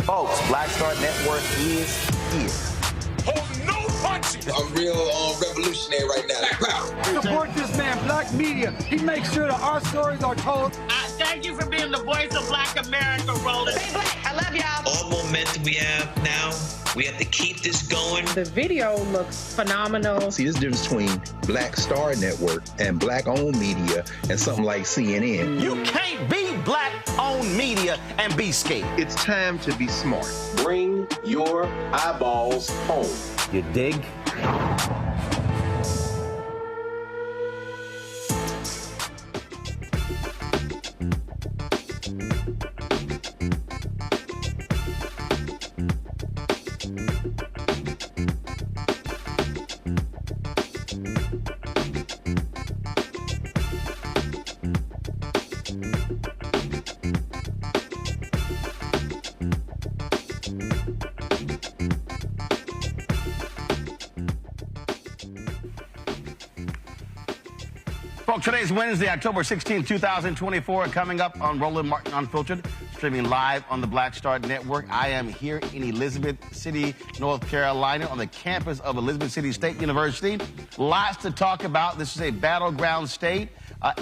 Folks, Black Star Network is here. Oh, no punches! I'm real revolutionary right now. Support this man, Black Media. He makes sure that our stories are told. Thank you for being the voice of Black America, Roland. Stay black. I love y'all. All momentum we have now, we have to keep this going. The video looks phenomenal. See, this difference between Black Star Network and black-owned media and something like CNN. You can't be black-owned media and be scared. It's time to be smart. Bring your eyeballs home. You dig? Folks, today's Wednesday, October 16, 2024. Coming up on Roland Martin Unfiltered, streaming live on the Black Star Network. I am here in Elizabeth City, North Carolina, on the campus of Elizabeth City State University. Lots to talk about. This is a battleground state,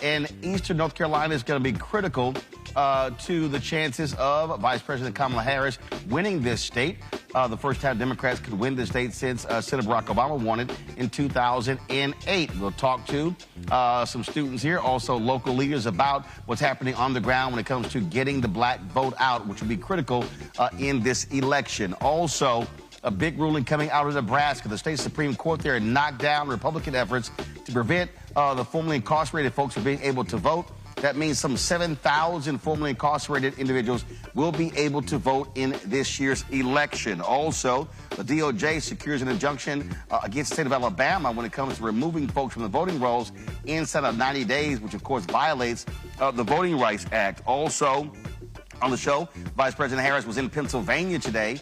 and Eastern North Carolina is going to be critical to the chances of Vice President Kamala Harris winning this state. The first time Democrats could win the state since Senator Barack Obama won it in 2008. We'll talk to some students here, also local leaders, about what's happening on the ground when it comes to getting the black vote out, which will be critical in this election. Also, a big ruling coming out of Nebraska. The state Supreme Court there knocked down Republican efforts to prevent the formerly incarcerated folks from being able to vote. That means some 7,000 formerly incarcerated individuals will be able to vote in this year's election. Also, the DOJ secures an injunction against the state of Alabama when it comes to removing folks from the voting rolls inside of 90 days, which of course violates the Voting Rights Act. Also, on the show, Vice President Harris was in Pennsylvania today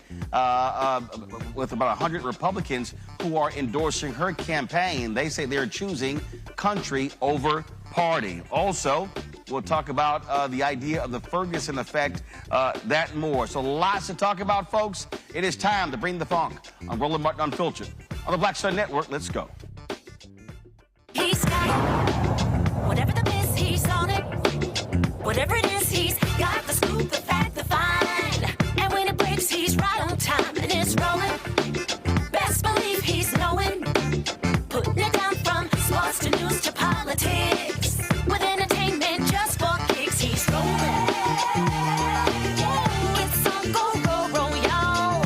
with about 100 Republicans who are endorsing her campaign. They say they're choosing country over party. Also, we'll talk about the idea of the Ferguson effect, that and more. So lots to talk about, folks. It is time to bring the funk on Roland Martin Unfiltered. On the Black Star Network, let's go. He's got it. Whatever the miss, he's on it. Whatever it is, he's got the scoop, the fact, the find. And when it breaks, he's right on time and it's rolling. Best believe he's knowing. Putting it down from sports to news to politics. With entertainment just for kicks, he's rolling. It's on go, roll, roll, y'all.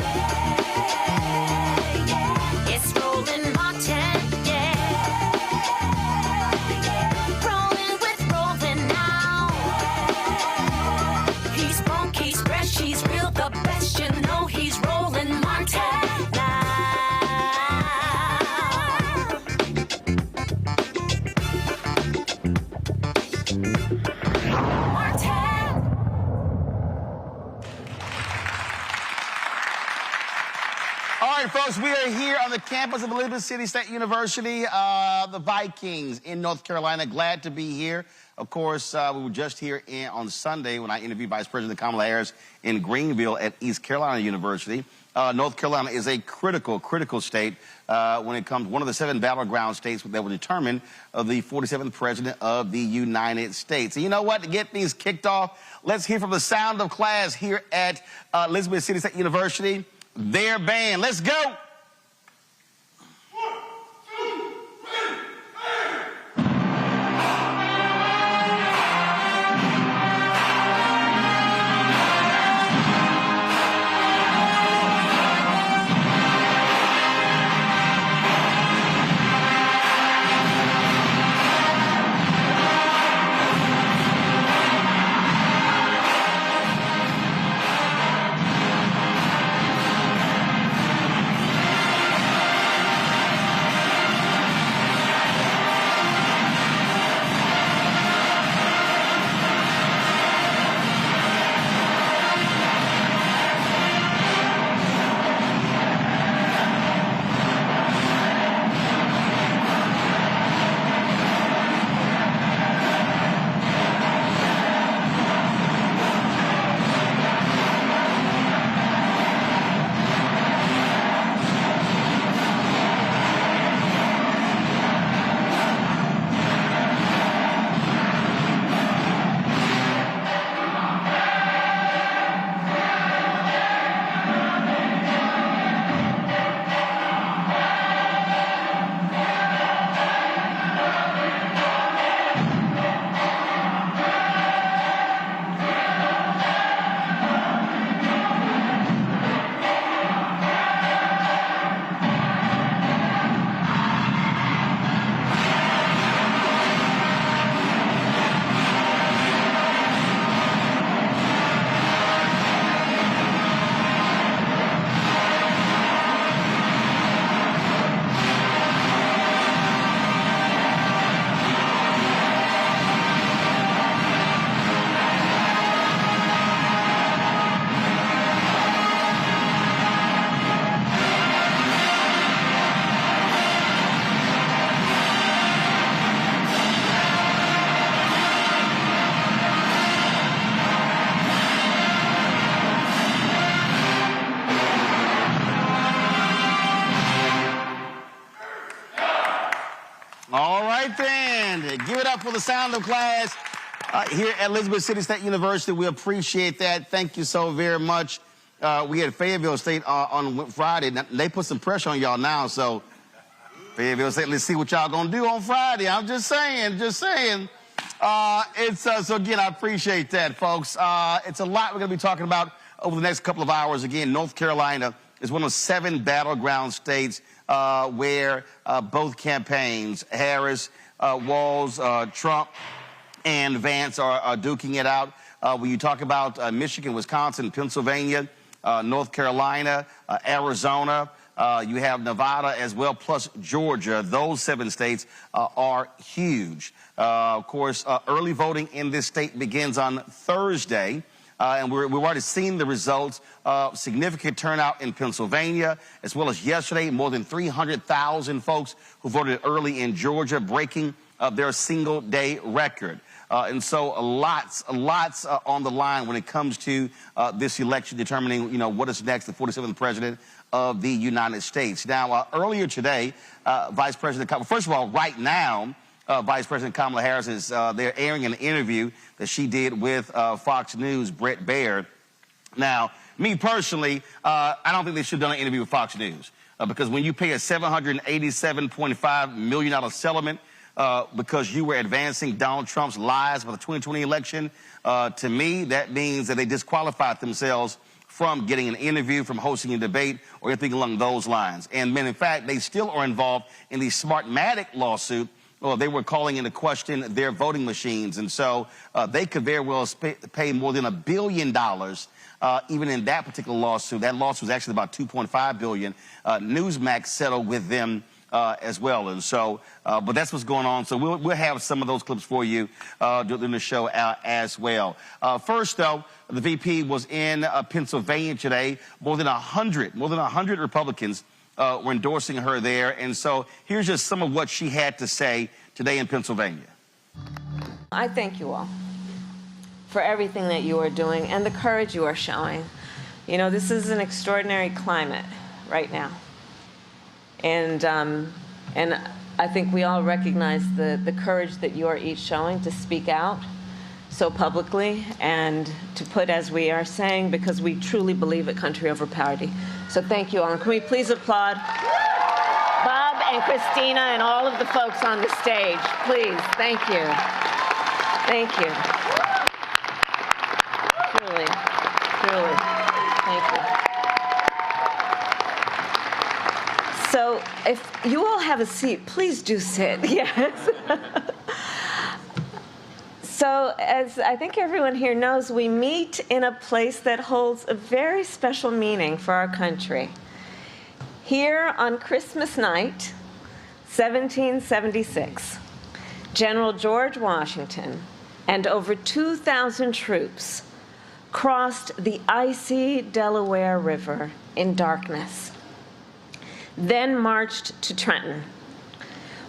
It's Roland Martin, yeah. Rolling with Roland now. He's funk, he's fresh, he's real, the best, you know he's Roland Martin now. All right, folks, we are here on the campus of Elizabeth City State University, the Vikings in North Carolina. Glad to be here. Of course, we were just here on Sunday when I interviewed Vice President Kamala Harris in Greenville at East Carolina University. North Carolina is a critical state when it comes, one of the 7 battleground states that will determine the 47th president of the United States. And you know what? To get things kicked off, let's hear from the sound of class here at Elizabeth City State University. Their band. Let's go. it up for the sound of class here at Elizabeth City State University. We appreciate that. Thank you so very much. We had Fayetteville State on Friday. Now, they put some pressure on y'all now, so Fayetteville State, let's see what y'all gonna do on Friday. I'm just saying. So again, I appreciate that, folks. It's a lot we're gonna be talking about over the next couple of hours. Again, North Carolina is one of 7 battleground states where both campaigns, Harris, Walz, Trump, and Vance are duking it out. When you talk about Michigan, Wisconsin, Pennsylvania, North Carolina, Arizona, you have Nevada as well, plus Georgia. Those 7 states are huge. Of course, early voting in this state begins on Thursday. And we've already seen the results. Significant turnout in Pennsylvania, as well as yesterday, more than 300,000 folks who voted early in Georgia, breaking their single-day record. And so lots on the line when it comes to this election, determining, you know, what is next, the 47th president of the United States. Now, earlier today, Vice President Kamala, first of all, right now, Vice President Kamala Harris is they're airing an interview that she did with Fox News' Brett Baird. Now, me personally, I don't think they should have done an interview with Fox News because when you pay a $787.5 million settlement because you were advancing Donald Trump's lies for the 2020 election, to me, that means that they disqualified themselves from getting an interview, from hosting a debate, or anything along those lines. And in fact, they still are involved in the Smartmatic lawsuit. Well, they were calling into question their voting machines, and so they could very well pay more than $1 billion, even in that particular lawsuit. That lawsuit was actually about $2.5 billion. Newsmax settled with them as well, and so, but that's what's going on. So we'll have some of those clips for you during the show as well. First, though, the VP was in Pennsylvania today. More than 100 Republicans were endorsing her there. And so here's just some of what she had to say today in Pennsylvania. I thank you all for everything that you are doing and the courage you are showing. You know, this is an extraordinary climate right now. And I think we all recognize the courage that you are each showing to speak out so publicly and to put, as we are saying, because we truly believe it, country over party. So thank you all. And can we please applaud Bob and Christina and all of the folks on the stage, please. Thank you. Thank you. Truly, thank you. So if you all have a seat, please do sit. Yes. So as I think everyone here knows, we meet in a place that holds a very special meaning for our country. Here on Christmas night, 1776, General George Washington and over 2,000 troops crossed the icy Delaware River in darkness, then marched to Trenton,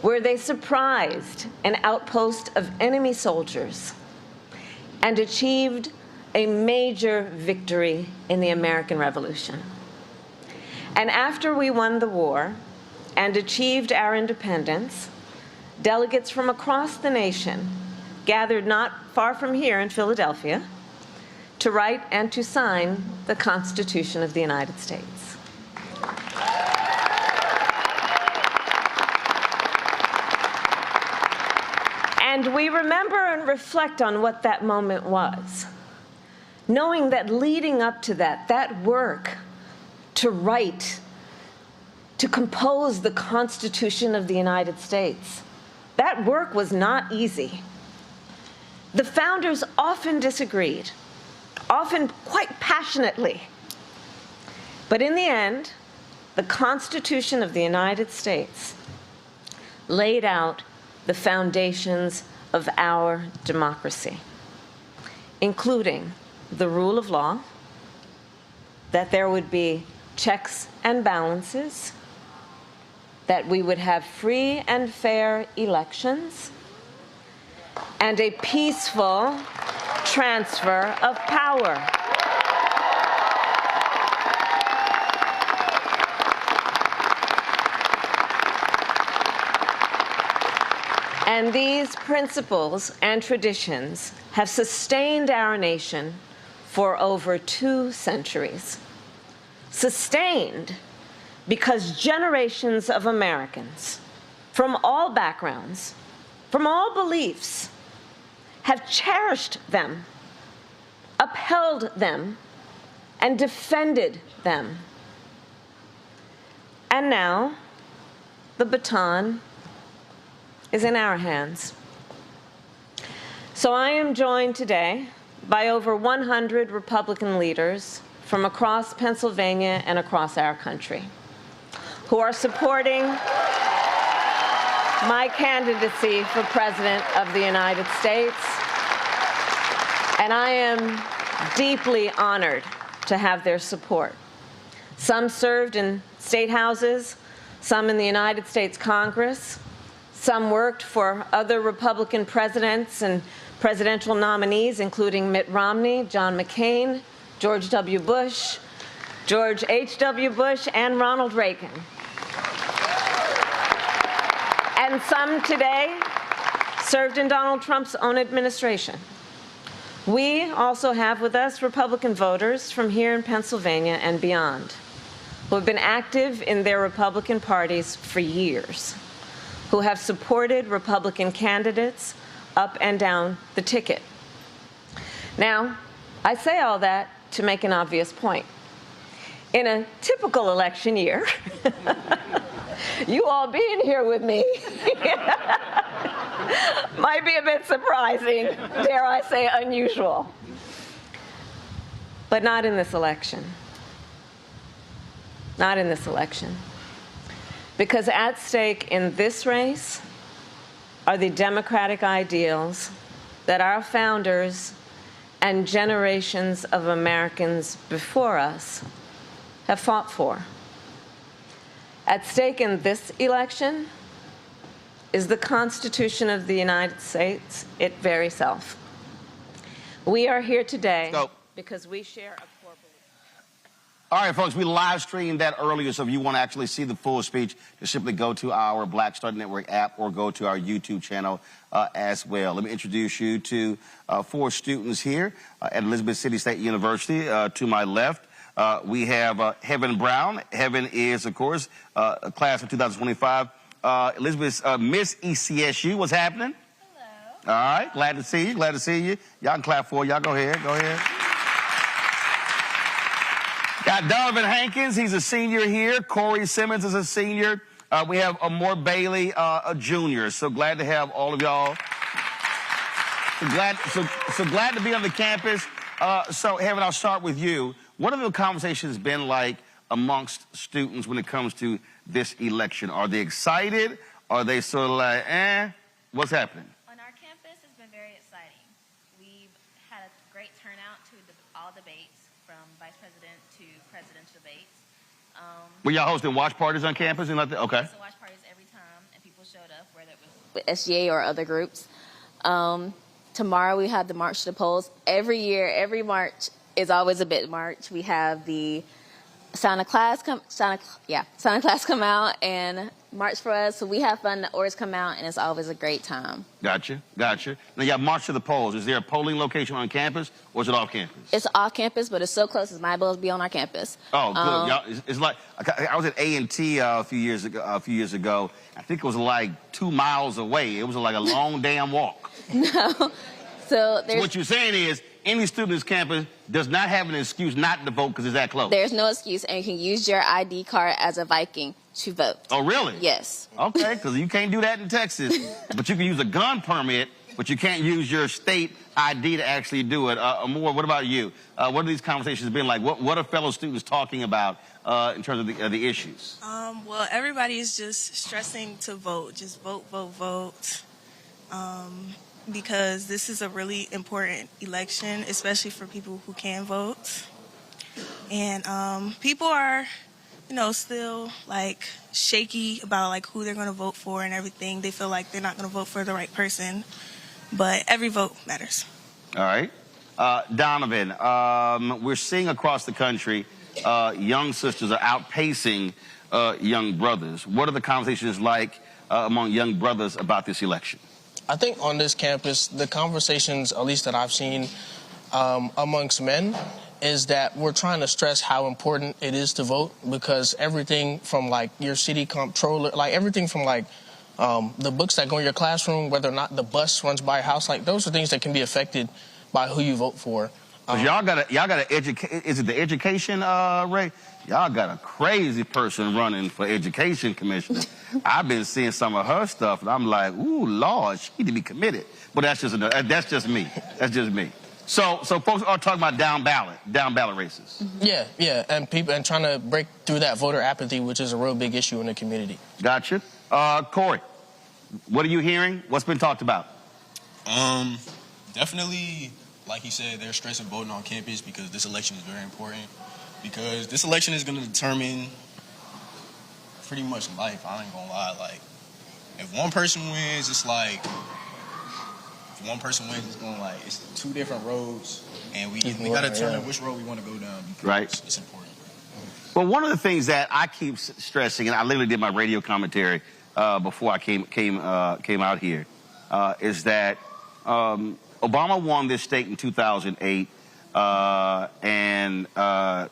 where they surprised an outpost of enemy soldiers and achieved a major victory in the American Revolution. And after we won the war and achieved our independence, delegates from across the nation gathered not far from here in Philadelphia to write and to sign the Constitution of the United States. And we remember and reflect on what that moment was, knowing that leading up to that work to write, to compose the Constitution of the United States, that work was not easy. The founders often disagreed, often quite passionately. But in the end, the Constitution of the United States laid out the foundations of our democracy, including the rule of law, that there would be checks and balances, that we would have free and fair elections, and a peaceful transfer of power. And these principles and traditions have sustained our nation for over 2 centuries. Sustained because generations of Americans from all backgrounds, from all beliefs, have cherished them, upheld them, and defended them. And now, the baton is in our hands. So I am joined today by over 100 Republican leaders from across Pennsylvania and across our country who are supporting my candidacy for President of the United States. And I am deeply honored to have their support. Some served in state houses, some in the United States Congress, some worked for other Republican presidents and presidential nominees, including Mitt Romney, John McCain, George W. Bush, George H.W. Bush, and Ronald Reagan. And some today served in Donald Trump's own administration. We also have with us Republican voters from here in Pennsylvania and beyond, who have been active in their Republican parties for years, who have supported Republican candidates up and down the ticket. Now, I say all that to make an obvious point. In a typical election year, you all being here with me might be a bit surprising, dare I say unusual. But not in this election. Not in this election. Because at stake in this race are the democratic ideals that our founders and generations of Americans before us have fought for. At stake in this election is the Constitution of the United States, its very self. We are here today because we share a core belief. All right, folks, we live streamed that earlier, so if you want to actually see the full speech, just simply go to our Black Star Network app or go to our YouTube channel as well. Let me introduce you to 4 students here at Elizabeth City State University. To my left, we have Heaven Brown. Heaven is, of course, a class of 2025. Elizabeth's Miss ECSU. What's happening? Hello. All right, glad to see you, glad to see you. Y'all can clap for y'all. Go ahead, go ahead. Got Donovan Hankins, he's a senior here. Corey Simmons is a senior. We have Amor Bailey, a junior. So glad to have all of y'all. So glad to be on the campus. So Heaven, I'll start with you. What have the conversations been like amongst students when it comes to this election? Are they excited? Are they sort of like, what's happening? On our campus, it's been very exciting. We've had a great turnout to all debates, from vice president to presidential debates. Were y'all hosting watch parties on campus and like that? Okay. So watch parties every time, and people showed up, whether it was with SGA or other groups. Tomorrow we have the March to the Polls. Every year, every March is always a bit March. We have the Santa Claus come out and march for us. So we have fun. The orders come out, and it's always a great time. Gotcha. Now you got March to the Polls. Is there a polling location on campus, or is it off campus? It's off campus, but it's so close. It's my bills be on our campus. Oh, good. Y'all, it's like I was at A&T a few years ago. I think it was like 2 miles away. It was like a long damn walk. No. So what you're saying is, any student on this campus does not have an excuse not to vote because it's that close. There's no excuse, and you can use your ID card as a Viking to vote. Oh, really? Yes. Okay, because you can't do that in Texas. But you can use a gun permit, but you can't use your state ID to actually do it. Amor, what about you? What have these conversations been like? What are fellow students talking about in terms of the issues? Well, everybody is just stressing to vote. Just vote, vote, vote. Because this is a really important election, especially for people who can vote. And people are, still like shaky about like who they're going to vote for and everything. They feel like they're not going to vote for the right person, but every vote matters. All right. Donovan, we're seeing across the country young sisters are outpacing young brothers. What are the conversations like among young brothers about this election? I think on this campus, the conversations, at least that I've seen amongst men, is that we're trying to stress how important it is to vote, because everything from like your city comptroller, like everything from like the books that go in your classroom, whether or not the bus runs by your house, like those are things that can be affected by who you vote for. Y'all gotta educate. Is it the education, Ray? Y'all got a crazy person running for education commissioner. I've been seeing some of her stuff, and I'm like, ooh, Lord, she need to be committed. But that's just me. That's just me. So folks are talking about down ballot races. Yeah, and trying to break through that voter apathy, which is a real big issue in the community. Gotcha. Corey, what are you hearing? What's been talked about? Definitely, like he said, they're stressing voting on campus because this election is very important. Because this election is going to determine pretty much life. I ain't gonna lie. Like, if one person wins, it's like, if one person wins, it's going like, it's two different roads, and we got to determine which road we want to go down. Right. It's important. Well, one of the things that I keep stressing, and I literally did my radio commentary before I came out here, is that Obama won this state in 2008. And y'all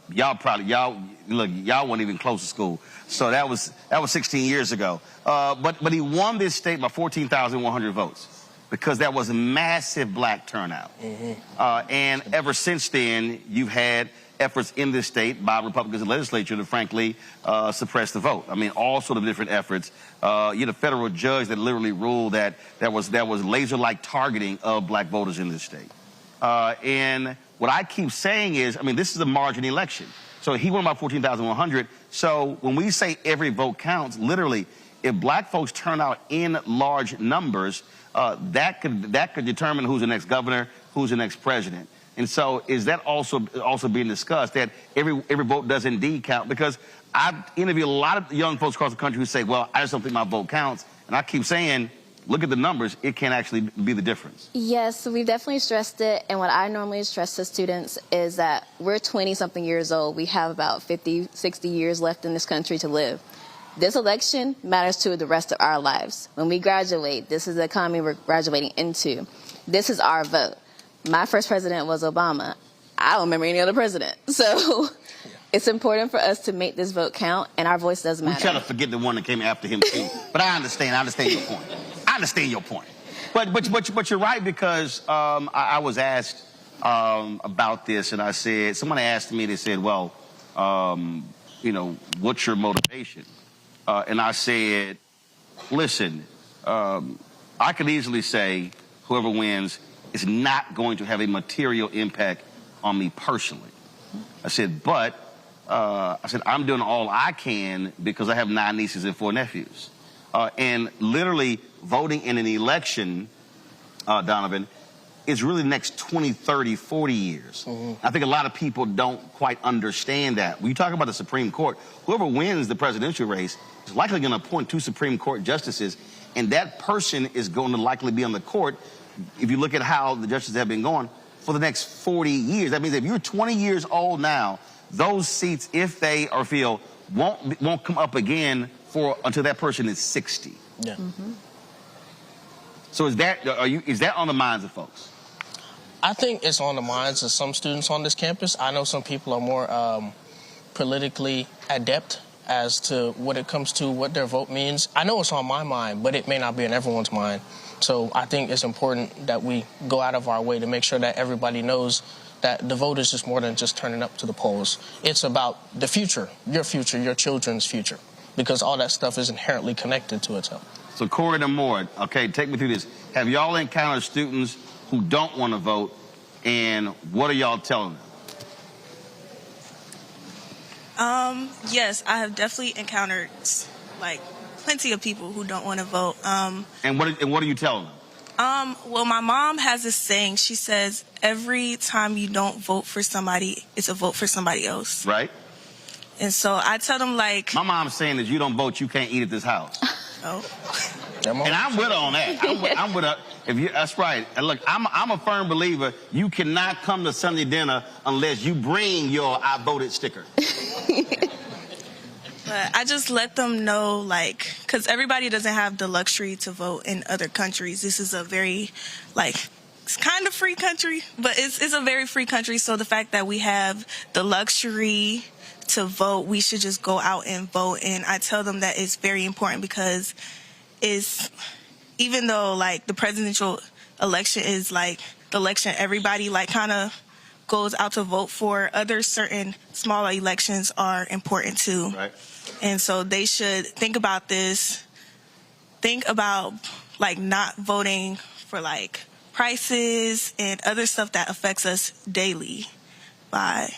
weren't even close to school, so that was 16 years ago. But he won this state by 14,100 votes because that was a massive black turnout. And ever since then, you've had efforts in this state by Republicans in the legislature to frankly suppress the vote. I mean, all sort of different efforts. You had a federal judge that literally ruled that was laser-like targeting of black voters in this state. And what I keep saying is, I mean, this is a margin election. So he won by 14,100. So when we say every vote counts, literally, if black folks turn out in large numbers, that could determine who's the next governor, who's the next president. And so is that also being discussed, that every vote does indeed count? Because I've interviewed a lot of young folks across the country who say, well, I just don't think my vote counts. And I keep saying, look at the numbers, it can actually be the difference. Yes, we've definitely stressed it. And what I normally stress to students is that we're 20-something years old. We have about 50, 60 years left in this country to live. This election matters to the rest of our lives. When we graduate, this is the economy we're graduating into. This is our vote. My first president was Obama. I don't remember any other president. So it's important for us to make this vote count, and our voice does matter. We try to forget the one that came after him, too. But I understand your point. I understand your point. But you're right, because I was asked about this, and I said, someone asked me, they said, well, you know, what's your motivation? And I said, listen, I could easily say whoever wins is not going to have a material impact on me personally. I said, but I'm doing all I can because I have 9 nieces and 4 nephews. And literally voting in an election, Donovan, is really the next 20, 30, 40 years. I think a lot of people don't quite understand that. When you talk about the Supreme Court, whoever wins the presidential race is likely going to appoint 2 Supreme Court justices, and that person is going to likely be on the court, if you look at how the justices have been going, for the next 40 years. That means if you're 20 years old now, those seats, if they or feel, won't come up again until that person is 60. Yeah. So is that on the minds of folks? I think it's on the minds of some students on this campus. I know some people are more politically adept as to what it comes to what their vote means. I know it's on my mind, but it may not be on everyone's mind. So I think it's important that we go out of our way to make sure that everybody knows that the vote is just more than just turning up to the polls. It's about the future, your children's future, because all that stuff is inherently connected to itself. So Corey and Moore, okay, take me through this. Have y'all encountered students who don't want to vote, and what are y'all telling them? Yes, I have definitely encountered like plenty of people who don't want to vote. And what are you telling them? Well, my mom has this saying. She says every time you don't vote for somebody, it's a vote for somebody else. Right. And so I tell them, like, my mom's saying that you don't vote, you can't eat at this house. Oh. And I'm with her on that. I'm with her. That's right. And look, I'm a firm believer. You cannot come to Sunday dinner unless you bring your "I voted" sticker. But I just let them know, like, because everybody doesn't have the luxury to vote in other countries. This is a very, like, it's kind of free country, but it's a very free country. So the fact that we have the luxury to vote, we should just go out and vote. And I tell them that it's very important because even though, like, the presidential election is, like, the election everybody, like, kind of goes out to vote for, other certain smaller elections are important too. Right. And so they should think about this, think about, like, not voting for, like, prices and other stuff that affects us daily by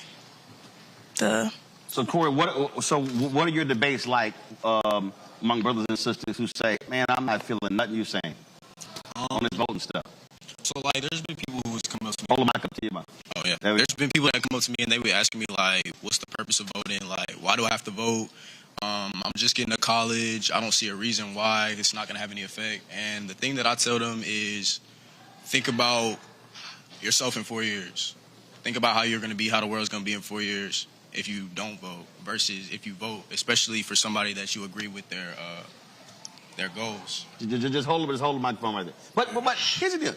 the... So, Corey, what are your debates like among brothers and sisters who say, man, I'm not feeling nothing you're saying on this voting stuff? So, like, there's been people who's come up to me. Hold the mic up to you, man. Oh, yeah. There's been people that come up to me and they were asking me, like, what's the purpose of voting? Like, why do I have to vote? I'm just getting to college. I don't see a reason why it's not going to have any effect. And the thing that I tell them is think about yourself in 4 years. Think about how you're going to be, how the world's going to be in 4 years if you don't vote versus if you vote, especially for somebody that you agree with their goals. Just hold the microphone right there. But here's the deal.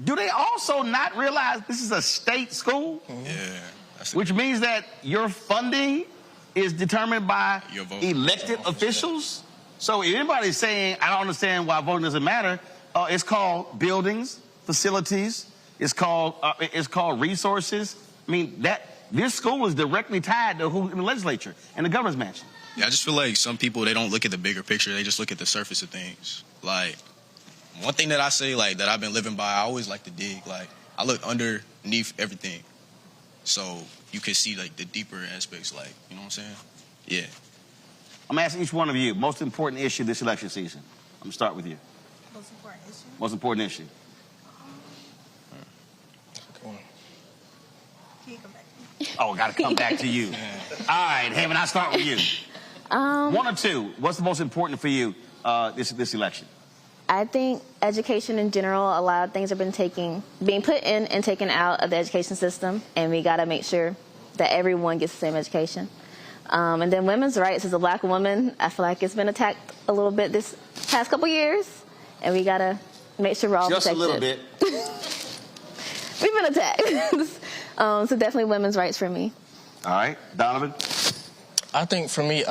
Do they also not realize this is a state school? Yeah. Which means that your funding is determined by elected officials? So if anybody's saying, I don't understand why voting doesn't matter, it's called buildings, facilities, it's called resources. I mean, this school is directly tied to who in the legislature and the governor's mansion. Yeah, I just feel like some people, they don't look at the bigger picture. They just look at the surface of things. Like, one thing that I say, like, that I've been living by, I always like to dig. Like, I look underneath everything. So you can see, like, the deeper aspects, like, you know what I'm saying? Yeah. I'm asking each one of you, most important issue this election season. I'm going to start with you. Most important issue? Most important issue. Can you come back to me? Oh, got to come back to you. All right, Haven, I'll start with you. One or two, what's the most important for you this election? I think education in general, a lot of things have been being put in and taken out of the education system, and we got to make sure that everyone gets the same education. And then women's rights. As a black woman, I feel like it's been attacked a little bit this past couple years, and we got to make sure we're all just protected. A little bit. We've been attacked. So definitely women's rights for me. All right. Donovan? I think for me,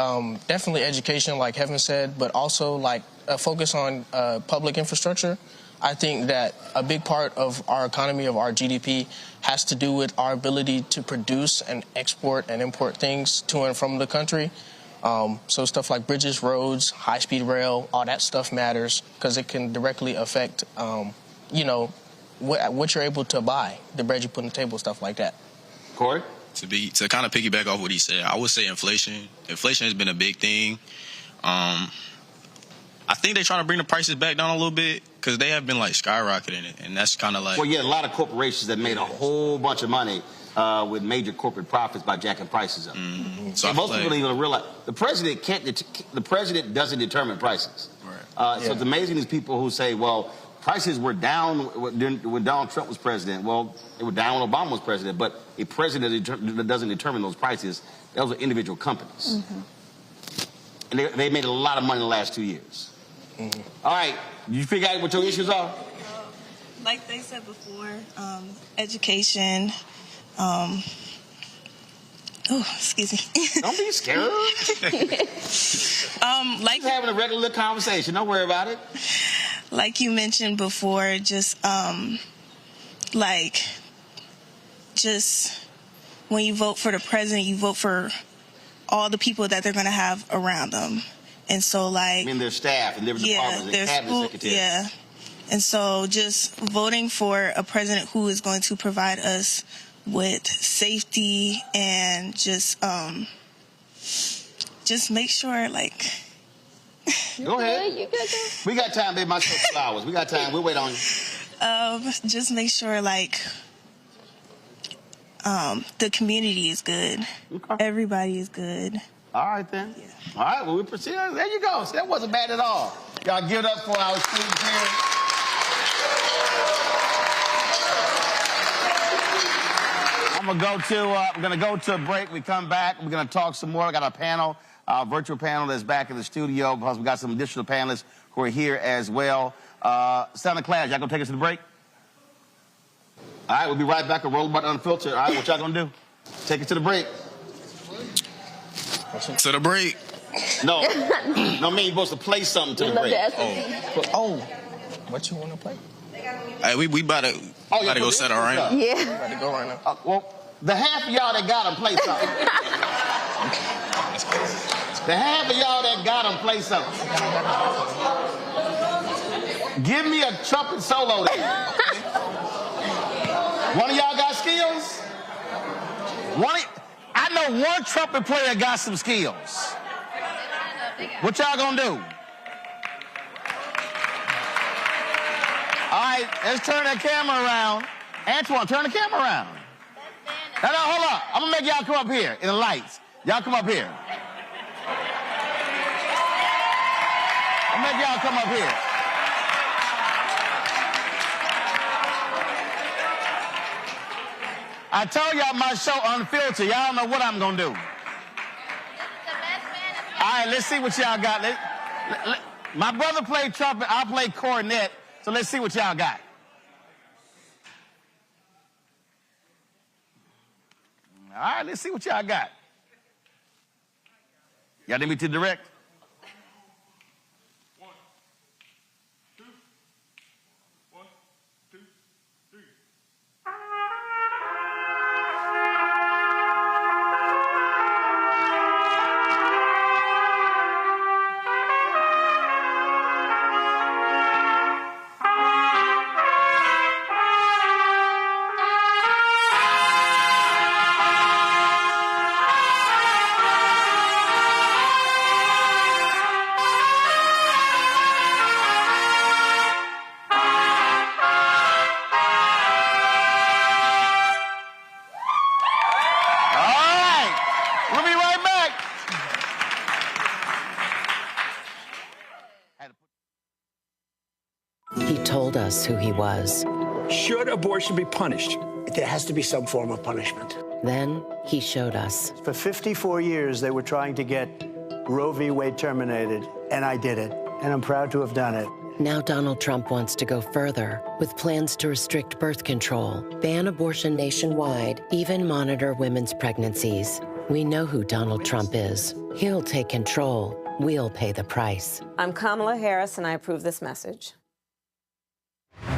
definitely education, like Heaven said, but also like a focus on public infrastructure. I think that a big part of our economy, of our GDP, has to do with our ability to produce and export and import things to and from the country. So stuff like bridges, roads, high-speed rail, all that stuff matters because it can directly affect, what you're able to buy, the bread you put on the table, stuff like that. Corey? To kind of piggyback off what he said, I would say inflation. Inflation has been a big thing. I think they're trying to bring the prices back down a little bit because they have been like skyrocketing it, and that's kind of like. Well, yeah, a lot of corporations that made a whole bunch of money with major corporate profits by jacking prices up. Mm-hmm. So most people don't even realize the president the president doesn't determine prices. Right. So it's amazing these people who say, well, prices were down when Donald Trump was president. Well, they were down when Obama was president, but a president that doesn't determine those prices, those are individual companies. Mm-hmm. And they made a lot of money in the last 2 years. Mm-hmm. All right, you figure out what your issues are? Like they said before, education. Excuse me. Don't be scared. Like just having a regular conversation. Don't worry about it. Like you mentioned before, just when you vote for the president, you vote for all the people that they're going to have around them. And so, like... I mean, their staff and different departments and cabinet secretaries. Yeah. And so just voting for a president who is going to provide us with safety and just make sure, like... Go ahead. We got time, baby. My flowers. We got time. We'll wait on you. Just make sure, like... the community is good. Okay. Everybody is good. All right, then. Yeah. All right, well, we proceed. There you go. See, that wasn't bad at all. Y'all give it up for our students here. I'm gonna go to a break. We come back. We're gonna talk some more. I got a panel Our virtual panel is back in the studio because we got some additional panelists who are here as well. Santa Claus, y'all gonna take us to the break? All right, we'll be right back with Roland Martin Unfiltered. All right, what y'all gonna do? Take it to the break. To the break. No, no, me, you're supposed to play something to the break. Oh, what you want to play? Hey, we about to go set our right now. Yeah. About to go right now. Well, the half of y'all that got them, play something. The half of y'all that got them, play something. Give me a trumpet solo there. One of y'all got skills? I know one trumpet player got some skills. What y'all gonna do? All right, let's turn that camera around. Antoine, turn the camera around. No, hold up. I'm gonna make y'all come up here in the lights. Y'all come up here. I'll make y'all come up here. I told y'all my show Unfiltered. Y'all don't know what I'm gonna do. All right, let's see what y'all got. My brother played trumpet, I played cornet, so let's see what y'all got. All right, let's see what y'all got. Y'all need me to direct? He told us who he was. Should abortion be punished? There has to be some form of punishment. Then he showed us. For 54 years, they were trying to get Roe v. Wade terminated, and I did it, and I'm proud to have done it. Now Donald Trump wants to go further with plans to restrict birth control, ban abortion nationwide, even monitor women's pregnancies. We know who Donald Trump is. He'll take control. We'll pay the price. I'm Kamala Harris, and I approve this message.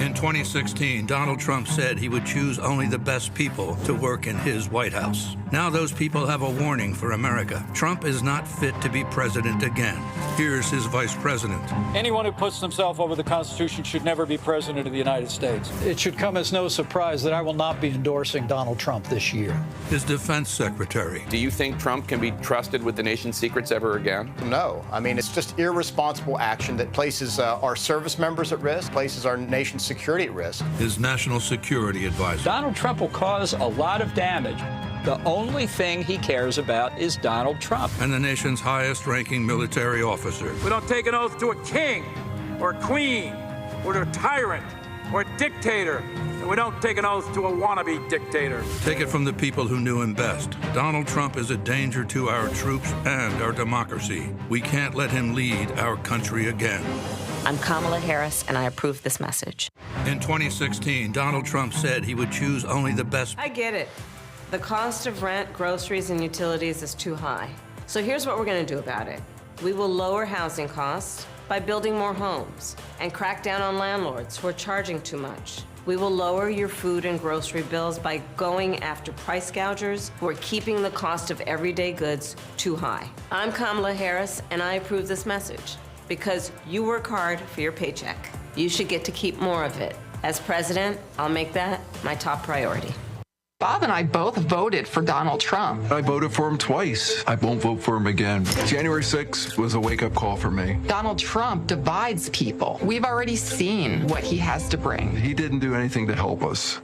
In 2016, Donald Trump said he would choose only the best people to work in his White House. Now those people have a warning for America. Trump is not fit to be president again. Here's his vice president. Anyone who puts themselves over the Constitution should never be president of the United States. It should come as no surprise that I will not be endorsing Donald Trump this year. His defense secretary. Do you think Trump can be trusted with the nation's secrets ever again? No. I mean, it's just irresponsible action that places our service members at risk, places our nation's security at risk. His national security advisor. Donald Trump will cause a lot of damage. The only thing he cares about is Donald Trump. And the nation's highest-ranking military officer. We don't take an oath to a king or a queen or to a tyrant or a dictator. And we don't take an oath to a wannabe dictator. Take it from the people who knew him best. Donald Trump is a danger to our troops and our democracy. We can't let him lead our country again. I'm Kamala Harris, and I approve this message. In 2016, Donald Trump said he would choose only the best. I get it. The cost of rent, groceries, and utilities is too high. So here's what we're going to do about it. We will lower housing costs by building more homes and crack down on landlords who are charging too much. We will lower your food and grocery bills by going after price gougers who are keeping the cost of everyday goods too high. I'm Kamala Harris, and I approve this message. Because you work hard for your paycheck. You should get to keep more of it. As president, I'll make that my top priority. Bob and I both voted for Donald Trump. I voted for him twice. I won't vote for him again. January 6th was a wake-up call for me. Donald Trump divides people. We've already seen what he has to bring. He didn't do anything to help us.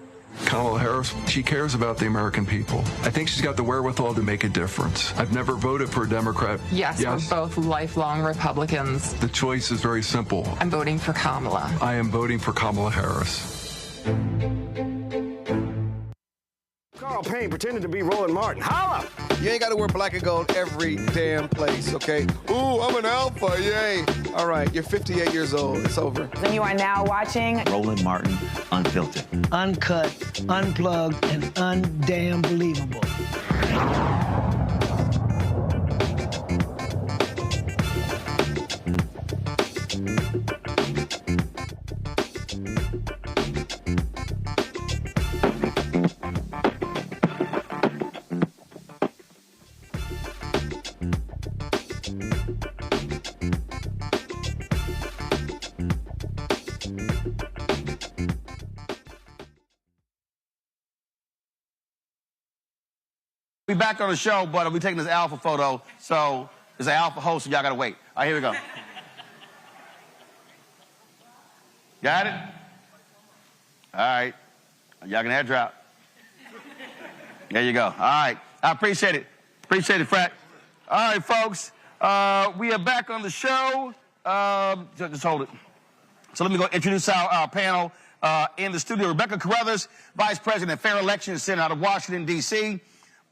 Kamala Harris, she cares about the American people. I think she's got the wherewithal to make a difference. I've never voted for a Democrat. Yes, we're both lifelong Republicans. The choice is very simple. I'm voting for Kamala. I am voting for Kamala Harris. Carl Payne pretended to be Roland Martin. Holla! You ain't got to wear black and gold every damn place, okay? Ooh, I'm an alpha, yay. All right, you're 58 years old. It's over. And you are now watching Roland Martin Unfiltered. Uncut, unplugged, and undamn believable. We back on the show, but we taking this alpha photo, so there's an alpha host, so y'all gotta wait. All right, here we go. Got it? All right. Y'all can head drop. There you go. All right. I appreciate it. Appreciate it, Frat. All right, folks. We are back on the show. Just hold it. So let me go introduce our panel in the studio. Rebecca Carruthers, Vice President, Fair Elections Center out of Washington, D.C.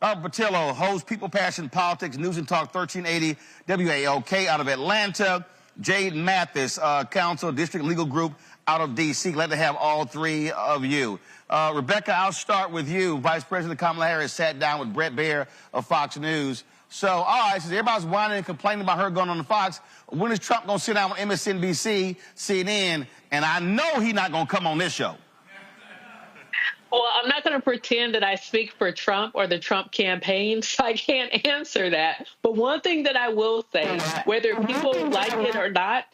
Robert Patillo, host People, Passion, Politics, News and Talk 1380 WAOK out of Atlanta. Jade Mathis, Counsel, District Legal Group out of D.C. Glad to have all three of you. Rebecca, I'll start with you. Vice President Kamala Harris sat down with Brett Baer of Fox News. So, all right, since everybody's whining and complaining about her going on the Fox, when is Trump going to sit down with MSNBC, CNN, and I know he's not going to come on this show? Well, I'm not going to pretend that I speak for Trump or the Trump campaign, so I can't answer that. But one thing that I will say, whether people like it or not,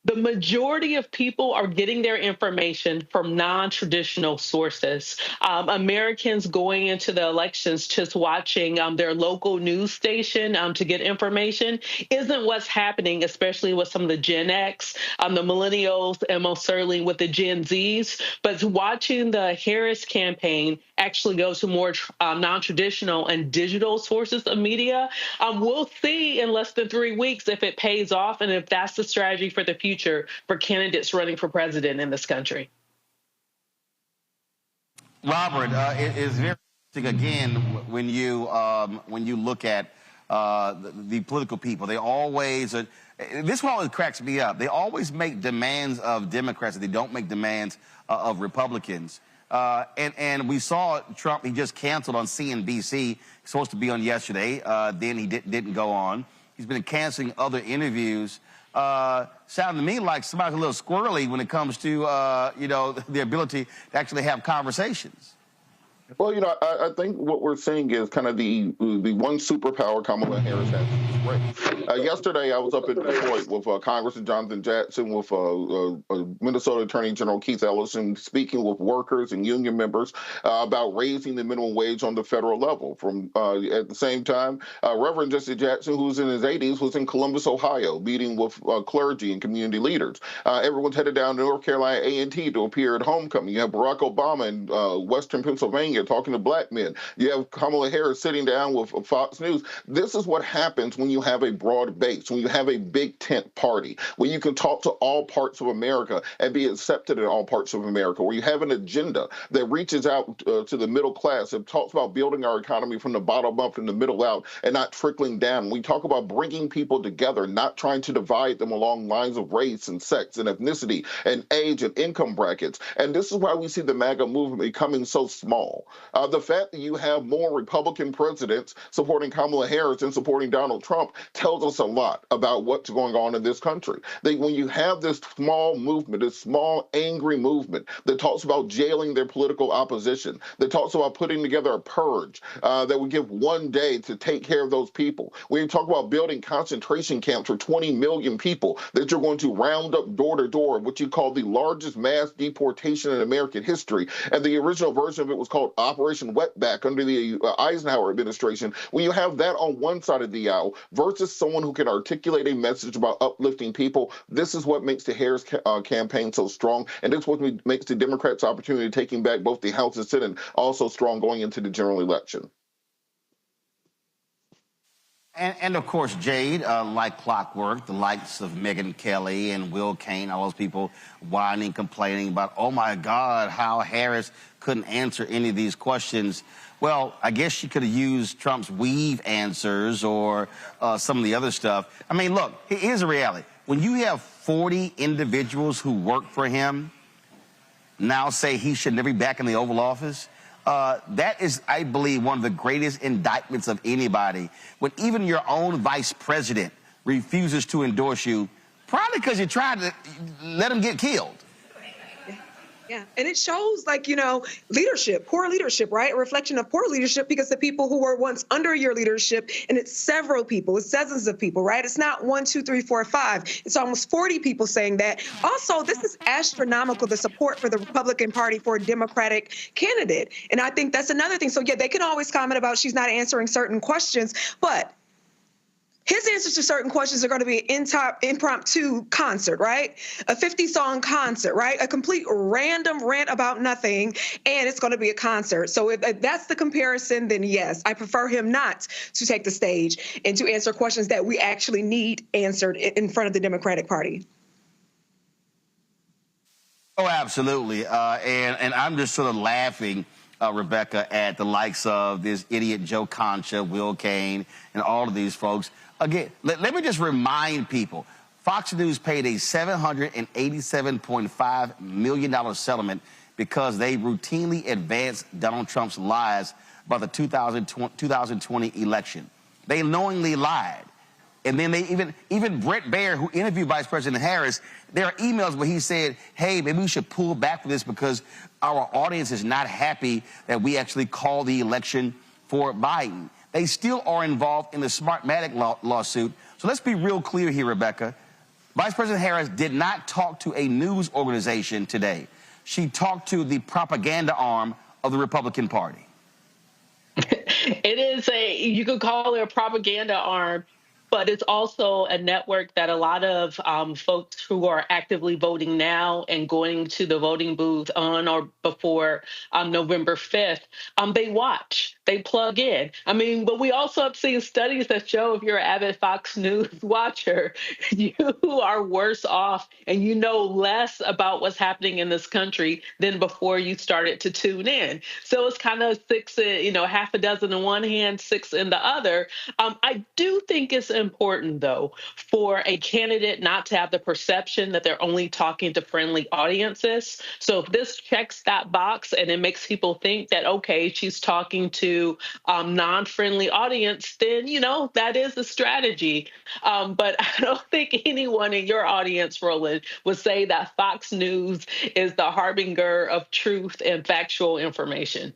the majority of people are getting their information from non-traditional sources. Americans going into the elections just watching their local news station to get information isn't what's happening, especially with some of the Gen X, the millennials, and most certainly with the Gen Zs. But watching the Harris campaign actually go to more non-traditional and digital sources of media, we'll see in less than 3 weeks if it pays off and if that's the strategy for the future for candidates running for president in this country. Robert, it is very interesting again when you look at the political people. They always this one always cracks me up. They always make demands of Democrats. They don't make demands of Republicans. And we saw Trump. He just canceled on CNBC. He's supposed to be on yesterday. Then he didn't go on. He's been canceling other interviews. Sounded to me like somebody's a little squirrely when it comes to, the ability to actually have conversations. Well, I think what we're seeing is kind of the one superpower Kamala Harris has in this race. Yesterday, I was up in Detroit with Congressman Jonathan Jackson, with Minnesota Attorney General Keith Ellison, speaking with workers and union members about raising the minimum wage on the federal level. At the same time, Reverend Jesse Jackson, who's in his 80s, was in Columbus, Ohio, meeting with clergy and community leaders. Everyone's headed down to North Carolina A&T to appear at homecoming. You have Barack Obama in Western Pennsylvania talking to black men. You have Kamala Harris sitting down with Fox News. This is what happens when you have a broad base, when you have a big tent party, when you can talk to all parts of America and be accepted in all parts of America, where you have an agenda that reaches out to the middle class and talks about building our economy from the bottom up and the middle out and not trickling down. We talk about bringing people together, not trying to divide them along lines of race and sex and ethnicity and age and income brackets. And this is why we see the MAGA movement becoming so small. The fact that you have more Republican presidents supporting Kamala Harris and supporting Donald Trump tells us a lot about what's going on in this country. When you have this small movement, this small angry movement that talks about jailing their political opposition, that talks about putting together a purge, that would give 1 day to take care of those people. When you talk about building concentration camps for 20 million people that you're going to round up door to door, what you call the largest mass deportation in American history, and the original version of it was called Operation Wetback under the Eisenhower administration. When you have that on one side of the aisle versus someone who can articulate a message about uplifting people, this is what makes the Harris campaign so strong, and this is what makes the Democrats' opportunity taking back both the House and Senate also strong going into the general election. And of course, Jade, like clockwork, the likes of Megyn Kelly and Will Cain, all those people whining, complaining about, oh my God, how Harris couldn't answer any of these questions. Well, I guess she could have used Trump's weave answers or some of the other stuff. I mean, look, here's the reality. When you have 40 individuals who work for him now say he should never be back in the Oval Office, that is, I believe, one of the greatest indictments of anybody. When even your own vice president refuses to endorse you, probably because you tried to let him get killed. Yeah, and it shows, like, leadership, poor leadership, right? A reflection of poor leadership because the people who were once under your leadership, and it's several people, it's dozens of people, right? It's not 1, 2, 3, 4, 5. It's almost 40 people saying that. Also, this is astronomical, the support for the Republican Party for a Democratic candidate. And I think that's another thing. So, yeah, they can always comment about she's not answering certain questions, but his answers to certain questions are going to be an impromptu concert, right? A 50-song concert, right? A complete random rant about nothing, and it's going to be a concert. So if that's the comparison, then yes, I prefer him not to take the stage and to answer questions that we actually need answered in front of the Democratic Party. Oh, absolutely. And I'm just sort of laughing, Rebecca, at the likes of this idiot Joe Concha, Will Cain, and all of these folks. Again, let me just remind people, Fox News paid a $787.5 million settlement because they routinely advanced Donald Trump's lies about the 2020 election. They knowingly lied. And then they even Brett Baier, who interviewed Vice President Harris, there are emails where he said, hey, maybe we should pull back from this because our audience is not happy that we actually called the election for Biden. They still are involved in the Smartmatic lawsuit. So let's be real clear here, Rebecca. Vice President Harris did not talk to a news organization today. She talked to the propaganda arm of the Republican Party. It is you could call it a propaganda arm, but it's also a network that a lot of folks who are actively voting now and going to the voting booth on or before November 5th, they watch, they plug in. I mean, but we also have seen studies that show if you're an avid Fox News watcher, you are worse off and you know less about what's happening in this country than before you started to tune in. So it's kind of half a dozen in one hand, 6 in the other. I do think it's important, though, for a candidate not to have the perception that they're only talking to friendly audiences. So if this checks that box and it makes people think that, okay, she's talking to non-friendly audience, then, that is a strategy. But I don't think anyone in your audience, Roland, would say that Fox News is the harbinger of truth and factual information.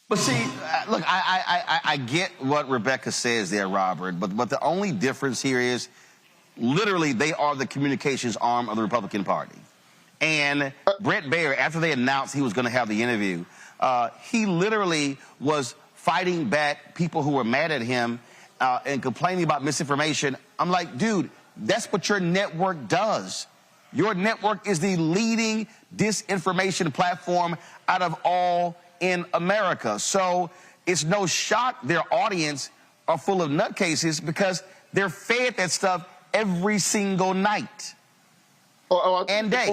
But see, look, I get what Rebecca says there, Robert, but the only difference here is literally they are the communications arm of the Republican Party. And Brett Baier, after they announced he was going to have the interview, he literally was fighting back people who were mad at him and complaining about misinformation. I'm like, dude, that's what your network does. Your network is the leading disinformation platform out of all in America. So it's no shock their audience are full of nutcases because they're fed that stuff every single night and day.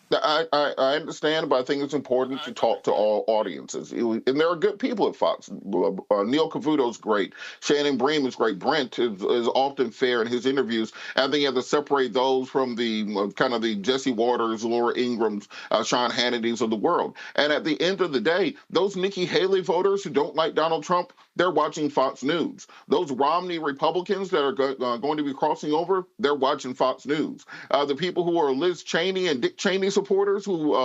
I understand, but I think it's important to talk to all audiences. And there are good people at Fox. Neil Cavuto's great. Shannon Bream is great. Brent is often fair in his interviews. I think you have to separate those from the kind of the Jesse Waters, Laura Ingrams, Sean Hannity's of the world. And at the end of the day, those Nikki Haley voters who don't like Donald Trump, they're watching Fox News. Those Romney Republicans that are going to be crossing over, they're watching Fox News. The people who are Liz Cheney and Dick Cheney supporters who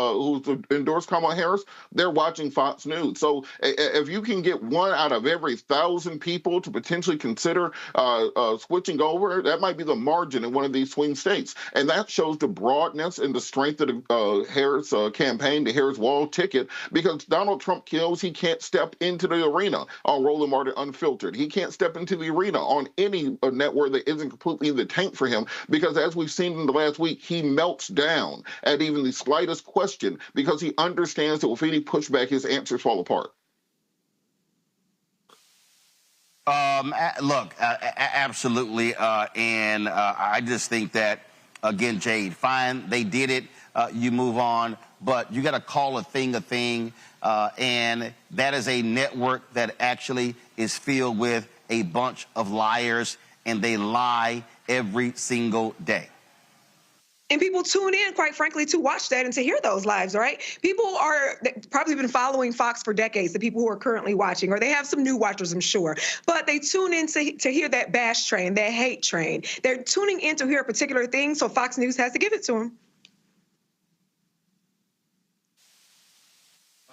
endorse Kamala Harris, they're watching Fox News. So if you can get 1 out of every 1,000 people to potentially consider switching over, that might be the margin in one of these swing states. And that shows the broadness and the strength of the Harris campaign, the Harris wall ticket, because Donald Trump kills, he can't step into the arena on Roland Martin Unfiltered. He can't step into the arena on any network that isn't completely in the tank for him, because as we've seen in the last week, he melts down at even the slightest question because he understands that with any pushback, his answers fall apart. Absolutely. And I just think that, again, Jade, fine, they did it. You move on. But you got to call a thing. And that is a network that actually is filled with a bunch of liars, and they lie every single day. And people tune in, quite frankly, to watch that and to hear those lives, right? People are probably been following Fox for decades, the people who are currently watching, or they have some new watchers, I'm sure. But they tune in to hear that bash train, that hate train. They're tuning in to hear a particular thing, so Fox News has to give it to them.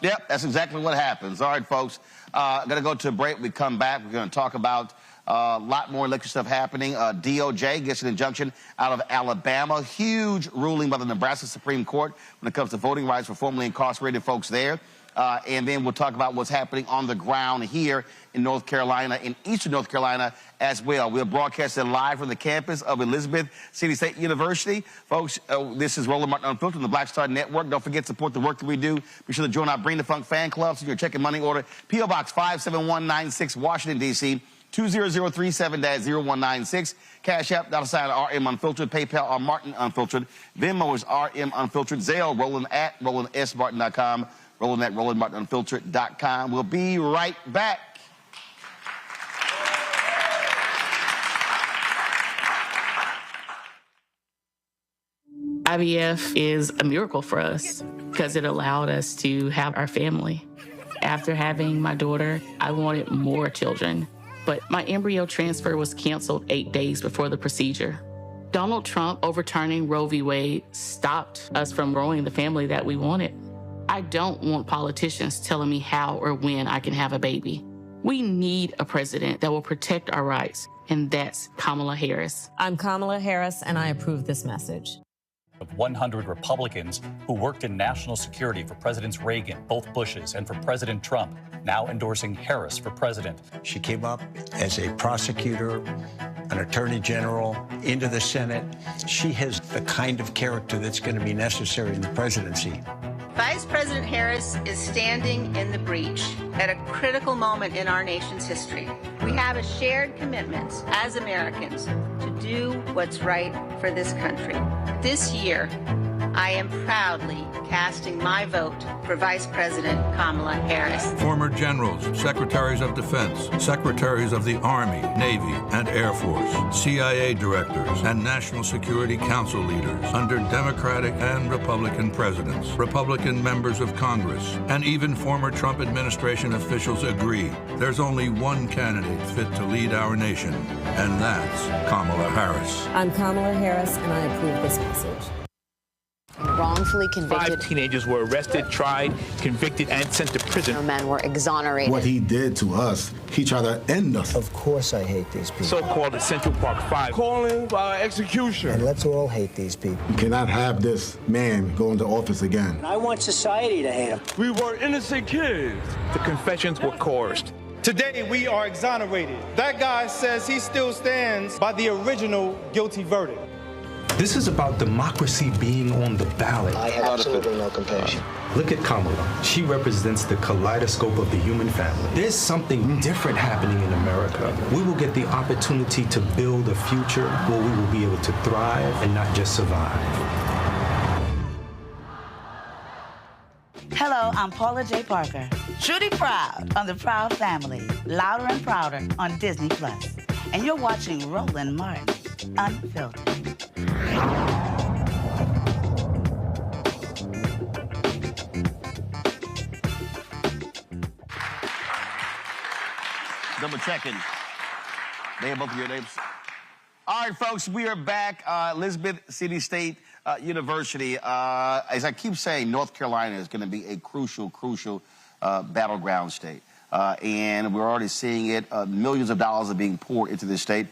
Yep, that's exactly what happens. All right, folks, going to go to a break. We come back. We're going to talk about a lot more election stuff happening. DOJ gets an injunction out of Alabama. Huge ruling by the Nebraska Supreme Court when it comes to voting rights for formerly incarcerated folks there. And then we'll talk about what's happening on the ground here in North Carolina, in eastern North Carolina as well. We're broadcasting live from the campus of Elizabeth City State University. Folks, this is Roland Martin Unfiltered on the Black Star Network. Don't forget to support the work that we do. Be sure to join our Bring the Funk fan club so you're checking money order. P.O. Box 57196, Washington, D.C., 20037-0196. Cash App, $RM Unfiltered. PayPal, Martin Unfiltered. Venmo is RM Unfiltered. Zelle, Roland at RolandSMartin.com. Roland at RolandMartinUnfiltered.com. We'll be right back. IVF is a miracle for us because it allowed us to have our family. After having my daughter, I wanted more children, but my embryo transfer was canceled 8 days before the procedure. Donald Trump overturning Roe v. Wade stopped us from growing the family that we wanted. I don't want politicians telling me how or when I can have a baby. We need a president that will protect our rights, and that's Kamala Harris. I'm Kamala Harris, and I approve this message. Of 100 Republicans who worked in national security for Presidents Reagan, both Bushes, and for President Trump, now endorsing Harris for president. She came up as a prosecutor, an attorney general, into the Senate. She has the kind of character that's going to be necessary in the presidency. Vice President Harris is standing in the breach at a critical moment in our nation's history. We have a shared commitment as Americans to do what's right for this country. This year, I am proudly casting my vote for Vice President Kamala Harris. Former generals, secretaries of defense, secretaries of the Army, Navy, and Air Force, CIA directors, and National Security Council leaders under Democratic and Republican presidents, Republican members of Congress, and even former Trump administration officials agree there's only one candidate fit to lead our nation, and that's Kamala Harris. I'm Kamala Harris, and I approve this message. Wrongfully convicted. 5 teenagers were arrested, tried, convicted, and sent to prison. No men were exonerated. What he did to us, he tried to end us. Of course I hate these people. So-called Central Park 5. Calling for execution. And let's all hate these people. We cannot have this man go into office again. I want society to hate him. We were innocent kids. The confessions were coerced. Today, we are exonerated. That guy says he still stands by the original guilty verdict. This is about democracy being on the ballot. I have absolutely no compassion. Look at Kamala. She represents the kaleidoscope of the human family. There's something different happening in America. We will get the opportunity to build a future where we will be able to thrive and not just survive. Hello, I'm Paula J. Parker. Truly proud on the Proud Family, Louder and Prouder on Disney+. And you're watching Roland Martin Unfiltered. Double checking. They have both of your names. All right, folks, we are back. Elizabeth City State University. As I keep saying, North Carolina is going to be a crucial battleground state. And we're already seeing it. Millions of dollars are being poured into this state.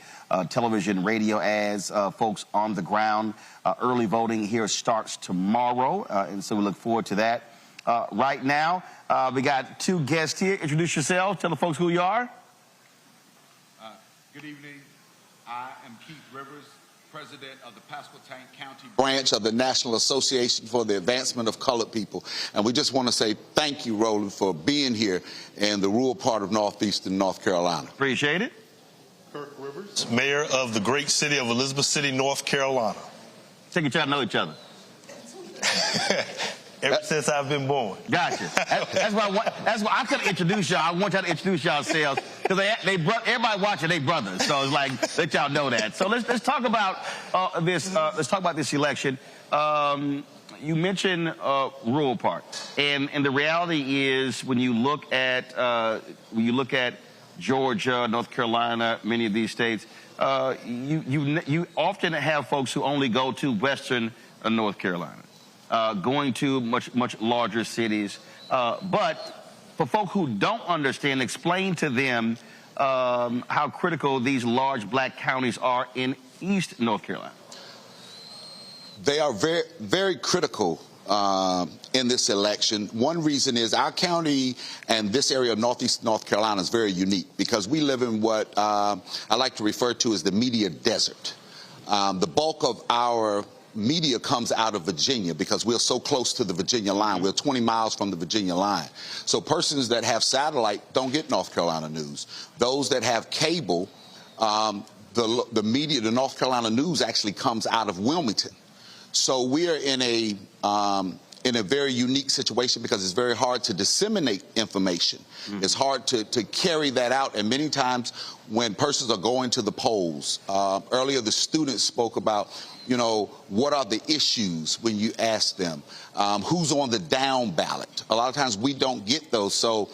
Television, radio ads, folks on the ground. Early voting here starts tomorrow, and so we look forward to that. Right now, we got two guests here. Introduce yourselves. Tell the folks who you are. Good evening. I am Keith Rivers. President of the Pasquotank County branch of the National Association for the Advancement of Colored People. And we just want to say thank you, Roland, for being here in the rural part of northeastern North Carolina. Appreciate it. Kirk Rivers, mayor of the great city of Elizabeth City, North Carolina. Take each other to know each other. Ever since I've been born. Gotcha. That's why I couldn't introduce y'all. I want y'all to introduce yourselves because everybody watching, they brothers. So it's like let y'all know that. So let's talk about this. Let's talk about this election. You mentioned rural part, and the reality is when you look at Georgia, North Carolina, many of these states, you often have folks who only go to Western North Carolina. Going to much larger cities. But for folk who don't understand, explain to them how critical these large black counties are in East North Carolina. They are very, very critical in this election. One reason is our county and this area of Northeast North Carolina is very unique because we live in what I like to refer to as the media desert. The bulk of our media comes out of Virginia because we're so close to the Virginia line. We're 20 miles from the Virginia line. So persons that have satellite don't get North Carolina news. Those that have cable, the media, the North Carolina news actually comes out of Wilmington. So we're in a very unique situation because it's very hard to disseminate information. It's hard to carry that out. And many times when persons are going to the polls, earlier the students spoke about, what are the issues when you ask them? Who's on the down ballot? A lot of times we don't get those. So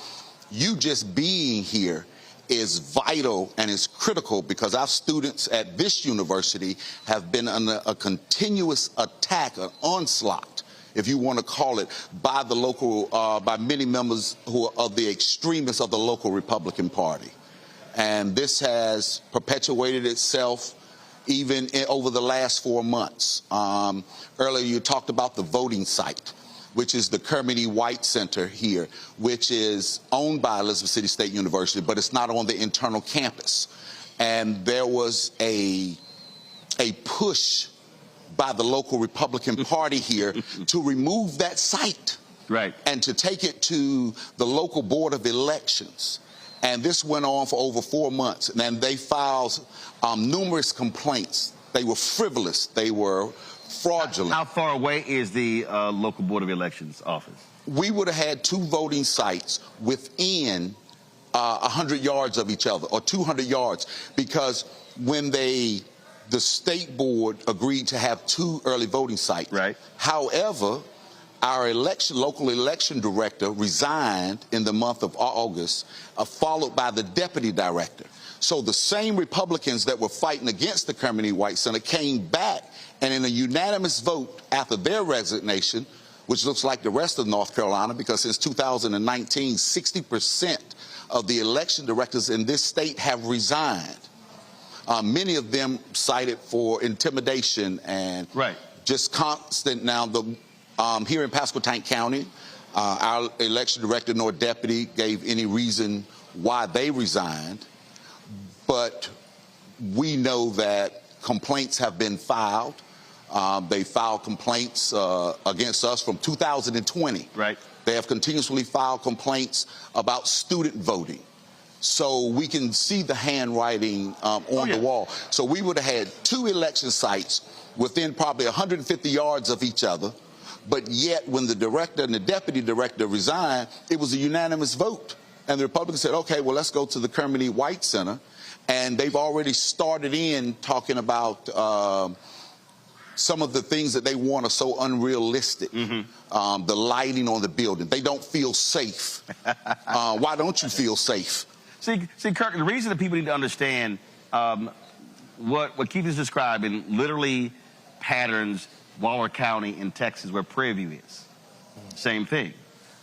you just being here is vital and is critical because our students at this university have been under a continuous attack, an onslaught, if you want to call it, by the local, by many members who are of the extremists of the local Republican Party. And this has perpetuated itself even over the last 4 months. Earlier you talked about the voting site, which is the Kermit White Center here, which is owned by Elizabeth City State University, but it's not on the internal campus. And there was a push by the local Republican Party here to remove that site. Right. And to take it to the local Board of Elections. And this went on for over 4 months. And they filed numerous complaints. They were frivolous. They were fraudulent. How far away is the local Board of Elections office? We would have had 2 voting sites within 100 yards of each other, or 200 yards, because when the state board agreed to have 2 early voting sites. Right. However, our local election director resigned in the month of August, followed by the deputy director. So the same Republicans that were fighting against the Kermit White Center came back, and in a unanimous vote after their resignation, which looks like the rest of North Carolina, because since 2019, 60% of the election directors in this state have resigned. Many of them cited for intimidation and just constant. Now, here in Pasquotank County, our election director nor deputy gave any reason why they resigned, but we know that complaints have been filed. They filed complaints against us from 2020. Right. They have continuously filed complaints about student voting. So we can see the handwriting on the wall. So we would have had 2 election sites within probably 150 yards of each other. But yet when the director and the deputy director resigned, it was a unanimous vote. And the Republicans said, okay, well, let's go to the Kermit White Center. And they've already started in talking about some of the things that they want are so unrealistic. The lighting on the building. They don't feel safe. Why don't you feel safe? See, Kirk, the reason that people need to understand what Keith is describing literally patterns Waller County in Texas where Prairie View is. Same thing.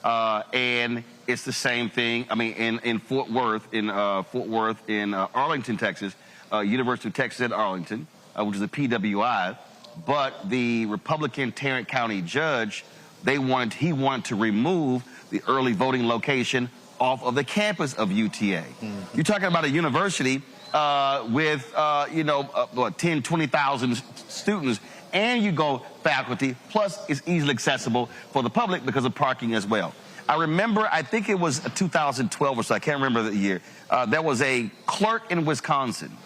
And it's the same thing, I mean, in Fort Worth, in Arlington, Texas, University of Texas at Arlington, which is a PWI. But the Republican Tarrant County judge, he wanted to remove the early voting location off of the campus of UTA. You're talking about a university with, 10, 20,000 students, and you go faculty, plus it's easily accessible for the public because of parking as well. I remember, I think it was 2012 or so, I can't remember the year, there was a clerk in Wisconsin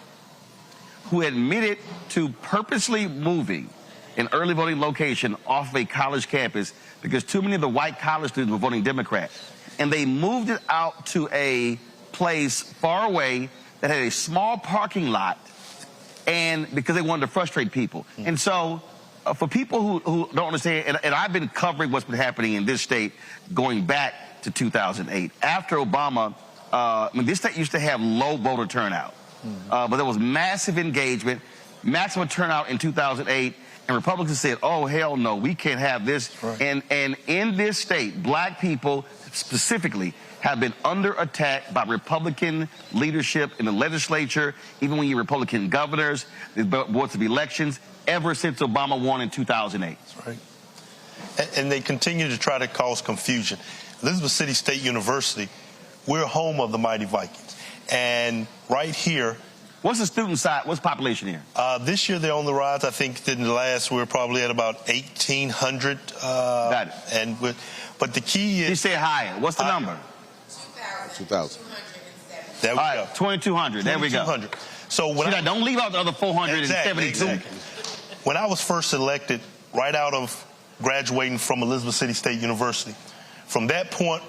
who admitted to purposely moving an early voting location off of a college campus because too many of the white college students were voting Democrat. And they moved it out to a place far away that had a small parking lot, and because they wanted to frustrate people. And so for people who don't understand, and I've been covering what's been happening in this state going back to 2008. After Obama, this state used to have low voter turnout, but there was massive engagement, maximum turnout in 2008, and Republicans said, oh, hell no, we can't have this. Right. And in this state, black people specifically have been under attack by Republican leadership in the legislature, even when you're Republican governors, the boards of elections, ever since Obama won in 2008. That's right. And they continue to try to cause confusion. Elizabeth City State University, we're home of the mighty Vikings. And right here, what's the student side? What's the population here? This year they're on the rise. I think in the last we're probably at about 1,800. Got it. But the key is... You say higher. What's the number? 2,000. There we go. 2,200. There we go. So when don't leave out the other 472. Exactly. When I was first elected, right out of graduating from Elizabeth City State University, from that point,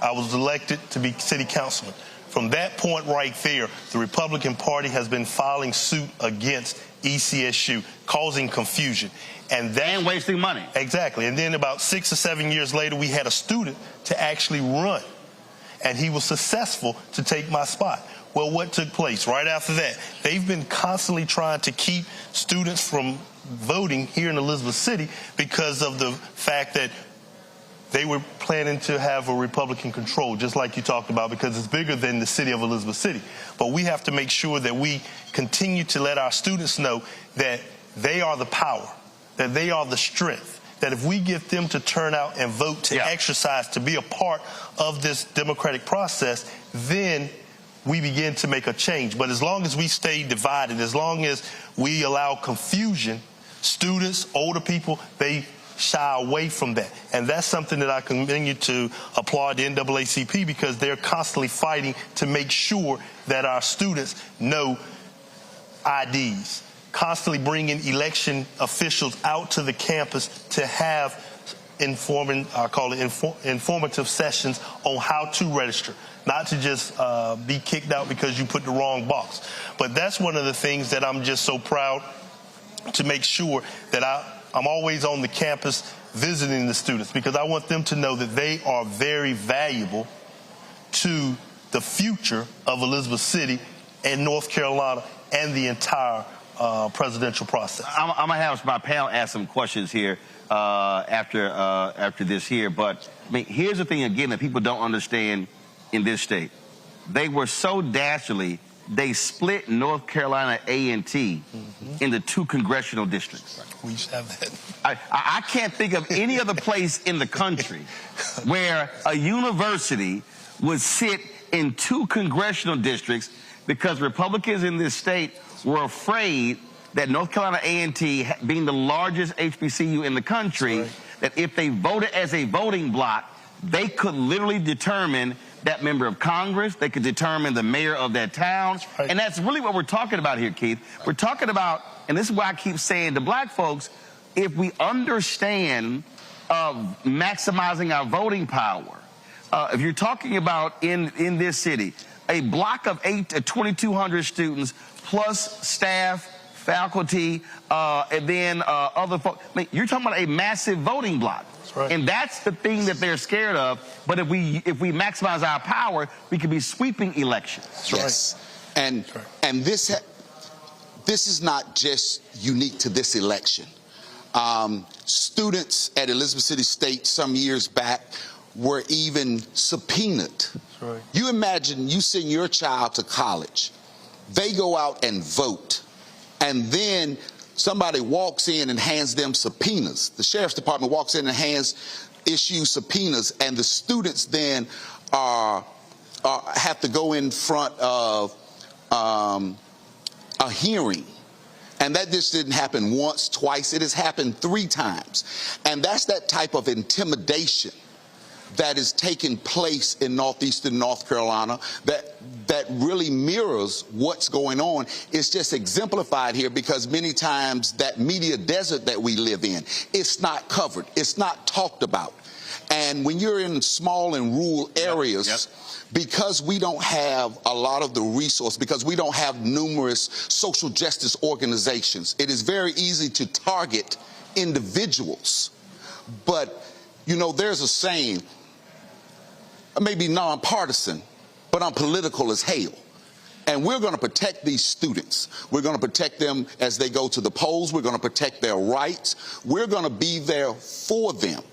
I was elected to be city councilman. From that point right there, the Republican Party has been filing suit against ECSU, causing confusion. And wasting money. Exactly. And then about 6 or 7 years later, we had a student to actually run. And he was successful to take my spot. Well, what took place right after that? They've been constantly trying to keep students from voting here in Elizabeth City because of the fact that they were planning to have a Republican control, just like you talked about, because it's bigger than the city of Elizabeth City. But we have to make sure that we continue to let our students know that they are the power, that they are the strength, that if we get them to turn out and vote, to exercise, to be a part of this democratic process, then we begin to make a change. But as long as we stay divided, as long as we allow confusion, students, older people, they shy away from that. And that's something that I continue to applaud the NAACP, because they're constantly fighting to make sure that our students know IDs, constantly bringing election officials out to the campus to have informative sessions on how to register, not to just be kicked out because you put the wrong box. But that's one of the things that I'm just so proud to make sure that I'm always on the campus visiting the students, because I want them to know that they are very valuable to the future of Elizabeth City and North Carolina and the entire presidential process. I'm going to have my panel ask some questions here after this here. But I mean, here's the thing, again, that people don't understand in this state. They were so dastardly, they split North Carolina A&T into 2 congressional districts. We used to have that. I can't think of any other place in the country where a university would sit in 2 congressional districts, because Republicans in this state were afraid that North Carolina A&T, being the largest HBCU in the country, that if they voted as a voting bloc, they could literally determine that member of Congress, they could determine the mayor of that town. And that's really what we're talking about here, Keith. We're talking about, and this is why I keep saying to black folks, if we understand maximizing our voting power, if you're talking about in this city, a block of 2,200 students plus staff, faculty, and then other folks. I mean, you're talking about a massive voting block. Right. And that's the thing that they're scared of. But if we maximize our power, we can be sweeping elections. Yes. Right. And this is not just unique to this election. Students at Elizabeth City State some years back were even subpoenaed. Right. You imagine you send your child to college, they go out and vote, and then somebody walks in and hands them subpoenas. The sheriff's department walks in and issues subpoenas, and the students then have to go in front of a hearing. And that just didn't happen once, twice. It has happened 3 times. And that's that type of intimidation that is taking place in northeastern North Carolina that really mirrors what's going on. It's just exemplified here because many times that media desert that we live in, it's not covered. It's not talked about. And when you're in small and rural areas, because we don't have a lot of the resource, because we don't have numerous social justice organizations, it is very easy to target individuals. But, you know, there's a saying, maybe nonpartisan, but I'm political as hell. And we're going to protect these students. We're going to protect them as they go to the polls. We're going to protect their rights. We're going to be there for them.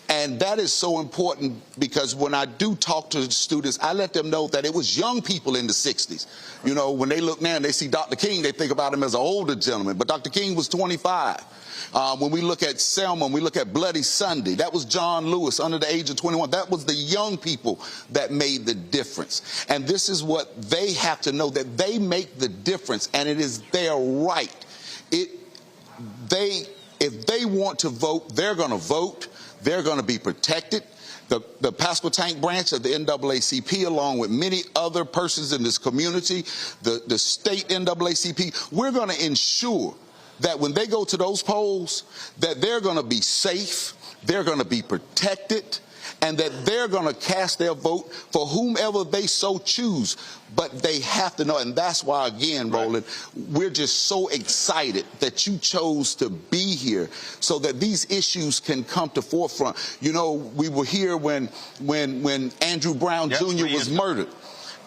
And that is so important because when I do talk to students, I let them know that it was young people in the 60s. You know, when they look now and they see Dr. King, they think about him as an older gentleman. But Dr. King was 25. When we look at Selma, we look at Bloody Sunday, that was John Lewis under the age of 21. That was the young people that made the difference. And this is what they have to know, that they make the difference, and it is their right. If they want to vote, they're going to vote. They're going to be protected. The Pasquotank branch of the NAACP, along with many other persons in this community, the state NAACP, we're going to ensure that when they go to those polls, that they're going to be safe, they're going to be protected, and that they're going to cast their vote for whomever they so choose. But they have to know, and that's why, again, Roland, we're just so excited that you chose to be here so that these issues can come to forefront. You know, we were here when Andrew Brown Jr. was murdered,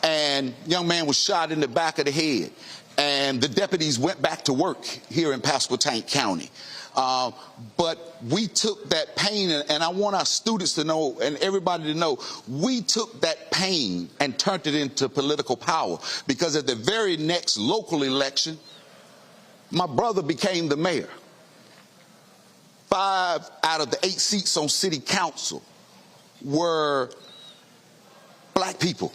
and young man was shot in the back of the head. And the deputies went back to work here in Pasquotank County. But we took that pain, and I want our students to know and everybody to know, we took that pain and turned it into political power. Because at the very next local election, my brother became the mayor. 5 out of the 8 seats on city council were black people.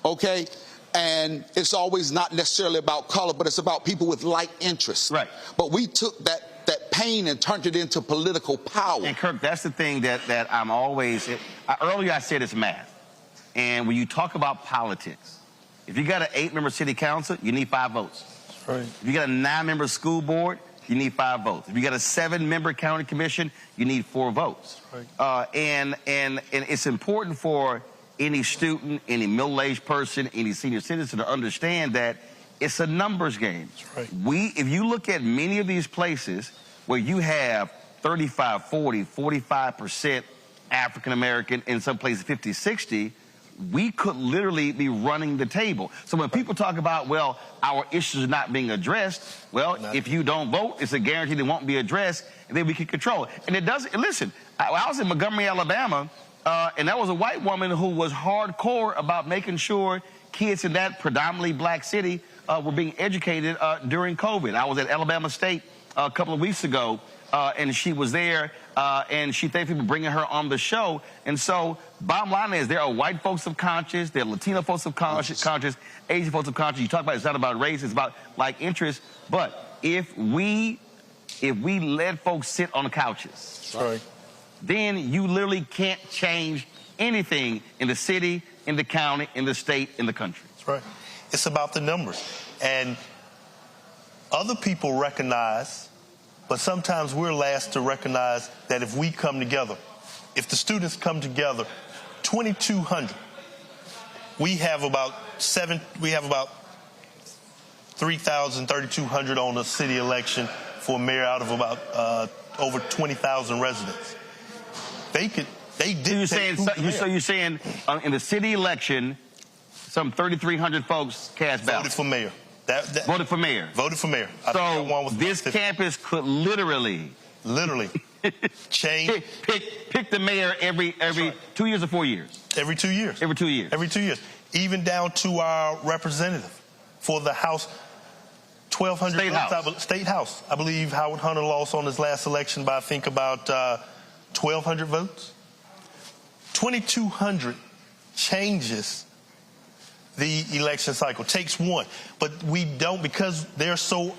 Okay? And it's always not necessarily about color, but it's about people with like interests. Right. But we took that pain and turned it into political power. And Kirk, that's the thing that I'm always, earlier I said it's math. And when you talk about politics, if you got an 8-member city council, you need 5 votes. That's right. If you got a 9-member school board, you need 5 votes. If you got a 7-member county commission, you need 4 votes. Right. And it's important for any student, any middle-aged person, any senior citizen to understand that it's a numbers game. That's right. If you look at many of these places where you have 35, 40, 45% African-American, in some places 50, 60, we could literally be running the table. So when people talk about, well, our issues are not being addressed, well, if you don't vote, it's a guarantee they won't be addressed, and then we can control it. And it doesn't, listen, I was in Montgomery, Alabama, and that was a white woman who was hardcore about making sure kids in that predominantly black city were being educated during COVID. I was at Alabama State a couple of weeks ago, and she was there, and she thanked people bringing her on the show. And so, bottom line is, there are white folks of conscience, there are Latino folks of conscience, Asian folks of conscience. You talk about it's not about race, it's about like interest. But if we let folks sit on the couches, then you literally can't change anything in the city, in the county, in the state, in the country. That's right. It's about the numbers. And other people recognize, but sometimes we're last to recognize that if we come together, if the students come together, 2,200, we have about 3,000, 3,200 on the city election for mayor out of about over 20,000 residents. You're saying in the city election, some 3,300 folks cast ballots. Voted for mayor. Voted for mayor. Voted for mayor. So this campus could literally change. Pick the mayor every 2 years or 4 years. Every 2 years. Every 2 years. Every 2 years. Even down to our representative for the House. 1,200 votes. State House. I believe Howard Hunter lost on his last election by I think about 1,200 votes. 2,200 changes the election cycle. Takes one. But we don't, because they're so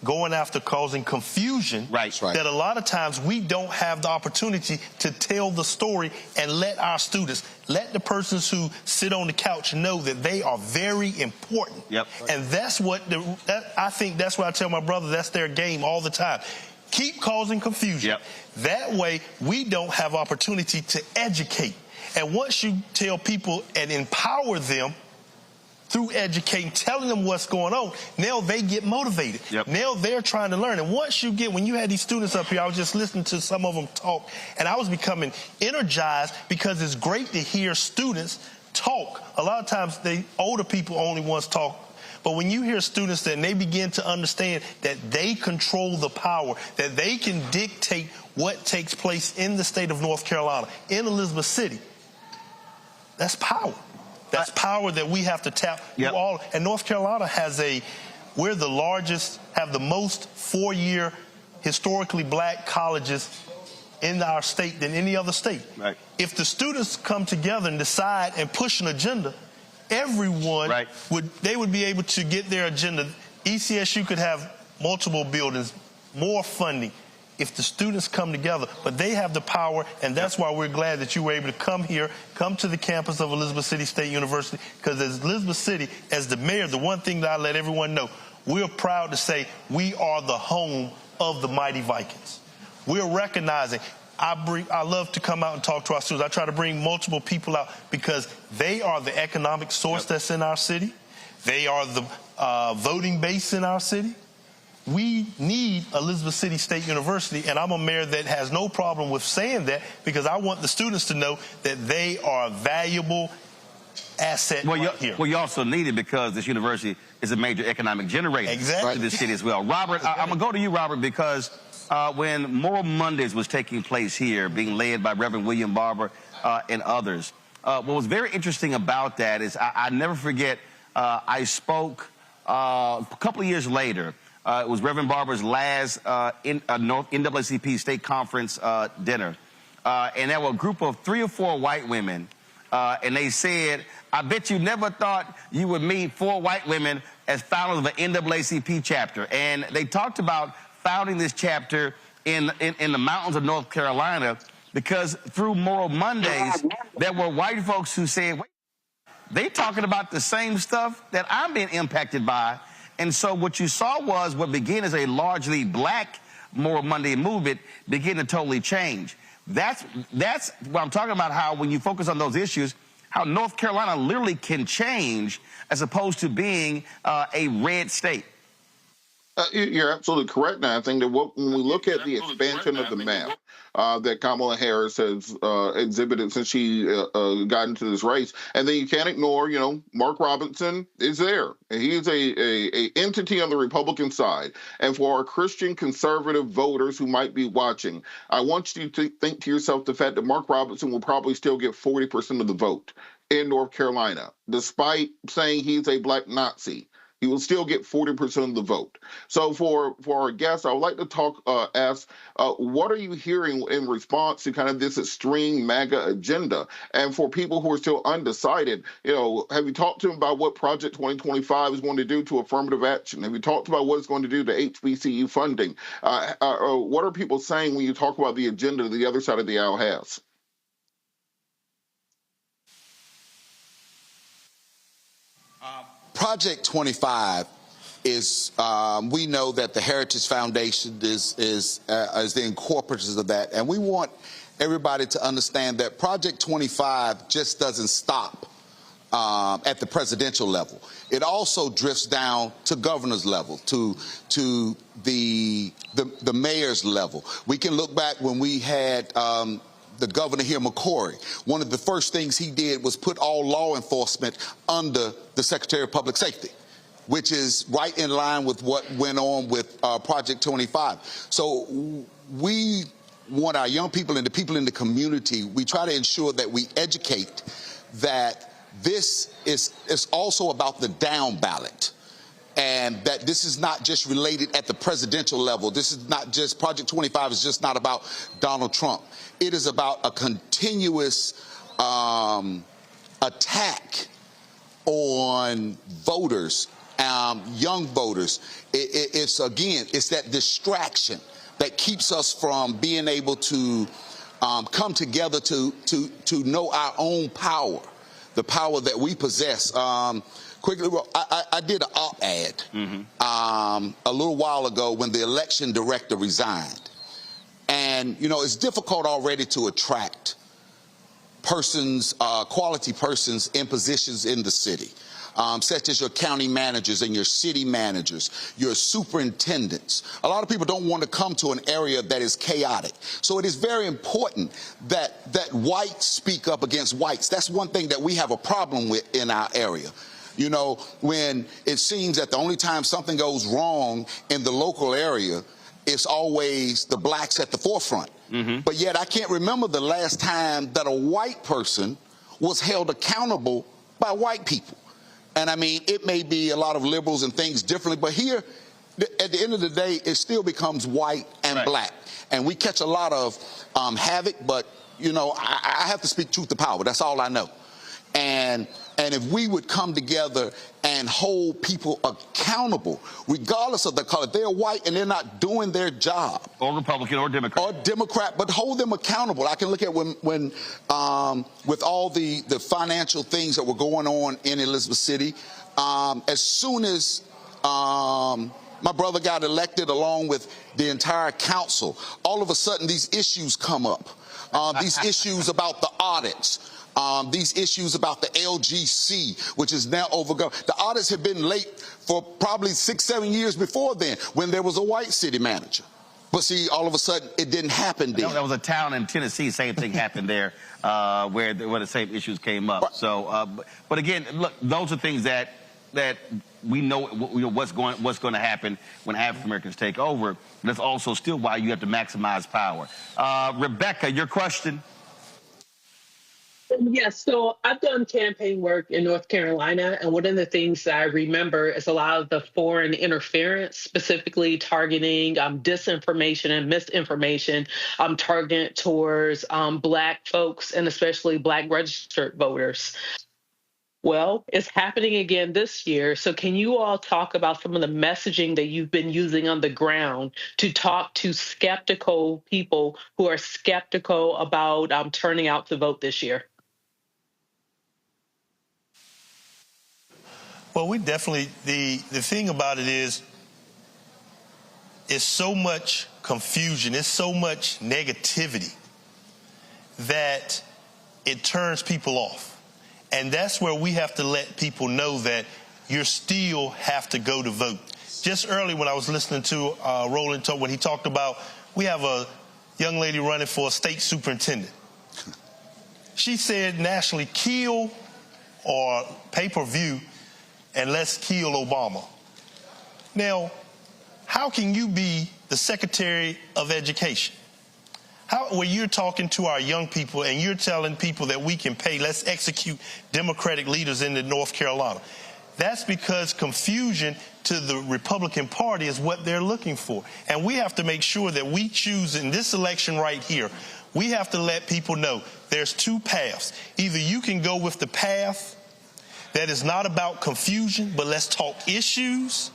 going after causing confusion, that a lot of times we don't have the opportunity to tell the story and let our students, let the persons who sit on the couch know that they are very important. And that's what, I think that's what I tell my brother, that's their game all the time. Keep causing confusion. That way we don't have opportunity to educate. And once you tell people and empower them through educating, telling them what's going on, now they get motivated. Now they're trying to learn. And once you get, when you had these students up here, I was just listening to some of them talk, and I was becoming energized because it's great to hear students talk. A lot of times, older people only once talk. But when you hear students that they begin to understand that they control the power, that they can dictate what takes place in the state of North Carolina, in Elizabeth City, that's power. That's power that we have to tap through all. And North Carolina we're the largest, have the most four-year historically black colleges in our state than any other state. If the students come together and decide and push an agenda, everyone would be able to get their agenda. ECSU could have multiple buildings, more funding, if the students come together, but they have the power, and that's why we're glad that you were able to come here, come to the campus of Elizabeth City State University, because as Elizabeth City, as the mayor, the one thing that I let everyone know, we're proud to say we are the home of the mighty Vikings. We're recognizing, I love to come out and talk to our students. I try to bring multiple people out because they are the economic source that's in our city. They are the voting base in our city. We need Elizabeth City State University, and I'm a mayor that has no problem with saying that because I want the students to know that they are a valuable asset here. Well, you also need it because this university is a major economic generator to this city as well. Robert, I'm going to go to you, Robert, because when Moral Mondays was taking place here, being led by Reverend William Barber and others, what was very interesting about that is I never forget, I spoke a couple of years later. It was Reverend Barber's last NAACP state conference dinner. And there were a group of 3 or 4 white women, and they said, I bet you never thought you would meet 4 white women as founders of an NAACP chapter. And they talked about founding this chapter in the mountains of North Carolina because through Moral Mondays, there were white folks who said, wait, they talking about the same stuff that I'm being impacted by. And so what you saw was what began as a largely black Moral Monday movement begin to totally change. That's what I'm talking about, how when you focus on those issues, how North Carolina literally can change as opposed to being a red state. You're absolutely correct. Now, I think that when we look at the expansion of the map that Kamala Harris has exhibited since she got into this race, and then you can't ignore, Mark Robinson is there. He's a entity on the Republican side. And for our Christian conservative voters who might be watching, I want you to think to yourself the fact that Mark Robinson will probably still get 40% of the vote in North Carolina, despite saying he's a black Nazi. He will still get 40% of the vote. So for our guests, I would like to ask, what are you hearing in response to kind of this extreme MAGA agenda? And for people who are still undecided, have you talked to them about what Project 2025 is going to do to affirmative action? Have you talked about what it's going to do to HBCU funding? What are people saying when you talk about the agenda the other side of the aisle has? Project 25 is, we know that the Heritage Foundation is the incorporators of that. And we want everybody to understand that Project 25 just doesn't stop at the presidential level. It also drifts down to governor's level, to the mayor's level. We can look back when we had the governor here, McCory. One of the first things he did was put all law enforcement under the Secretary of Public Safety, which is right in line with what went on with Project 25. So we want our young people and the people in the community, we try to ensure that we educate that this is also about the down ballot. And that this is not just related at the presidential level. This is not just, Project 25 is just not about Donald Trump. It is about a continuous attack on voters, young voters. It's that distraction that keeps us from being able to come together to know our own power, the power that we possess. Quickly, I did an op-ed a little while ago when the election director resigned. And, you know, it's difficult already to attract persons, quality persons in positions in the city, such as your county managers and your city managers, your superintendents. A lot of people don't want to come to an area that is chaotic. So it is very important that whites speak up against whites. That's one thing that we have a problem with in our area. You know, when it seems that the only time something goes wrong in the local area, it's always the blacks at the forefront. But yet I can't remember the last time that a white person was held accountable by white people. And I mean, it may be a lot of liberals and things differently, but here, at the end of the day, it still becomes white and black. And we catch a lot of havoc, but, you know, I have to speak truth to power. That's all I know. And if we would come together and hold people accountable, regardless of the color, they're white and they're not doing their job. Or Republican or Democrat. Or Democrat, but hold them accountable. I can look at when with all the financial things that were going on in Elizabeth City, as soon as my brother got elected along with the entire council, all of a sudden these issues come up. These issues about the audits. These issues about the LGC, which is now overgone. The audits have been late for probably 6-7 years before then, when there was a white city manager. But see, all of a sudden, it didn't happen then. No, there was a town in Tennessee, same thing happened there, where the same issues came up. Right. So, but again, look, those are things that we know what's going to happen when African Americans take over. That's also still why you have to maximize power. Rebecca, your question. Yes, so I've done campaign work in North Carolina, and one of the things that I remember is a lot of the foreign interference, specifically targeting disinformation and misinformation, targeted towards Black folks and especially Black registered voters. Well, it's happening again this year. So can you all talk about some of the messaging that you've been using on the ground to talk to skeptical people who are skeptical about turning out to vote this year? Well, we definitely, the thing about it is, it's so much confusion, it's so much negativity that it turns people off. And that's where we have to let people know that you still have to go to vote. Just early when I was listening to Roland talk, when he talked about, we have a young lady running for a state superintendent. She said nationally, kill or pay-per-view, and let's kill Obama. Now, how can you be the Secretary of Education? When you're talking to our young people and you're telling people that we can pay, let's execute Democratic leaders in North Carolina. That's because confusion to the Republican Party is what they're looking for. And we have to make sure that we choose in this election right here, we have to let people know there's two paths. Either you can go with the path that is not about confusion, but let's talk issues,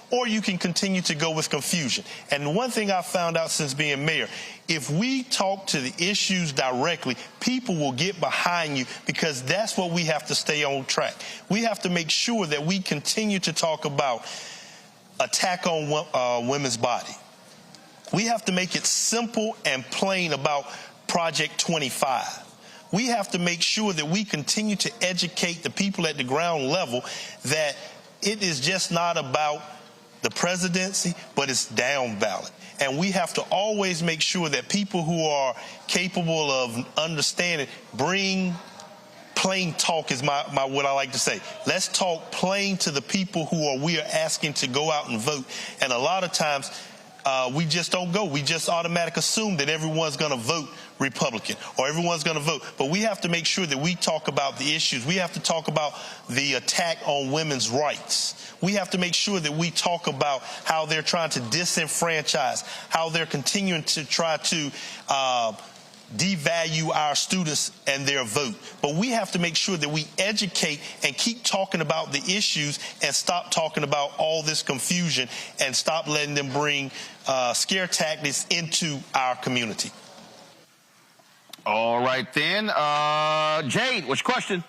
or you can continue to go with confusion. And one thing I found out since being mayor, if we talk to the issues directly, people will get behind you, because that's what we have to stay on track. We have to make sure that we continue to talk about attack on women's body. We have to make it simple and plain about Project 25. We have to make sure that we continue to educate the people at the ground level that it is just not about the presidency, but it's down ballot. And we have to always make sure that people who are capable of understanding bring plain talk is what I like to say. Let's talk plain to the people we are asking to go out and vote. And a lot of times we just don't go. We just automatically assume that everyone's going to vote Republican or everyone's going to vote. But we have to make sure that we talk about the issues. We have to talk about the attack on women's rights. We have to make sure that we talk about how they're trying to disenfranchise, how they're continuing to try to devalue our students and their vote. But we have to make sure that we educate and keep talking about the issues and stop talking about all this confusion and stop letting them bring scare tactics into our community. All right, then. Jade, what's your question?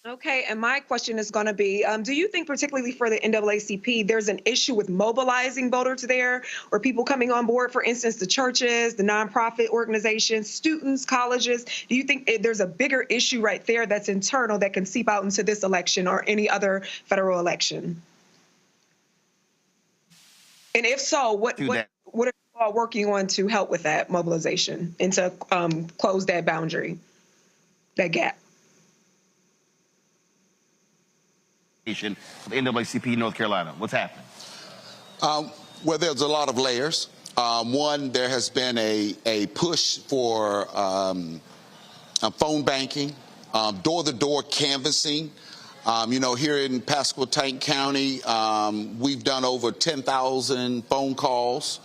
Okay, and my question is going to be, do you think particularly for the NAACP, there's an issue with mobilizing voters there or people coming on board, for instance, the churches, the nonprofit organizations, students, colleges? Do you think there's a bigger issue right there that's internal that can seep out into this election or any other federal election? And if so, what are you all working on to help with that mobilization and to close that boundary, that gap? The NAACP North Carolina. What's happening? Well, there's a lot of layers. One, there has been a push for phone banking, door-to-door canvassing. Here in Pasquotank County, we've done over 10,000 phone calls.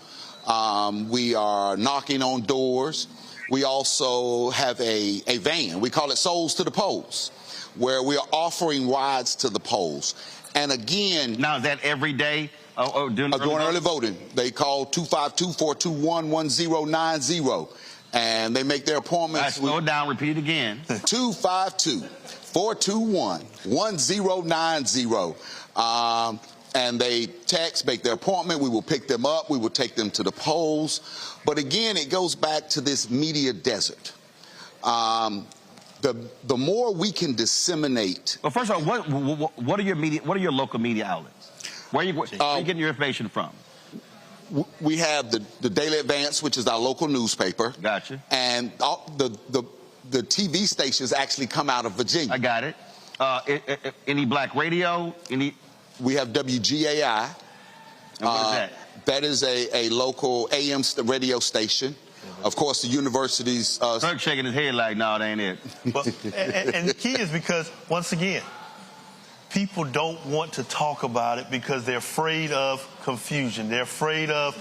We are knocking on doors. We also have a van. We call it Souls to the Polls, where we are offering rides to the polls. And again... Now, is that every day? During early voting. They call 252-421-1090. And they make their appointments. Slow it down. Repeat it again. 252-421-1090. And they text, make their appointment. We will pick them up. We will take them to the polls. But again, it goes back to this media desert. The more we can disseminate. Well, first of all, what are your media? What are your local media outlets? Where are you getting your information from? We have the Daily Advance, which is our local newspaper. Gotcha. And the TV stations actually come out of Virginia. I got it. Any black radio? We have WGAI. And what is that? That is a local AM radio station. Of course, the universities... Kirk shaking his head like, no, that ain't it. But, and the key is because, once again, people don't want to talk about it because they're afraid of confusion. They're afraid of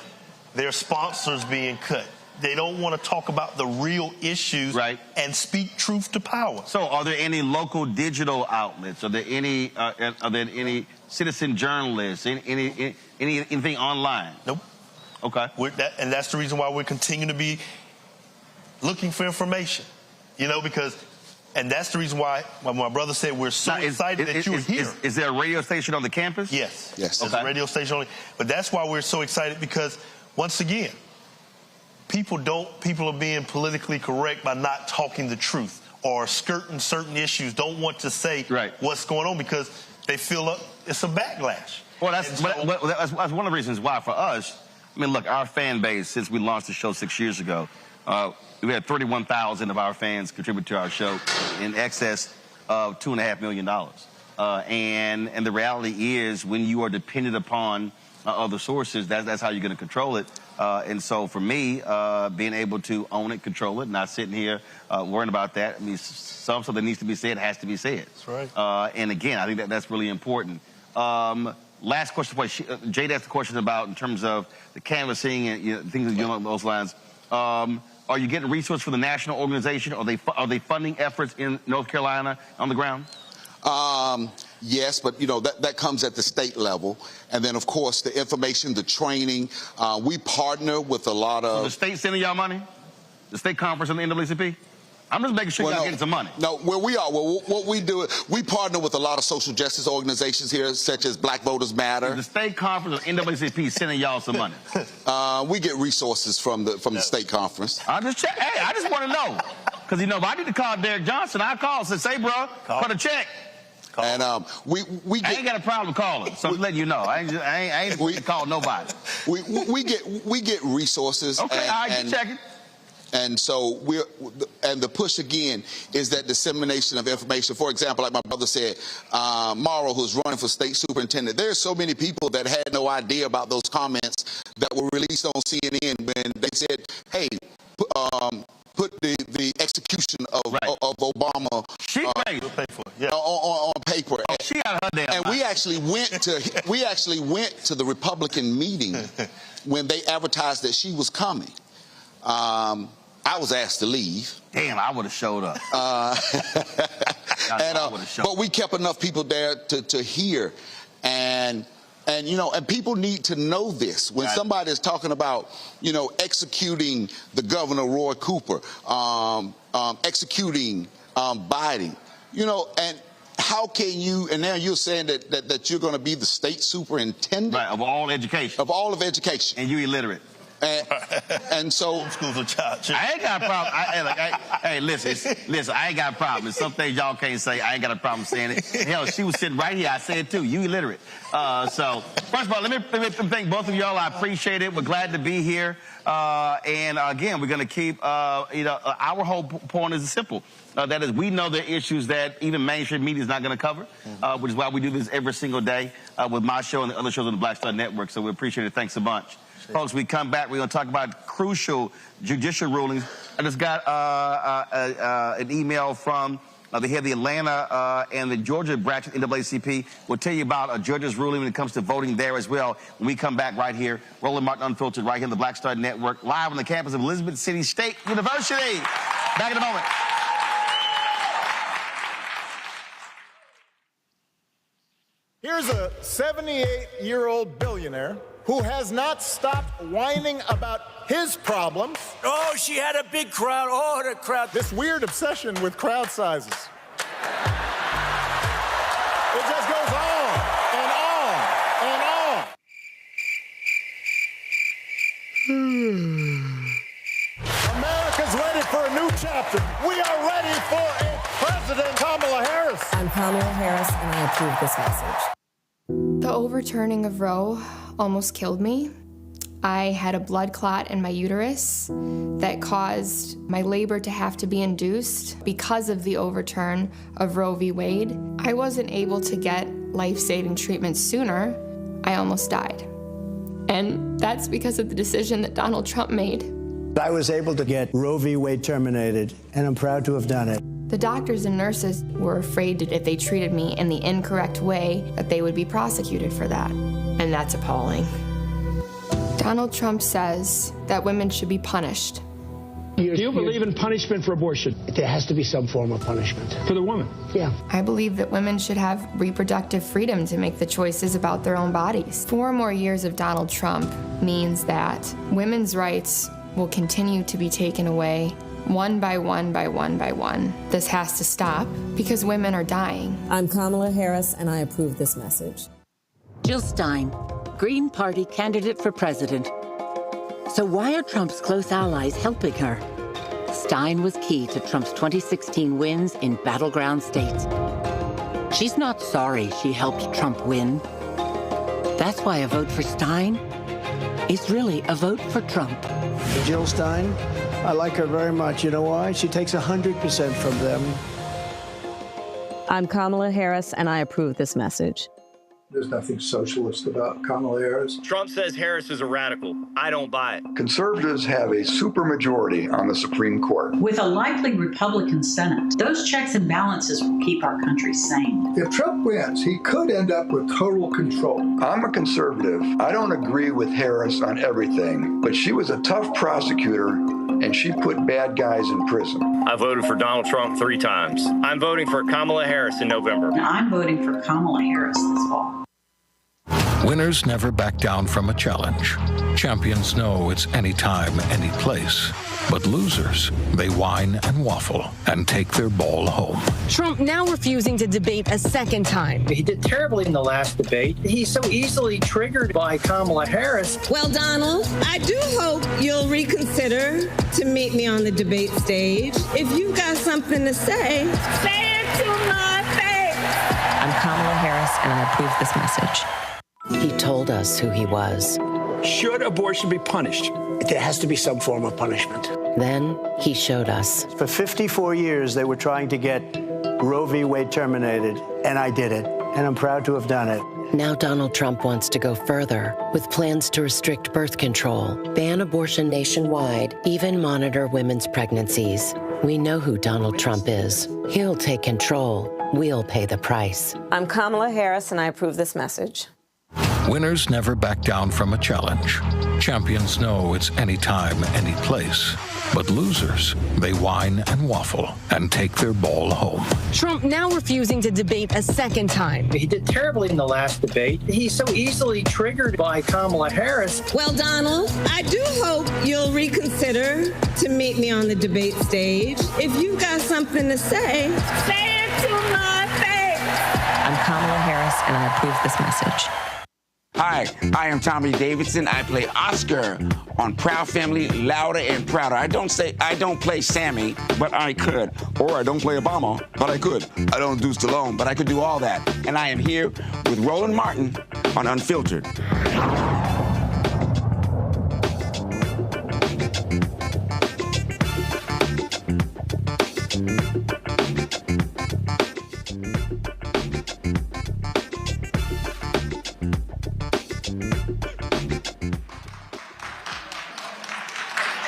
their sponsors being cut. They don't want to talk about the real issues and speak truth to power. So are there any local digital outlets? Are there any citizen journalists? Anything online? Nope. Okay. And that's the reason why we're continuing to be looking for information, because, and that's the reason why my brother said we're so excited that you're here. Is there a radio station on the campus? Yes. Yes. There's a radio station only. But that's why we're so excited because, once again, people are being politically correct by not talking the truth or skirting certain issues, don't want to say what's going on because they feel it's a backlash. Well, that's one of the reasons why for us, I mean, look, our fan base, since we launched the show 6 years ago, we had 31,000 of our fans contribute to our show in excess of $2.5 million. And the reality is when you are dependent upon other sources, that's how you're going to control it. And so for me, being able to own it, control it, not sitting here worrying about that. I mean, something that needs to be said has to be said. That's right. And again, I think that's really important. Last question for you. Jade asked a question about in terms of the canvassing and things along those lines. Are you getting resources from the national organization? Are they funding efforts in North Carolina on the ground? Yes, but that comes at the state level, and then of course the information, the training. We partner with a lot of. So the state sending y'all money? The state conference and the NAACP? I'm just making sure y'all getting some money. No, where we are, what we do is we partner with a lot of social justice organizations here, such as Black Voters Matter. The state conference or NAACP sending y'all some money? We get resources from the state conference. I just check. Hey, I just want to know because if I need to call Derek Johnson, I call and say, bro, for the check. And we get, I ain't got a problem calling, so I'm letting you know. I ain't going to call nobody. We get resources. Okay, all right, keep checking. And so the push again is that dissemination of information. For example, like my brother said, Morrow, who's running for state superintendent, there's so many people that had no idea about those comments that were released on CNN when they said, hey, put the execution of Obama on paper. Oh, she got her damn and we actually went to the Republican meeting when they advertised that she was coming. I was asked to leave. Damn, I would have showed up. But we kept enough people there to hear, and people need to know this. When somebody is talking about, executing the governor, Roy Cooper, executing Biden, and how can you, and now you're saying that you're going to be the state superintendent? Right, of all education. Of all of education. And you illiterate. And so schools of child. I ain't got a problem. Hey, listen, I ain't got a problem. There's some things y'all can't say. I ain't got a problem saying it. Hell, she was sitting right here. I said it too. You illiterate. So first of all, let me thank both of y'all. I appreciate it. We're glad to be here. And again, we're going to keep, our whole point is simple. That is, we know the issues that even mainstream media is not going to cover, which is why we do this every single day with my show and the other shows on the Black Star Network. So we appreciate it. Thanks a bunch. Folks, we come back, we're going to talk about crucial judicial rulings. I just got an email from the head of the Atlanta and the Georgia branch of NAACP. We'll tell you about a judge's ruling when it comes to voting there as well when we come back right here. Roland Martin Unfiltered right here on the Black Star Network, live on the campus of Elizabeth City State University. Back in a moment. Here's a 78-year-old billionaire who has not stopped whining about his problems. Oh, she had a big crowd. Oh, the crowd. This weird obsession with crowd sizes. It just goes on and on and on. America's ready for a new chapter. We are ready for a President Kamala Harris. I'm Kamala Harris, and I approve this message. The overturning of Roe almost killed me. I had a blood clot in my uterus that caused my labor to have to be induced because of the overturn of Roe v. Wade. I wasn't able to get life-saving treatment sooner. I almost died. And that's because of the decision that Donald Trump made. I was able to get Roe v. Wade terminated, and I'm proud to have done it. The doctors and nurses were afraid that if they treated me in the incorrect way, that they would be prosecuted for that. And that's appalling. Donald Trump says that women should be punished. Do you believe in punishment for abortion? There has to be some form of punishment. For the woman? Yeah. I believe that women should have reproductive freedom to make the choices about their own bodies. 4 more years of Donald Trump means that women's rights will continue to be taken away one by one by one by one. This has to stop because women are dying. I'm Kamala Harris, and I approve this message. Jill Stein, Green Party candidate for president. So why are Trump's close allies helping her? Stein was key to Trump's 2016 wins in battleground states. She's not sorry she helped Trump win. That's why a vote for Stein is really a vote for Trump. Jill Stein, I like her very much. You know why? She takes 100% from them. I'm Kamala Harris, and I approve this message. There's nothing socialist about Kamala Harris. Trump says Harris is a radical. I don't buy it. Conservatives have a supermajority on the Supreme Court. With a likely Republican Senate, those checks and balances will keep our country sane. If Trump wins, he could end up with total control. I'm a conservative. I don't agree with Harris on everything, but she was a tough prosecutor, and she put bad guys in prison. I voted for Donald Trump 3 times. I'm voting for Kamala Harris in November. And I'm voting for Kamala Harris this fall. Winners never back down from a challenge. Champions know it's anytime, any place. But losers, they whine and waffle and take their ball home. Trump now refusing to debate a second time. He did terribly in the last debate. He's so easily triggered by Kamala Harris. Well, Donald, I do hope you'll reconsider to meet me on the debate stage. If you've got something to say it to my face. I'm Kamala Harris, and I approve this message. He told us who he was. Should abortion be punished? There has to be some form of punishment. Then he showed us. For 54 years, they were trying to get Roe v. Wade terminated, and I did it, and I'm proud to have done it. Now Donald Trump wants to go further with plans to restrict birth control, ban abortion nationwide, even monitor women's pregnancies. We know who Donald Trump is. He'll take control. We'll pay the price. I'm Kamala Harris, and I approve this message. Winners never back down from a challenge. Champions know it's anytime, any place. But losers, they whine and waffle and take their ball home. Trump now refusing to debate a second time. He did terribly in the last debate. He's so easily triggered by Kamala Harris. Well, Donald, I do hope you'll reconsider to meet me on the debate stage. If you've got something to say it to my face. I'm Kamala Harris, and I approve this message. Hi, I am Tommy Davidson. I play Oscar on Proud Family, Louder and Prouder. I don't play Sammy, but I could. Or I don't play Obama, but I could. I don't do Stallone, but I could do all that. And I am here with Roland Martin on Unfiltered.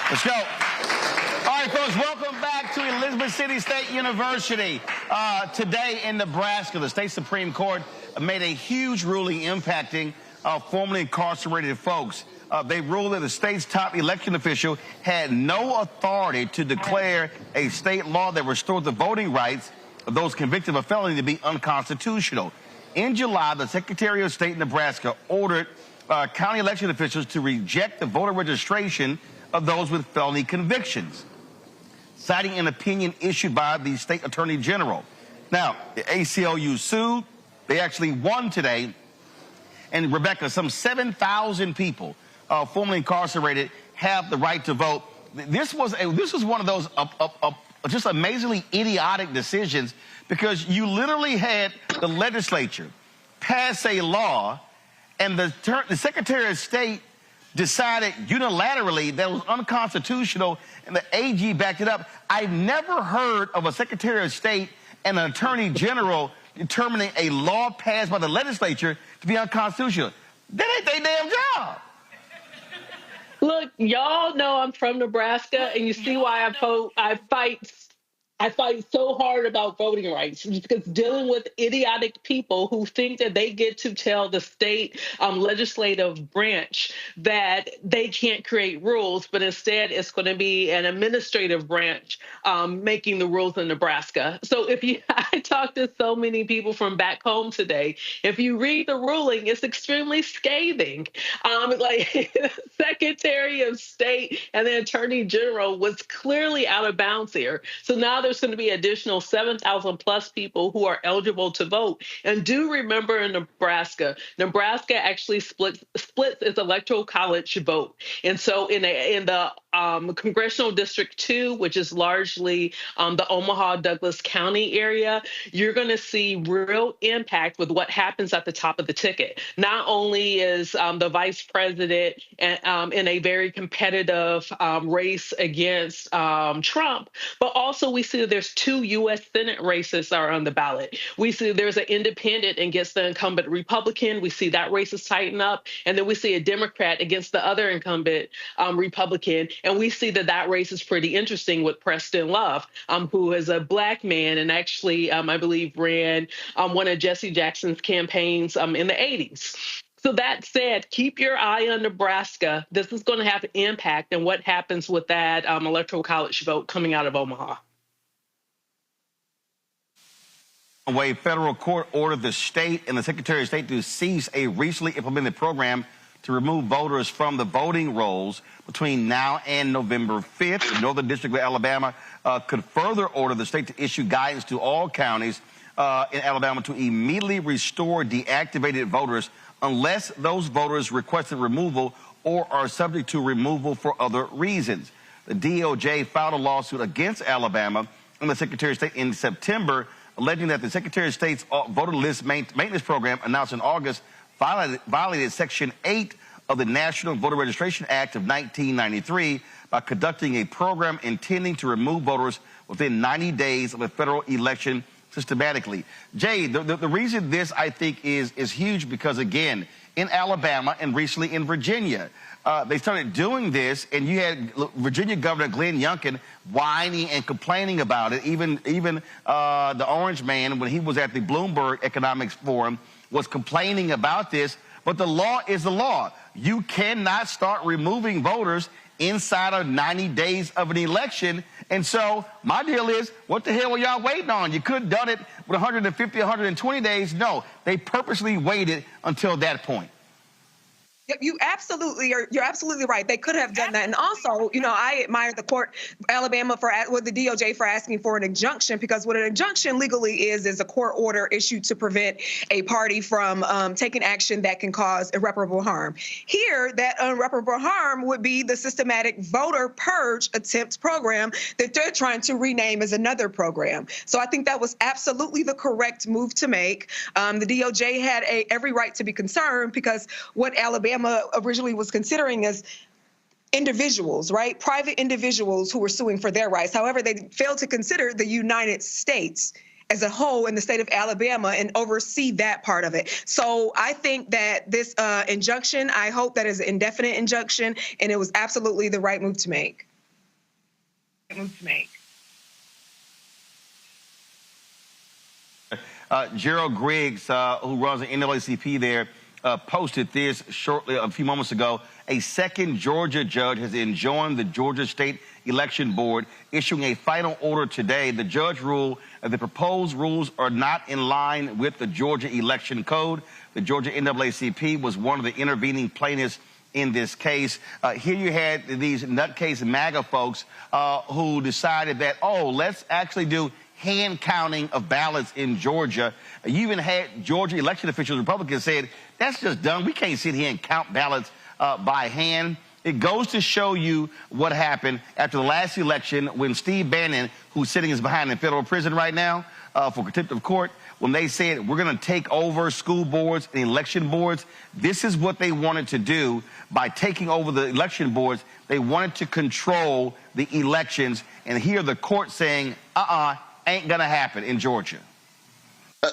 Let's go. All right, folks, welcome back to Elizabeth City State University. Today in Nebraska, the state Supreme Court made a huge ruling impacting formerly incarcerated folks. They ruled that the state's top election official had no authority to declare a state law that restored the voting rights of those convicted of a felony to be unconstitutional. In July, the Secretary of State in Nebraska ordered county election officials to reject the voter registration of those with felony convictions, citing an opinion issued by the state attorney general. Now, the ACLU sued. They actually won today. And Rebecca, some 7,000 people formerly incarcerated have the right to vote. This was one of those just amazingly idiotic decisions, because you literally had the legislature pass a law, and the Secretary of State decided unilaterally that it was unconstitutional, and the AG backed it up. I've never heard of a Secretary of State and an Attorney General determining a law passed by the legislature to be unconstitutional. That ain't their damn job. Look, y'all know I'm from Nebraska, and you see why I fight so hard about voting rights, because dealing with idiotic people who think that they get to tell the state legislative branch that they can't create rules, but instead it's going to be an administrative branch making the rules in Nebraska. So I talked to so many people from back home today. If you read the ruling, it's extremely scathing. The Secretary of State and the Attorney General was clearly out of bounds here. So now there's going to be additional 7,000 plus people who are eligible to vote. And do remember, in Nebraska actually splits its electoral college vote. And so in the Congressional District 2, which is largely the Omaha-Douglas County area, you're going to see real impact with what happens at the top of the ticket. Not only is the vice president in a very competitive race against Trump, but also we see that there's 2 U.S. Senate races that are on the ballot. We see there's an independent against the incumbent Republican. We see that race is tighten up. And then we see a Democrat against the other incumbent Republican. And we see that race is pretty interesting with Preston Love, who is a Black man and actually, I believe, ran one of Jesse Jackson's campaigns in the 80s. So that said, keep your eye on Nebraska. This is going to have an impact on what happens with that electoral college vote coming out of Omaha. A federal court ordered the state and the Secretary of State to cease a recently implemented program to remove voters from the voting rolls between now and November 5th. The Northern District of Alabama could further order the state to issue guidance to all counties in Alabama to immediately restore deactivated voters unless those voters requested removal or are subject to removal for other reasons. The DOJ filed a lawsuit against Alabama and the Secretary of State in September, alleging that the Secretary of State's voter list maintenance program announced in August violated Section 8 of the National Voter Registration Act of 1993 by conducting a program intending to remove voters within 90 days of a federal election systematically. Jay, the reason this, I think, is huge because, again, in Alabama and recently in Virginia, they started doing this, and you had Virginia Governor Glenn Youngkin whining and complaining about it. Even the Orange Man, when he was at the Bloomberg Economics Forum, was complaining about this. But the law is the law. You cannot start removing voters inside of 90 days of an election. And so my deal is, what the hell were y'all waiting on? You could have done it with 150, 120 days. No, they purposely waited until that point. You're absolutely right. They could have done that. And also, you know, I admire the court, Alabama, the DOJ for asking for an injunction, because what an injunction legally is a court order issued to prevent a party from taking action that can cause irreparable harm. Here, that irreparable harm would be the systematic voter purge attempt program that they're trying to rename as another program. So I think that was absolutely the correct move to make. The DOJ had every right to be concerned, because what Alabama originally was considering as individuals, right? Private individuals who were suing for their rights. However, they failed to consider the United States as a whole in the state of Alabama and oversee that part of it. So I think that this injunction, I hope that is an indefinite injunction, and it was absolutely the right move to make. Gerald Griggs, who runs the NAACP there, posted this shortly, a few moments ago. A second Georgia judge has enjoined the Georgia State Election Board, issuing a final order today. The judge ruled that the proposed rules are not in line with the Georgia Election Code. The Georgia NAACP was one of the intervening plaintiffs in this case. Here you had these nutcase MAGA folks who decided that, oh, let's actually do hand counting of ballots in Georgia. You even had Georgia election officials, Republicans, said, that's just dumb. We can't sit here and count ballots by hand. It goes to show you what happened after the last election when Steve Bannon, who's sitting behind in federal prison right now for contempt of court, when they said we're going to take over school boards and election boards, this is what they wanted to do by taking over the election boards. They wanted to control the elections. And here the court saying, ain't going to happen in Georgia.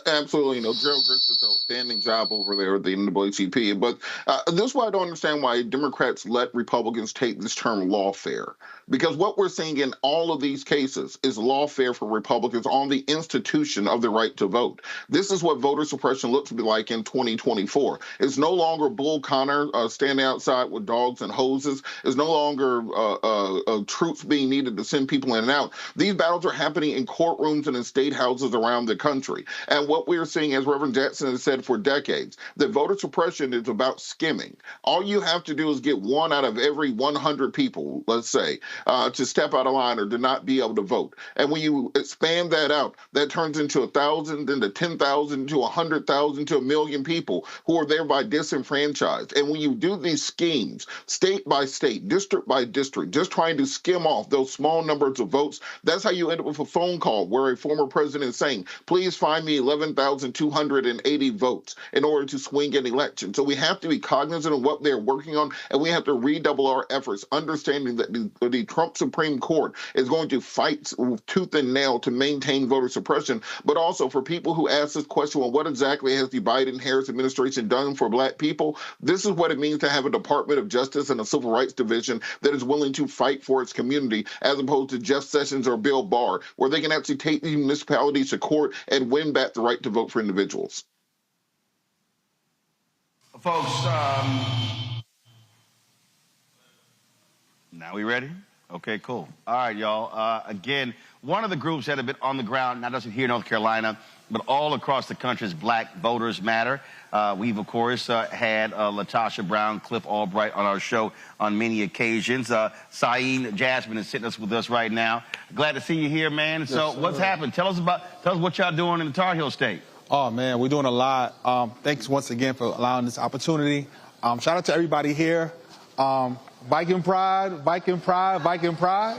Absolutely. You know, Gerald Griggs does an outstanding job over there at the NAACP. But this is why I don't understand why Democrats let Republicans take this term lawfare. Because what we're seeing in all of these cases is lawfare for Republicans on the institution of the right to vote. This is what voter suppression looks like in 2024. It's no longer Bull Connor standing outside with dogs and hoses. It's no longer troops being needed to send people in and out. These battles are happening in courtrooms and in state houses around the country. And what we're seeing, as Reverend Jackson has said for decades, that voter suppression is about skimming. All you have to do is get 1 out of every 100 people, let's say, to step out of line or to not be able to vote. And when you expand that out, that turns into 1,000, into 10,000, to 100,000, to 1 million people who are thereby disenfranchised. And when you do these schemes, state by state, district by district, just trying to skim off those small numbers of votes, that's how you end up with a phone call where a former president is saying, please find me 11,280 votes in order to swing an election. So we have to be cognizant of what they're working on, and we have to redouble our efforts, understanding that the Trump Supreme Court is going to fight tooth and nail to maintain voter suppression, but also for people who ask this question, well, what exactly has the Biden-Harris administration done for Black people? This is what it means to have a Department of Justice and a Civil Rights Division that is willing to fight for its community, as opposed to Jeff Sessions or Bill Barr, where they can actually take the municipalities to court and win back the right to vote for individuals. Folks, now we ready? Okay, cool. All right, y'all. Again, one of the groups that have been on the ground, not just here in North Carolina, but all across the country, is Black Voters Matter. We've, of course, had Latasha Brown, Cliff Albright on our show on many occasions. Saeed Jasmine is sitting with us right now. Glad to see you here, man. So what's happened? Tell us what y'all doing in the Tar Heel State. Oh, man, we're doing a lot. Thanks once again for allowing this opportunity. Shout out to everybody here. Viking Pride, Viking Pride, Viking Pride.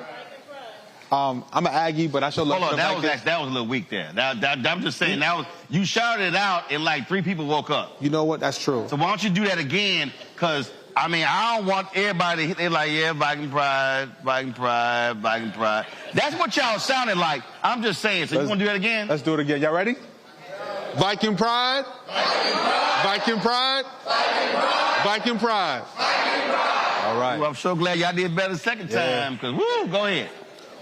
I'm an Aggie, but I show love. Hold on, that was a little weak there. I'm just saying, you shouted it out and like 3 people woke up. You know what? That's true. So why don't you do that again? Because, I mean, I don't want everybody, they're like, yeah, Viking Pride, Viking Pride, Viking Pride. That's what y'all sounded like. I'm just saying. So you want to do that again? Let's do it again. Y'all ready? Viking Pride, Viking Pride, Viking Pride. All right. Well, I'm so glad y'all did better the second time, because, woo, go ahead.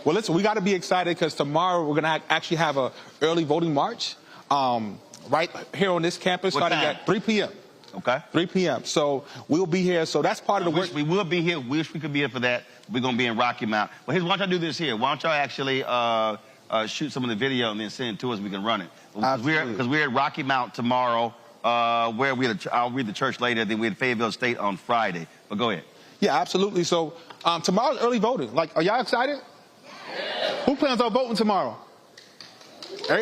Well, listen, we got to be excited because tomorrow we're going to actually have an early voting march right here on this campus starting at 3 p.m. Okay. 3 p.m. So we'll be here. So that's part of the work. We will be here. Wish we could be here for that. We're going to be in Rocky Mount. Well, here's, why don't y'all do this here? Why don't y'all actually shoot some of the video and then send it to us? We can run it. Because we're at Rocky Mount tomorrow, where I'll read the church later. Then we're at Fayetteville State on Friday. But go ahead. Yeah, absolutely. So tomorrow's early voting. Like, are y'all excited? Yeah. Who plans on voting tomorrow? Yeah.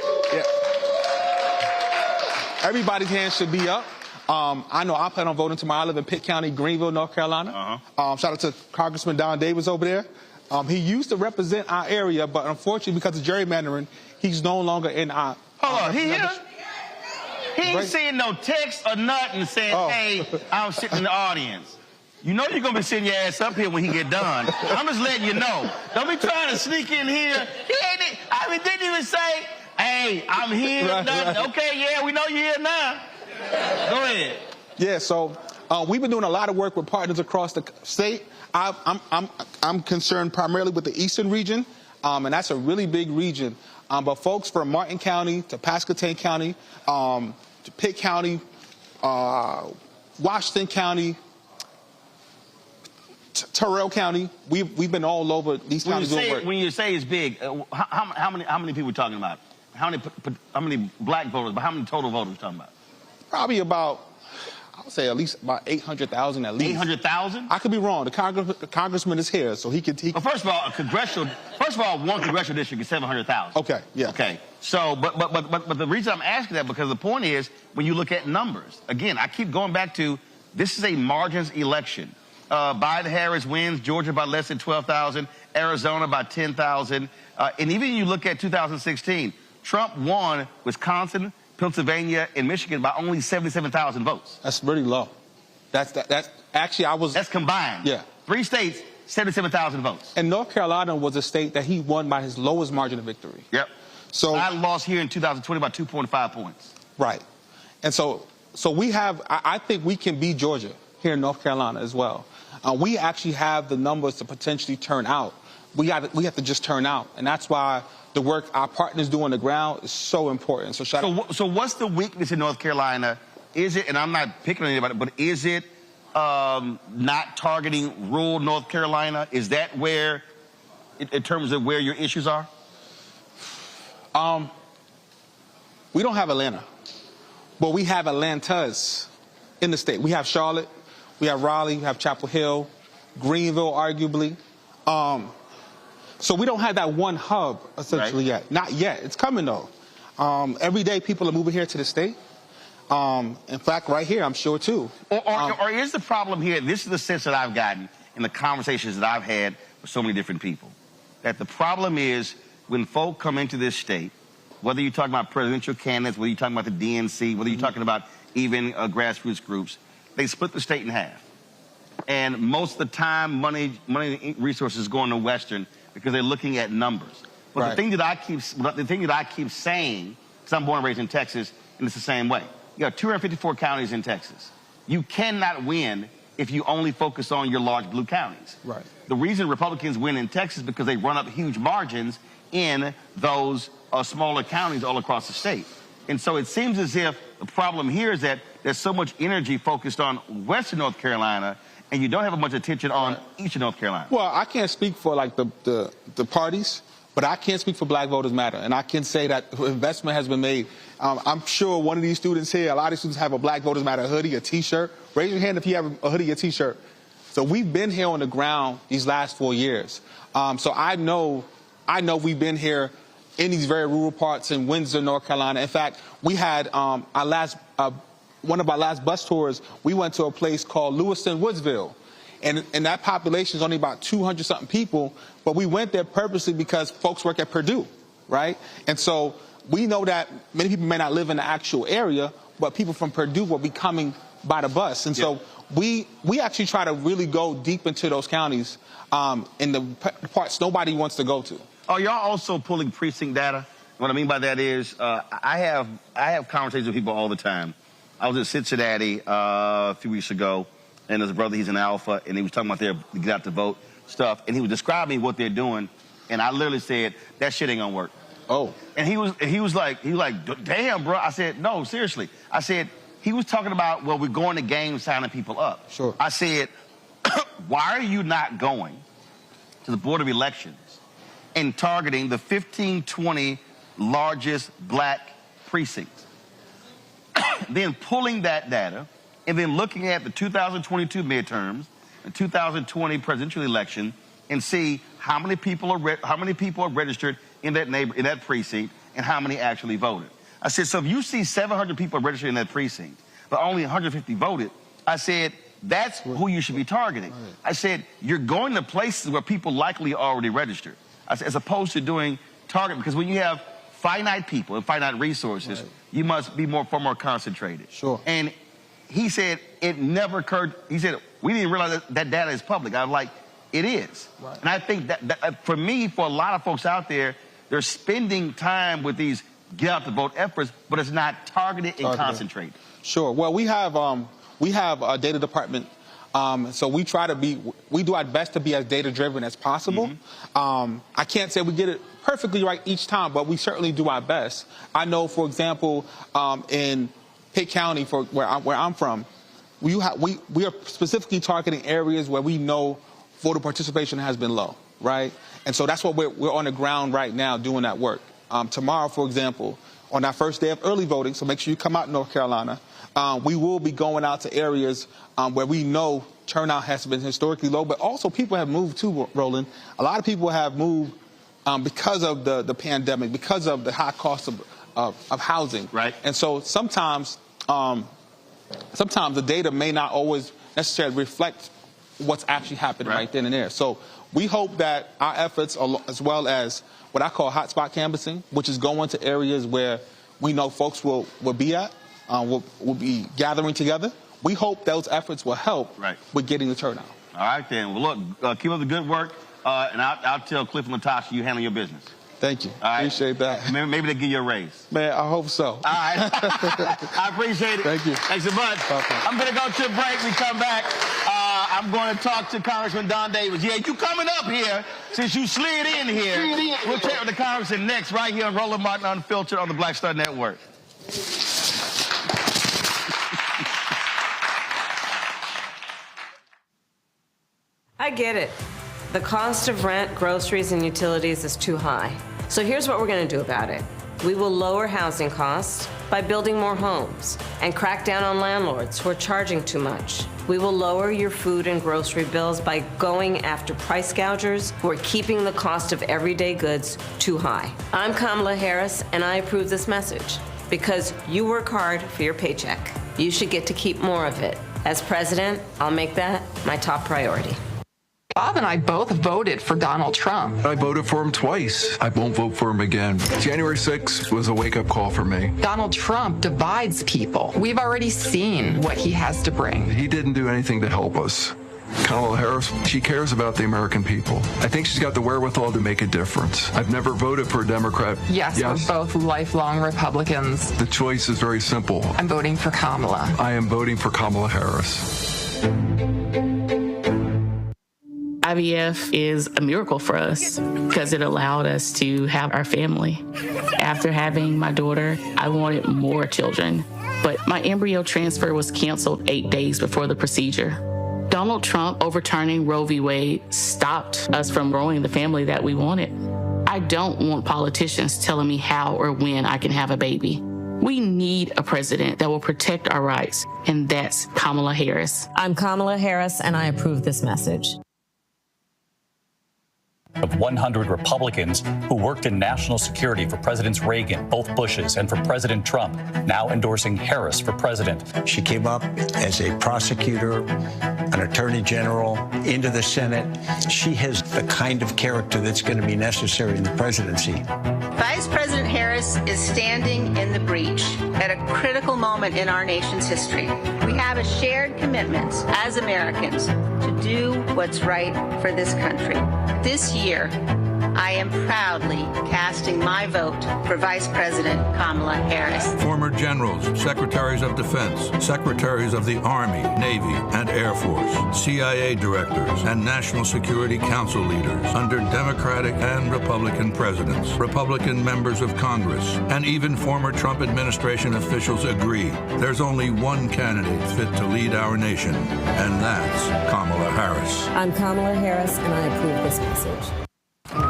Everybody's hand should be up. I know I plan on voting tomorrow. I live in Pitt County, Greenville, North Carolina. Shout out to Congressman Don Davis over there. He used to represent our area, but unfortunately, because of gerrymandering, he's no longer in our... Hold on, he here? He ain't seeing no text or nothing saying, hey, I'm sitting in the audience. You know you're going to be sitting your ass up here when he get done. I'm just letting you know. Don't be trying to sneak in here. He ain't... I mean, didn't even say, hey, I'm here. Right. Okay, yeah, we know you're here now. Go ahead. Yeah, so we've been doing a lot of work with partners across the state. I'm concerned primarily with the eastern region, and that's a really big region. But folks from Martin County to Pasquotank County, to Pitt County, Washington County, Terrell County, we've been all over these counties doing work. When you say it's big, how many people are we talking about? How many black voters, but how many total voters are we talking about? Probably about, I would say at least about 800,000 at least. 800,000? I could be wrong. The congressman is here, so he could... Well, first of all, one congressional district is 700,000. Okay, yeah. Okay, so, but the reason I'm asking that, because the point is, when you look at numbers, again, I keep going back to, this is a margins election. Biden-Harris wins, Georgia by less than 12,000, Arizona by 10,000. And even you look at 2016, Trump won Wisconsin, Pennsylvania, and Michigan by only 77,000 votes. That's really low. That's actually, That's combined. Yeah. 3 states, 77,000 votes. And North Carolina was a state that he won by his lowest margin of victory. Yep. So I lost here in 2020 by 2.5 points. Right. And so we have, I think we can beat Georgia here in North Carolina as well. We actually have the numbers to potentially turn out. We have to just turn out. And that's why the work our partners do on the ground is so important. So what's the weakness in North Carolina? Is it, and I'm not picking on anybody, but is it not targeting rural North Carolina? Is that where, in terms of where your issues are? We don't have Atlanta, but we have Atlantas in the state. We have Charlotte, we have Raleigh, we have Chapel Hill, Greenville, arguably. So we don't have that one hub, essentially, yet. Not yet. It's coming, though. Every day, people are moving here to the state. In fact, right here, I'm sure, too. Or is the problem here, this is the sense that I've gotten in the conversations that I've had with so many different people, that the problem is when folk come into this state, whether you're talking about presidential candidates, whether you're talking about the DNC, whether you're talking about even grassroots groups, they split the state in half. And most of the time, money and resources go into Western because they're looking at numbers. But the thing that I keep saying, because I'm born and raised in Texas, and it's the same way. You have 254 counties in Texas. You cannot win if you only focus on your large blue counties. Right. The reason Republicans win in Texas is because they run up huge margins in those smaller counties all across the state. And so it seems as if the problem here is that there's so much energy focused on Western North Carolina, and you don't have much attention on Eastern North Carolina. Well, I can't speak for, like, the parties, but I can speak for Black Voters Matter. And I can say that investment has been made. I'm sure one of these students here, a lot of these students have a Black Voters Matter hoodie, a T-shirt. Raise your hand if you have a hoodie, a T-shirt. So we've been here on the ground these last 4 years. So I know we've been here in these very rural parts in Windsor, North Carolina. In fact, we had one of our last bus tours, we went to a place called Lewiston, Woodsville. And that population is only about 200-something people, but we went there purposely because folks work at Purdue, right? And so we know that many people may not live in the actual area, but people from Purdue will be coming by the bus. And so we actually try to really go deep into those counties in the parts nobody wants to go to. Are y'all also pulling precinct data? What I mean by that is I have conversations with people all the time. I was in Cincinnati a few weeks ago, and there's a brother, he's in Alpha, and he was talking about their get out to vote stuff, and he was describing what they're doing, and I literally said, that shit ain't gonna work. Oh. And he was like, damn, bro. I said, no, seriously. I said, he was talking about, well, we're going to games signing people up. Sure. I said, why are you not going to the Board of Elections and targeting the 15, 20 largest black precincts? Then pulling that data and then looking at the 2022 midterms, the 2020 presidential election, and see how many people are registered in that precinct and how many actually voted. I said, so if you see 700 people registered in that precinct, but only 150 voted, I said, that's who you should be targeting. I said, you're going to places where people likely already registered, as opposed to doing target, because when you have finite people and finite resources, you must be far more concentrated. Sure. And he said, it never occurred. He said, we didn't realize that data is public. I was like, it is. Right. And I think that for me, for a lot of folks out there, they're spending time with these get out the vote efforts, but it's not targeted and concentrated. Sure. Well, we have a data department, so we do our best to be as data driven as possible. I can't say we get it perfectly right each time, but we certainly do our best. I know, for example, in Pitt County, where I'm from, we are specifically targeting areas where we know voter participation has been low, right? And so that's what we're on the ground right now doing that work. Tomorrow, for example, on our first day of early voting, so make sure you come out in North Carolina, we will be going out to areas where we know turnout has been historically low, but also people have moved too, Roland. A lot of people have moved because of the pandemic, because of the high cost of housing. Right. And so sometimes the data may not always necessarily reflect what's actually happening right then and there. So we hope that our efforts, as well as what I call hotspot canvassing, which is going to areas where we know folks will be at, will be gathering together. We hope those efforts will help with getting the turnout. All right, then. Well, look, keep up the good work, and I'll tell Cliff and Latasha you handle your business. Thank you. All right. Appreciate that. Maybe they'll give you a raise. Man, I hope so. All right. I appreciate it. Thank you. Thanks so much. I'm going to go to a break. We come back. I'm going to talk to Congressman Don Davis. Yeah, you coming up here since you slid in here. We'll chat with the Congressman next right here on Roland Martin Unfiltered on the Black Star Network. I get it. The cost of rent, groceries, and utilities is too high. So here's what we're going to do about it. We will lower housing costs by building more homes and crack down on landlords who are charging too much. We will lower your food and grocery bills by going after price gougers who are keeping the cost of everyday goods too high. I'm Kamala Harris, and I approve this message because you work hard for your paycheck. You should get to keep more of it. As president, I'll make that my top priority. Bob and I both voted for Donald Trump. I voted for him twice. I won't vote for him again. January 6th was a wake-up call for me. Donald Trump divides people. We've already seen what he has to bring. He didn't do anything to help us. Kamala Harris, she cares about the American people. I think she's got the wherewithal to make a difference. I've never voted for a Democrat. Yes, we're both lifelong Republicans. The choice is very simple. I'm voting for Kamala. I am voting for Kamala Harris. IVF is a miracle for us because it allowed us to have our family. After having my daughter, I wanted more children, but my embryo transfer was canceled 8 days before the procedure. Donald Trump overturning Roe v. Wade stopped us from growing the family that we wanted. I don't want politicians telling me how or when I can have a baby. We need a president that will protect our rights, and that's Kamala Harris. I'm Kamala Harris, and I approve this message. Of 100 Republicans who worked in national security for Presidents Reagan, both Bushes, and for President Trump, now endorsing Harris for president. She came up as a prosecutor, an attorney general, into the Senate. She has the kind of character that's going to be necessary in the presidency. Vice President Harris is standing in the breach at a critical moment in our nation's history. We have a shared commitment as Americans to do what's right for this country. This year, I am proudly casting my vote for Vice President Kamala Harris. Former generals, secretaries of defense, secretaries of the Army, Navy, and Air Force, CIA directors, and National Security Council leaders under Democratic and Republican presidents, Republican members of Congress, and even former Trump administration officials agree there's only one candidate fit to lead our nation, and that's Kamala Harris. I'm Kamala Harris, and I approve this message.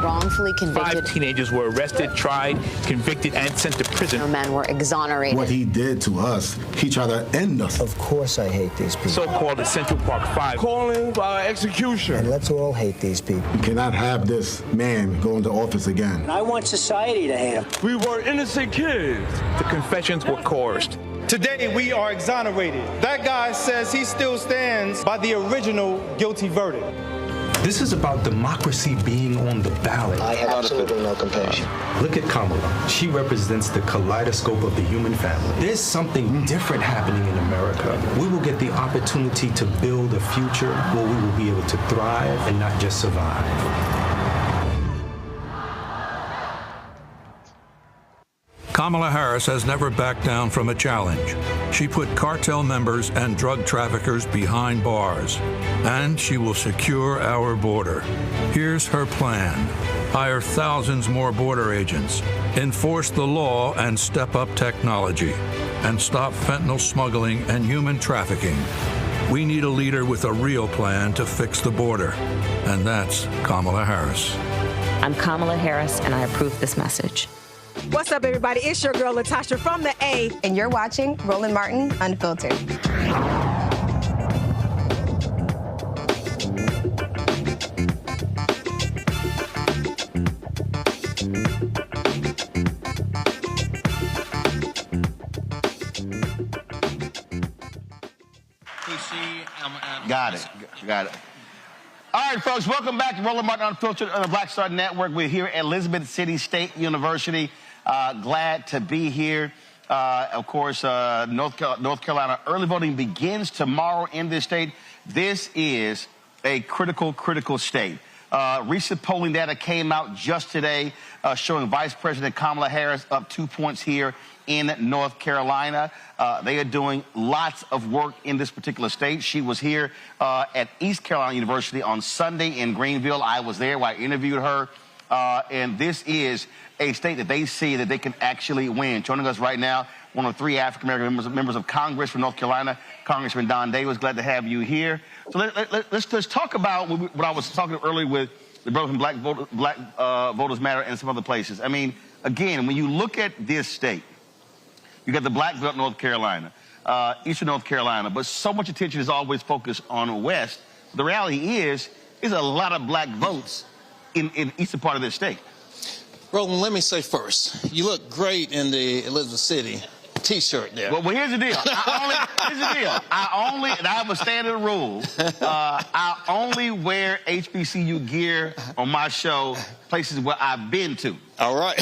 Wrongfully convicted. 5 teenagers were arrested, tried, convicted, and sent to prison. No men were exonerated. What he did to us, he tried to end us. Of course I hate these people. So-called the Central Park 5. Calling for execution. And let's all hate these people. We cannot have this man go into office again. And I want society to hate him. We were innocent kids. The confessions were coerced. Today, we are exonerated. That guy says he still stands by the original guilty verdict. This is about democracy being on the ballot. I have absolutely no compassion. Look at Kamala. She represents the kaleidoscope of the human family. There's something different happening in America. We will get the opportunity to build a future where we will be able to thrive and not just survive. Kamala Harris has never backed down from a challenge. She put cartel members and drug traffickers behind bars, and she will secure our border. Here's her plan. Hire thousands more border agents, enforce the law and step up technology, and stop fentanyl smuggling and human trafficking. We need a leader with a real plan to fix the border, and that's Kamala Harris. I'm Kamala Harris, and I approve this message. What's up, everybody? It's your girl, Latasha from the A. And you're watching Roland Martin Unfiltered. Got it. All right, folks, welcome back to Roland Martin Unfiltered on the Black Star Network. We're here at Elizabeth City State University. Glad to be here. Of course, North Carolina early voting begins tomorrow in this state. This is a critical state. Recent polling data came out just today showing Vice President Kamala Harris up 2 points here in North Carolina. They are doing lots of work in this particular state. She was here at East Carolina University on Sunday in Greenville. I was there while I interviewed her. And this is a state that they see that they can actually win. Joining us right now, one of 3 African-American members of Congress from North Carolina, Congressman Don Davis. Glad to have you here. So let's talk about what I was talking earlier with the Brother from Black Voters Matter and some other places. I mean, again, when you look at this state, you got the Black Belt, North Carolina, Eastern North Carolina, but so much attention is always focused on West. The reality is, there's a lot of black votes in eastern part of this state. Roland, let me say first, you look great in the Elizabeth City T-shirt there. Well, here's the deal. And I have a standard rule. I only wear HBCU gear on my show, places where I've been to. All right.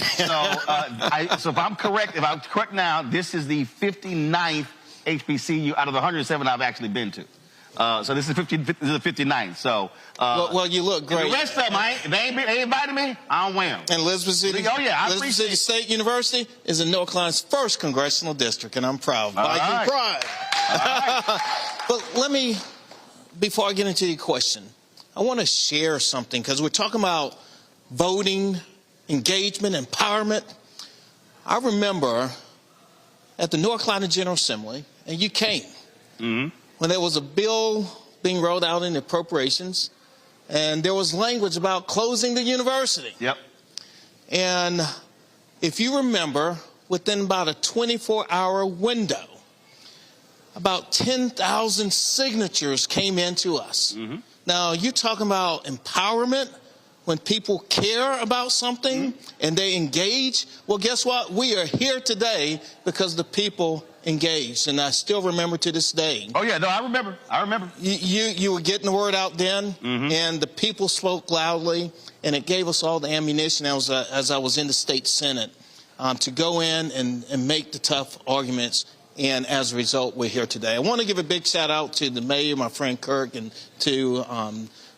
So if I'm correct now, this is the 59th HBCU out of the 107 I've actually been to. So this is the 59th. So well, you look great. The rest of them, if they ain't invited me, I don't wear them. And Elizabeth City, Elizabeth City State University is in North Carolina's 1st congressional district, and I'm proud. Viking pride. But let me, before I get into your question, I want to share something because we're talking about voting, engagement, empowerment. I remember at the North Carolina General Assembly, and you came. Mm-hmm. When there was a bill being rolled out in the appropriations, and there was language about closing the university. Yep. And if you remember, within about a 24-hour window, about 10,000 signatures came in to us. Mm-hmm. Now, you're talking about empowerment, when people care about something and they engage. Well, guess what? We are here today because the people engaged, and I still remember to this day. Oh yeah, no, I remember. You were getting the word out then, and the people spoke loudly, and it gave us all the ammunition as I was in the state Senate to go in and make the tough arguments. And as a result, we're here today. I want to give a big shout out to the mayor, my friend Kirk, and to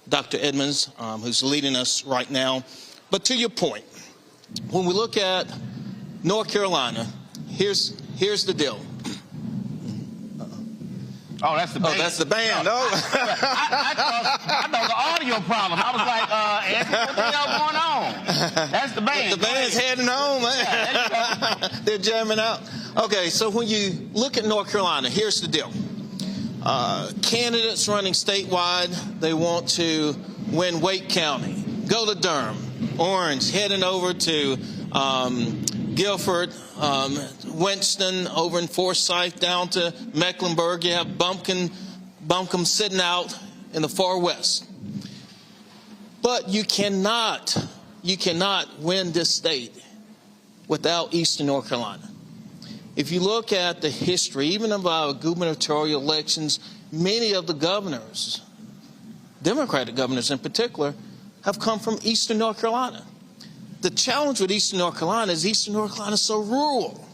Dr. Edmonds, who's leading us right now. But to your point, when we look at North Carolina, here's the deal. Oh, that's the band. Oh, that's the band. No. Oh. I know the audio problem. I was like, Anthony, what the hell going on? That's the band. The band's heading home. Yeah, they're jamming out. Okay, so when you look at North Carolina, here's the deal. Candidates running statewide, they want to win Wake County, go to Durham, Orange, heading over to Guilford, Winston, over in Forsyth, down to Mecklenburg. You have Buncombe sitting out in the far west. But you cannot win this state without Eastern North Carolina. If you look at the history, even of our gubernatorial elections, many of the governors, Democratic governors in particular, have come from Eastern North Carolina. The challenge with Eastern North Carolina is Eastern North Carolina is so rural.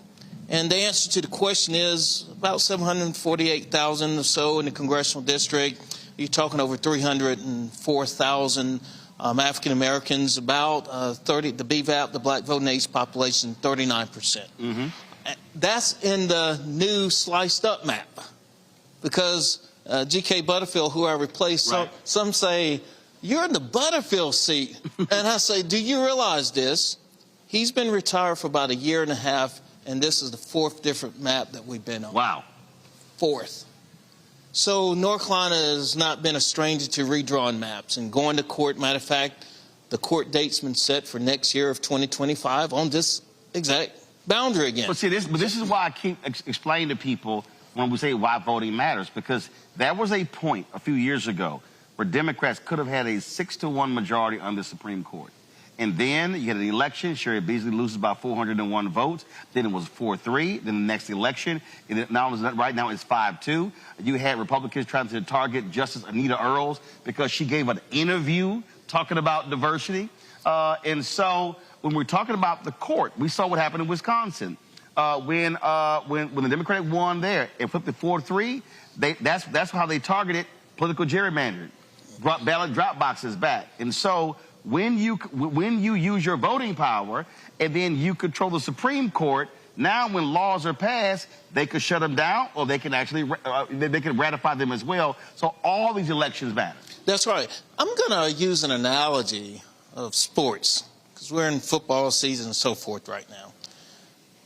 And the answer to the question is about 748,000 or so in the congressional district. You're talking over 304,000 African Americans, about the BVAP, the black voting age population, 39%. Mm-hmm. That's in the new sliced up map, because G.K. Butterfield, who I replaced, right. some say, you're in the Butterfield seat. And I say, do you realize this? He's been retired for about a year and a half, and this is the fourth different map that we've been on. Wow. Fourth. So North Carolina has not been a stranger to redrawing maps and going to court. Matter of fact, the court date's been set for next year of 2025 on this exact boundary again. But see, this is why I keep explaining to people when we say why voting matters, because there was a point a few years ago where Democrats could have had a 6-to-1 majority on the Supreme Court. And then you had an election. Sherry Beasley loses by 401 votes. Then it was 4-3. Then the next election, right now it's 5-2. You had Republicans trying to target Justice Anita Earls because she gave an interview talking about diversity. And so when we're talking about the court, we saw what happened in Wisconsin. When the Democrat won there and flipped it 4-3, that's how they targeted political gerrymandering, brought ballot drop boxes back. And so when you use your voting power and then you control the Supreme Court, now when laws are passed, they could shut them down, or they can actually they can ratify them as well. So all these elections matter. That's right. I'm going to use an analogy of sports, because we're in football season and so forth right now.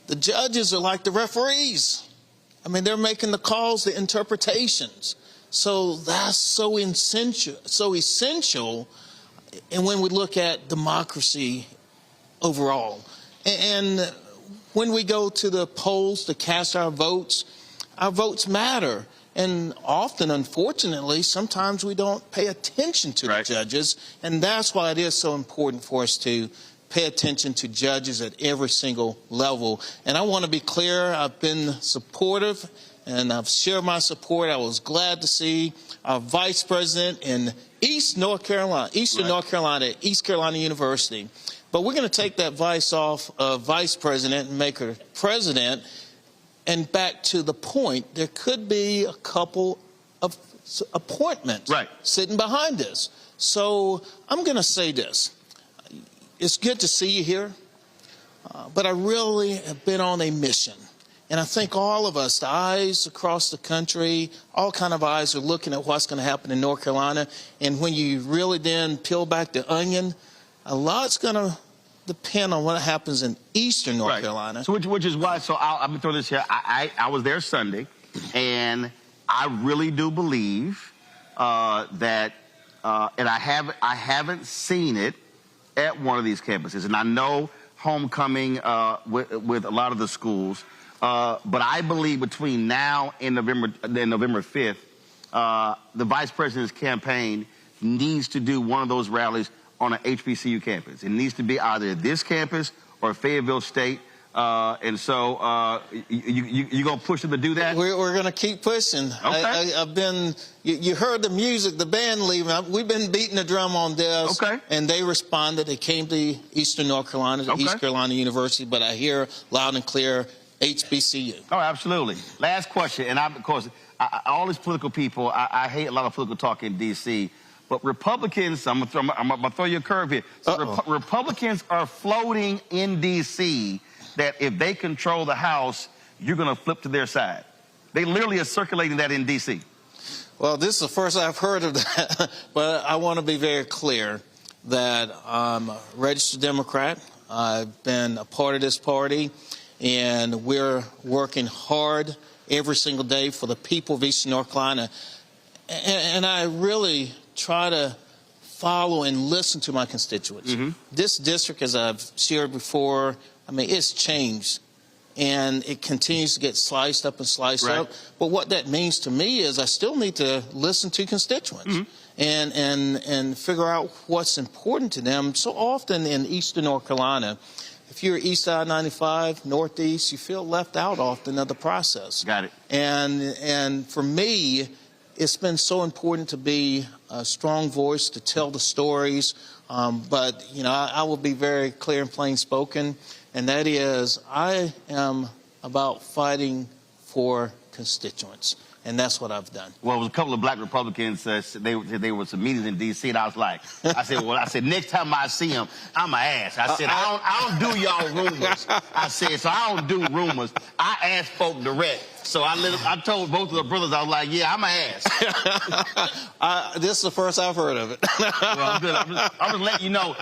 The judges are like the referees. I mean, they're making the calls, the interpretations. So that's so essential. And when we look at democracy overall, and when we go to the polls to cast our votes matter. And often, unfortunately, sometimes we don't pay attention to the judges. And that's why it is so important for us to pay attention to judges at every single level. And I want to be clear, I've been supportive and I've shared my support. I was glad to see our vice president in Eastern North Carolina, at East Carolina University. But we're going to take that vice off of vice president and make her president. And back to the point, there could be a couple of appointments sitting behind this. So I'm going to say this. It's good to see you here, but I really have been on a mission. And I think all of us, the eyes across the country, all kind of eyes are looking at what's going to happen in North Carolina. And when you really then peel back the onion, a lot's going to depend on what happens in Eastern North Carolina. So which is why, so I'm going to throw this here. I was there Sunday, and I really do believe that, and I haven't seen it at one of these campuses. And I know homecoming with a lot of the schools, but I believe between now and November 5th, the vice president's campaign needs to do one of those rallies on an HBCU campus. It needs to be either this campus or Fayetteville State. And so you going to push them to do that? We're going to keep pushing. Okay. I've been, you heard the music, the band leaving. We've been beating the drum on this. Okay. And they responded. They came to Eastern North Carolina, to East Carolina University, but I hear loud and clear HBCU. Oh, absolutely. Last question. And of course, all these political people, I hate a lot of political talk in D.C., But Republicans, I'm gonna throw you a curve here. So Republicans are floating in D.C. that if they control the House, you're gonna flip to their side. They literally are circulating that in D.C. Well, this is the first I've heard of that, but I want to be very clear that I'm a registered Democrat. I've been a part of this party, and we're working hard every single day for the people of Eastern North Carolina. And I really try to follow and listen to my constituents. This district, as I've shared before, I mean, it's changed. And it continues to get sliced up and sliced up. But what that means to me is I still need to listen to constituents and figure out what's important to them. So often in Eastern North Carolina, if you're east side 95, northeast, you feel left out often of the process. Got it. And for me, it's been so important to be a strong voice, to tell the stories. But, you know, I will be very clear and plain spoken. And that is, I am about fighting for constituents. And that's what I've done. Well, it was a couple of black Republicans, they were some meetings in D.C., and I was like, I said, next time I see them, I'm going to ask. I said, I don't do y'all rumors. I said, so I don't do rumors. I ask folk direct. So I told both of the brothers, I was like, yeah, I'm going to ask. This is the first I've heard of it. Well, good. I'm just letting you know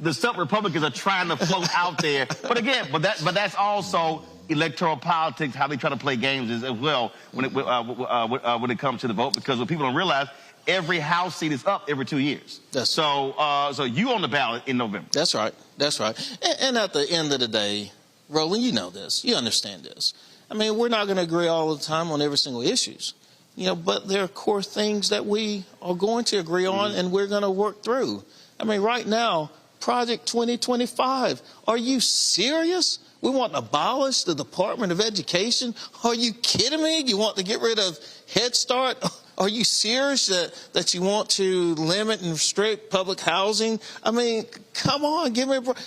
the stuff Republicans are trying to float out there. But again, but that's also electoral politics, how they try to play games as well when it comes to the vote, because what people don't realize, every House seat is up every 2 years. So you on the ballot in November. That's right. That's right. And at the end of the day, Roland, you know this. You understand this. I mean, we're not going to agree all the time on every single issues, you know, but there are core things that we are going to agree on and we're going to work through. I mean, right now, Project 2025, are you serious? We want to abolish the Department of Education? Are you kidding me? You want to get rid of Head Start? Are you serious that you want to limit and restrict public housing? I mean, come on, give me a break.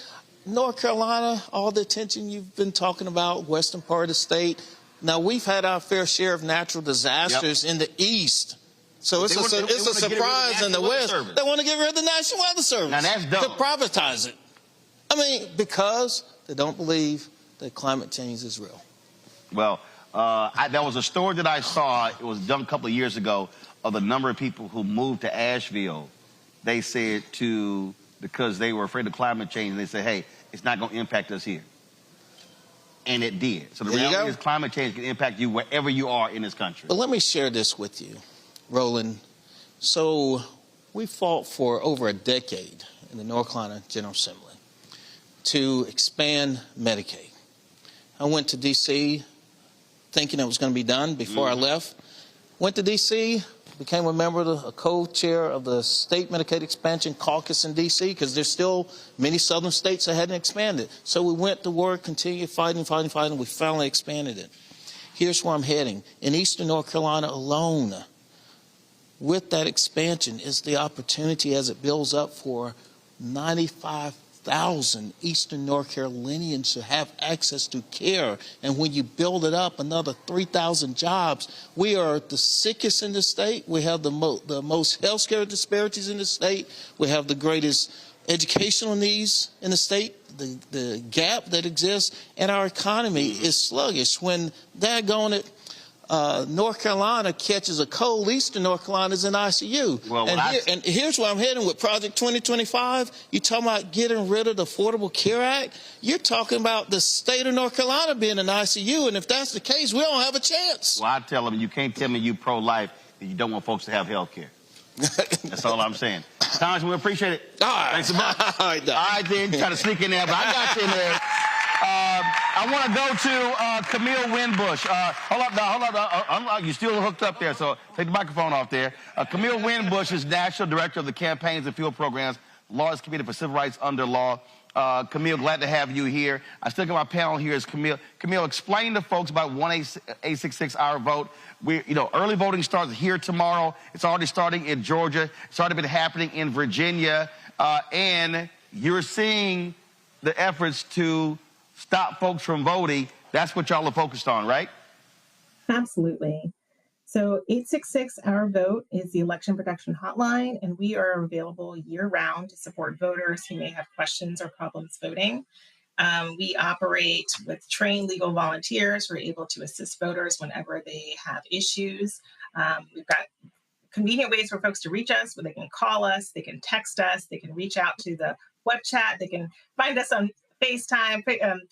North Carolina, all the attention you've been talking about, western part of the state. Now, we've had our fair share of natural disasters in the east. So it's a surprise in the west. They want to get rid of the National Weather Service. Now, that's dumb. To privatize it. I mean, because they don't believe that climate change is real. Well, there was a story that I saw, it was done a couple of years ago, of the number of people who moved to Asheville. They said because they were afraid of climate change, and they said, hey, it's not going to impact us here. And it did. So the reality is climate change can impact you wherever you are in this country. But let me share this with you, Roland. So we fought for over a decade in the North Carolina General Assembly to expand Medicaid. I went to D.C. thinking it was going to be done before I left. Went to D.C., became a member of a co-chair of the State Medicaid Expansion Caucus in D.C. because there's still many southern states that hadn't expanded. So we went to work, continued fighting. We finally expanded it. Here's where I'm heading. In Eastern North Carolina alone, with that expansion is the opportunity as it builds up for 95,000 Eastern North Carolinians to have access to care. And when you build it up, another 3,000 jobs. We are the sickest in the state. We have the most health care disparities in the state. We have the greatest educational needs in the state, the gap that exists, and our economy is sluggish. When North Carolina catches a cold, Eastern North Carolina is in ICU. Well, and here's where I'm heading with Project 2025. You're talking about getting rid of the Affordable Care Act. You're talking about the state of North Carolina being in ICU, and if that's the case, we don't have a chance. Well, I tell them, you can't tell me you pro-life if you don't want folks to have health care. That's all I'm saying. Congressman, we appreciate it. All right. Thanks so much. All right, then, try to sneak in there, but I got you in there. I want to go to Camille Winbush. Hold up. You're still hooked up there, so take the microphone off there. Camille Winbush is National Director of the Campaigns and Field Programs, Lawyers Committee for Civil Rights Under Law. Camille, glad to have you here. I still got my panel here is Camille. Camille, explain to folks about 1-866-OUR vote. Early voting starts here tomorrow. It's already starting in Georgia. It's already been happening in Virginia. And you're seeing the efforts to stop folks from voting. That's what y'all are focused on, right? Absolutely. So 866-OUR-VOTE is the election protection hotline, and we are available year-round to support voters who may have questions or problems voting. We operate with trained legal volunteers who are able to assist voters whenever they have issues. We've got convenient ways for folks to reach us, where they can call us, they can text us, they can reach out to the web chat, they can find us on FaceTime,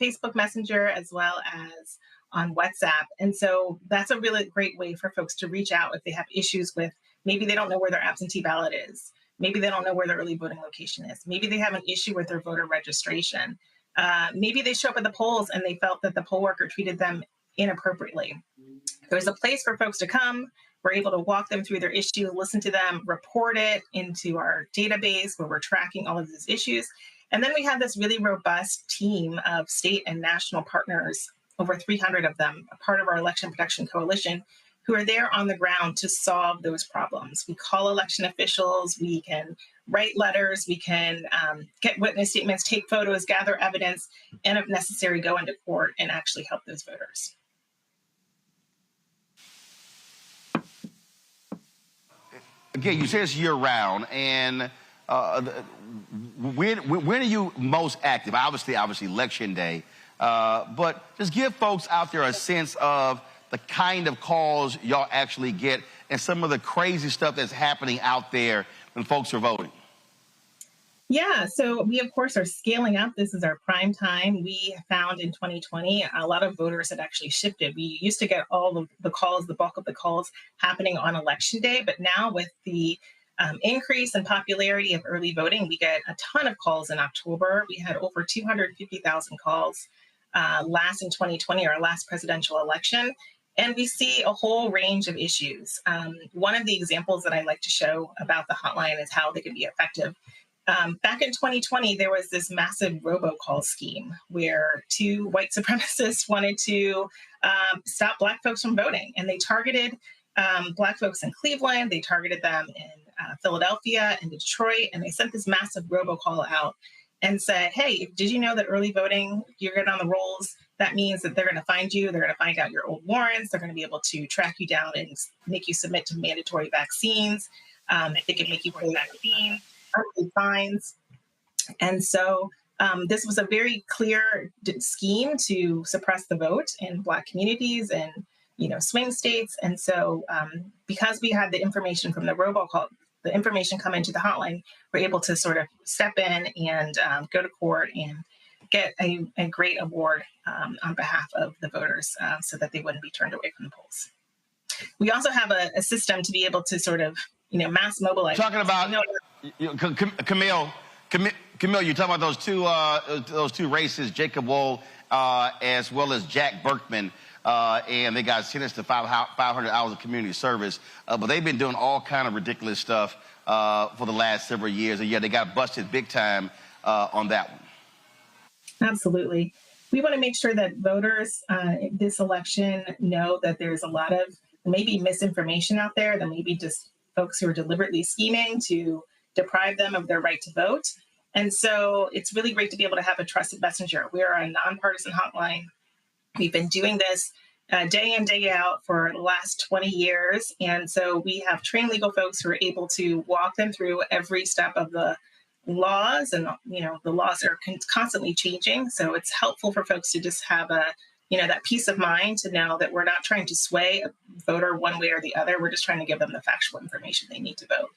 Facebook Messenger, as well as on WhatsApp. And so that's a really great way for folks to reach out if they have issues with, maybe they don't know where their absentee ballot is. Maybe they don't know where their early voting location is. Maybe they have an issue with their voter registration. Maybe they show up at the polls and they felt that the poll worker treated them inappropriately. There's a place for folks to come. We're able to walk them through their issue, listen to them, report it into our database where we're tracking all of these issues. And then we have this really robust team of state and national partners, over 300 of them, a part of our Election Protection Coalition, who are there on the ground to solve those problems. We call election officials, we can write letters, we can get witness statements, take photos, gather evidence, and if necessary, go into court and actually help those voters. Again, you say it's year-round, and when are you most active? Obviously, Election Day, but just give folks out there a sense of the kind of calls y'all actually get and some of the crazy stuff that's happening out there when folks are voting. Yeah, so we, of course, are scaling up. This is our prime time. We found in 2020, a lot of voters had actually shifted. We used to get all the calls, the bulk of the calls happening on Election Day, but now with the increase in popularity of early voting, we get a ton of calls in October. We had over 250,000 calls last in 2020, our last presidential election. And we see a whole range of issues. One of the examples that I like to show about the hotline is how they can be effective. Back in 2020, there was this massive robocall scheme where two white supremacists wanted to stop Black folks from voting. And they targeted Black folks in Cleveland, they targeted them in Philadelphia and Detroit, and they sent this massive robocall out and said, hey, did you know that early voting, you're good on the rolls? That means that they're going to find you, they're going to find out your old warrants, they're going to be able to track you down and make you submit to mandatory vaccines. They can make you pay vaccines, fines. And so this was a very clear scheme to suppress the vote in Black communities and swing states. And so because we had the information from the robocall, the information come into the hotline, we're able to sort of step in and go to court and get a great award on behalf of the voters so that they wouldn't be turned away from the polls. We also have a system to be able to sort of, mass mobilize. Talking about, Camille, you're talking about those two races, Jacob Wohl as well as Jack Burkman, and they got sentenced to 500 hours of community service. But they've been doing all kind of ridiculous stuff for the last several years. And yeah, they got busted big time on that one. Absolutely. We want to make sure that voters this election know that there's a lot of maybe misinformation out there, that maybe just folks who are deliberately scheming to deprive them of their right to vote. And so it's really great to be able to have a trusted messenger. We are a nonpartisan hotline. We've been doing this day in, day out for the last 20 years. And so we have trained legal folks who are able to walk them through every step of the laws. And, the laws are constantly changing. So it's helpful for folks to just have that peace of mind to know that we're not trying to sway a voter one way or the other. We're just trying to give them the factual information they need to vote.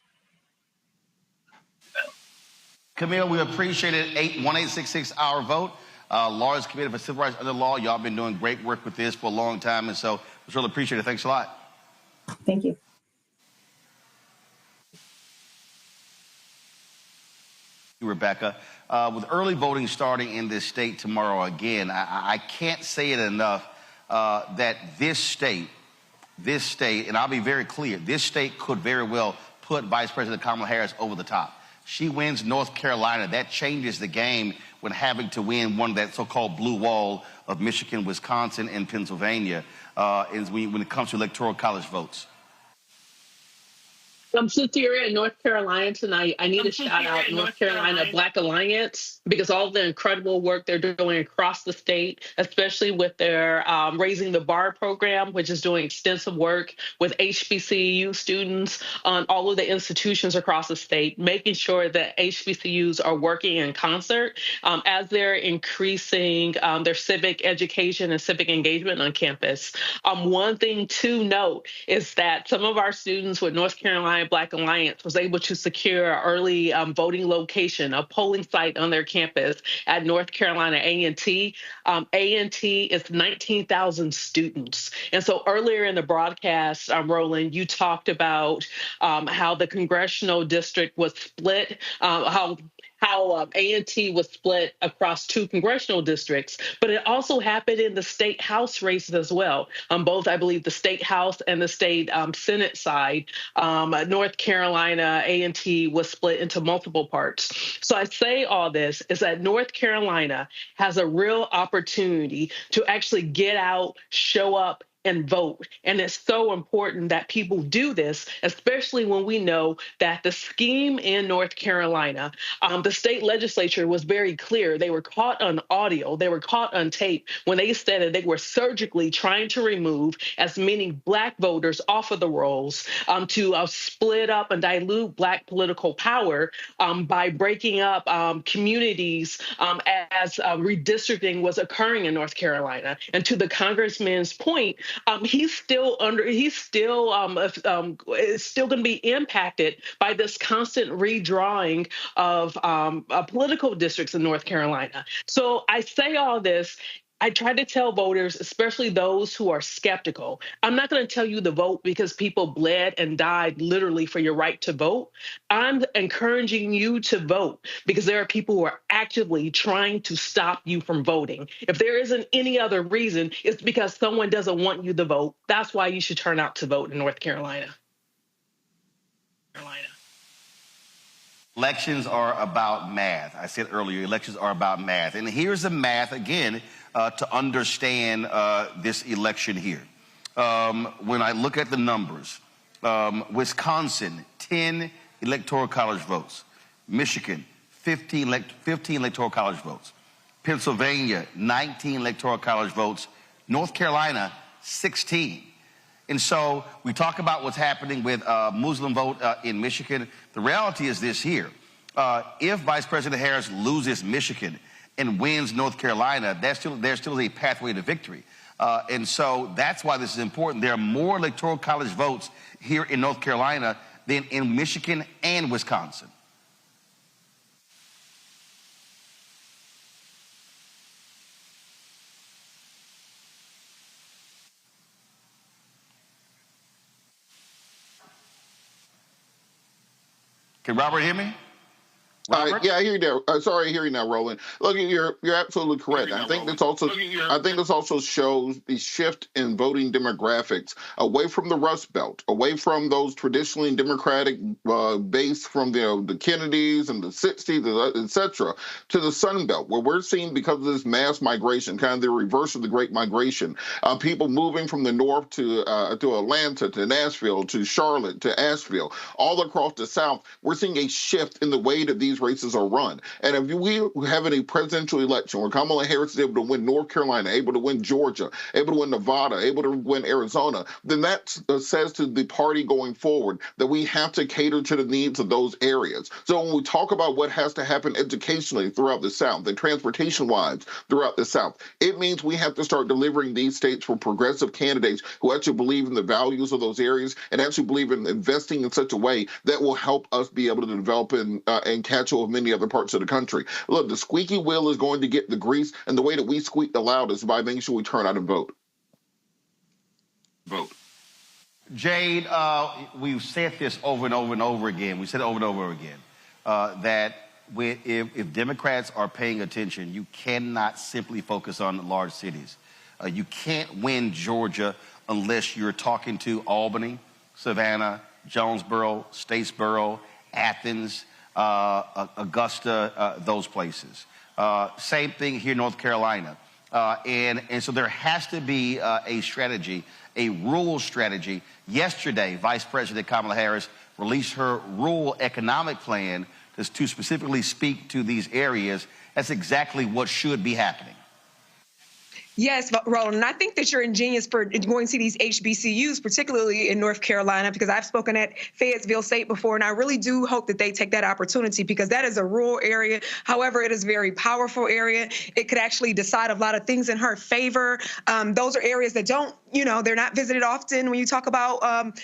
Camille, we appreciate it. 1-866-OUR-VOTE. Laura's committed for civil rights under law. Y'all been doing great work with this for a long time, and so we really appreciate it. Thanks a lot. Thank you. Rebecca, with early voting starting in this state tomorrow again, I can't say it enough that this state, and I'll be very clear, this state could very well put Vice President Kamala Harris over the top. She wins North Carolina. That changes the game when having to win one of that so-called blue wall of Michigan, Wisconsin, and Pennsylvania when it comes to electoral college votes. Since you're in North Carolina tonight, I need to shout out North Carolina Black Alliance because all the incredible work they're doing across the state, especially with their Raising the Bar program, which is doing extensive work with HBCU students on all of the institutions across the state, making sure that HBCUs are working in concert as they're increasing their civic education and civic engagement on campus. One thing to note is that some of our students with North Carolina Black Alliance was able to secure an early voting location, a polling site on their campus at North Carolina A&T. A&T is 19,000 students. And so earlier in the broadcast, Roland, you talked about how the congressional district was split, how A&T was split across 2 congressional districts, but it also happened in the state house races as well. Both, I believe, the state house and the state Senate side. North Carolina A&T was split into multiple parts. So I say all this is that North Carolina has a real opportunity to actually get out, show up, and vote. And it's so important that people do this, especially when we know that the scheme in North Carolina, the state legislature was very clear. They were caught on audio, they were caught on tape when they said that they were surgically trying to remove as many Black voters off of the rolls to split up and dilute Black political power by breaking up communities as redistricting was occurring in North Carolina. And to the congressman's point, he's still going to be impacted by this constant redrawing of political districts in North Carolina. So I say all this. I try to tell voters, especially those who are skeptical, I'm not going to tell you to vote because people bled and died literally for your right to vote. I'm encouraging you to vote because there are people who are actively trying to stop you from voting. If there isn't any other reason, it's because someone doesn't want you to vote. That's why you should turn out to vote in North Carolina. Elections are about math. I said earlier, elections are about math. And here's the math, again, to understand this election here. When I look at the numbers, Wisconsin, 10 electoral college votes. Michigan, 15 electoral college votes. Pennsylvania, 19 electoral college votes. North Carolina, 16. And so we talk about what's happening with Muslim vote in Michigan. The reality is this here. If Vice President Harris loses Michigan and wins North Carolina, there's still a pathway to victory. And so that's why this is important. There are more electoral college votes here in North Carolina than in Michigan and Wisconsin. Can Robert hear me? Yeah, I hear you now. Sorry, I hear you now, Roland. Look, you're absolutely correct. I think this also shows the shift in voting demographics away from the Rust Belt, away from those traditionally Democratic base from the Kennedys and the 60s, et cetera, to the Sun Belt, where we're seeing, because of this mass migration, kind of the reverse of the Great Migration, people moving from the north to Atlanta, to Nashville, to Charlotte, to Asheville, all across the South. We're seeing a shift in the way that these races are run. And if we have a presidential election where Kamala Harris is able to win North Carolina, able to win Georgia, able to win Nevada, able to win Arizona, then that says to the party going forward that we have to cater to the needs of those areas. So when we talk about what has to happen educationally throughout the South and transportation-wise throughout the South, it means we have to start delivering these states for progressive candidates who actually believe in the values of those areas and actually believe in investing in such a way that will help us be able to develop and catch of many other parts of the country. Look, the squeaky wheel is going to get the grease, and the way that we squeak the loudest is by making sure we turn out and vote. Jade, we've said this over and over and over again. We said it over and over again, that if Democrats are paying attention, you cannot simply focus on large cities. You can't win Georgia unless you're talking to Albany, Savannah, Jonesboro, Statesboro, Athens, Augusta, those places. Same thing here in North Carolina. And so there has to be a strategy, a rural strategy. Yesterday, Vice President Kamala Harris released her rural economic plan to specifically speak to these areas. That's exactly what should be happening. Yes, Roland, and I think that you're ingenious for going to see these HBCUs, particularly in North Carolina, because I've spoken at Fayetteville State before, and I really do hope that they take that opportunity, because that is a rural area. However, it is a very powerful area. It could actually decide a lot of things in her favor. Those are areas that don't, they're not visited often when you talk about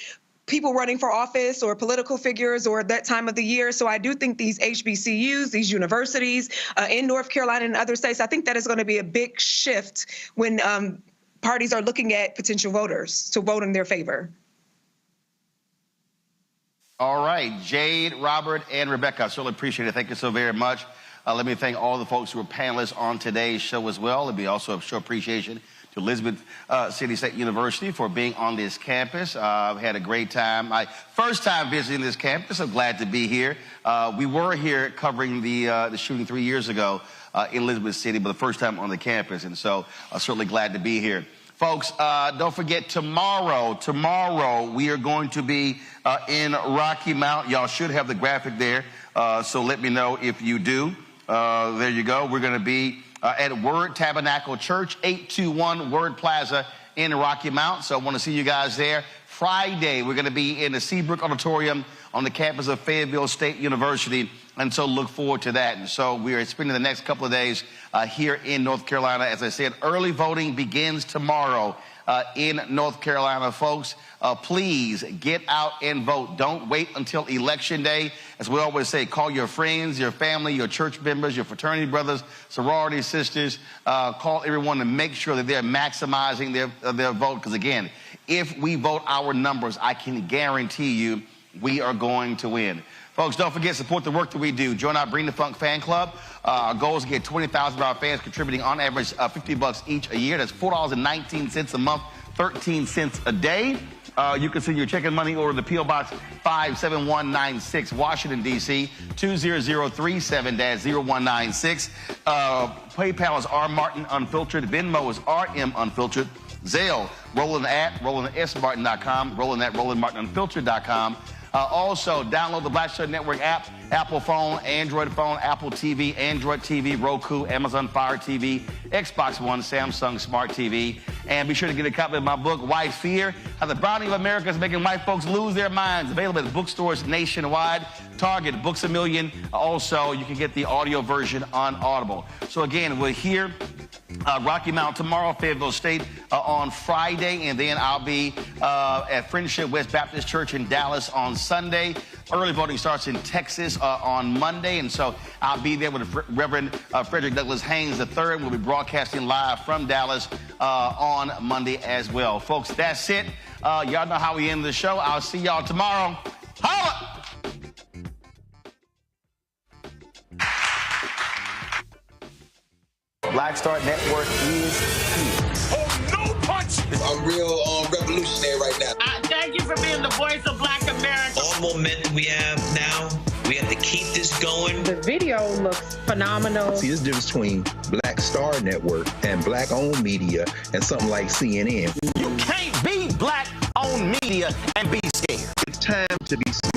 people running for office or political figures or that time of the year. So I do think these HBCUs, these universities in North Carolina and other states, I think that is going to be a big shift when parties are looking at potential voters to vote in their favor. All right, Jade, Robert, and Rebecca, I certainly appreciate it. Thank you so very much. Let me thank all the folks who were panelists on today's show as well. It'd be also a show appreciation to Elizabeth City State University for being on this campus. I've had a great time. My first time visiting this campus. I'm glad to be here. We were here covering the shooting 3 years ago in Elizabeth City, but the first time on the campus, and so I'm certainly glad to be here. Folks, don't forget tomorrow we are going to be in Rocky Mount. Y'all should have the graphic there, so let me know if you do. There you go. We're going to be at Word Tabernacle Church, 821 Word Plaza in Rocky Mount. So I want to see you guys there. Friday, we're going to be in the Seabrook Auditorium on the campus of Fayetteville State University. And so look forward to that. And so we are spending the next couple of days here in North Carolina. As I said, early voting begins tomorrow in North Carolina, folks. Please get out and vote. Don't wait until Election Day. As we always say, call your friends, your family, your church members, your fraternity brothers, sorority sisters. Call everyone to make sure that they're maximizing their vote. Because again, if we vote our numbers, I can guarantee you we are going to win. Folks, don't forget, support the work that we do. Join our Bring the Funk fan club. Our goal is to get 20,000 of our fans contributing on average $50 each a year. That's $4.19 a month, 13 cents a day. You can send your check and money order to P.O. Box 57196, Washington, D.C., 20037-0196. PayPal is R. Martin Unfiltered. Venmo is RM Unfiltered. Zelle, Roland at RolandSMartin.com, Roland at RolandMartinUnfiltered.com. Also, download the Black Star Network app, Apple phone, Android phone, Apple TV, Android TV, Roku, Amazon Fire TV, Xbox One, Samsung Smart TV. And be sure to get a copy of my book, White Fear, How the Browning of America is Making White Folks Lose Their Minds. Available at bookstores nationwide, Target, Books A Million. Also, you can get the audio version on Audible. So again, we're here. Rocky Mount tomorrow, Fayetteville State on Friday, and then I'll be at Friendship West Baptist Church in Dallas on Sunday. Early voting starts in Texas on Monday, and so I'll be there with Reverend Frederick Douglass Haynes III. We'll be broadcasting live from Dallas on Monday as well. Folks, that's it. Y'all know how we end the show. I'll see y'all tomorrow. Holla! Black Star Network is here. Oh, no punch! I'm real revolutionary right now. Thank you for being the voice of Black America. All momentum we have now, we have to keep this going. The video looks phenomenal. See, there's a difference between Black Star Network and black-owned media and something like CNN. You can't be black-owned media and be scared. It's time to be scared.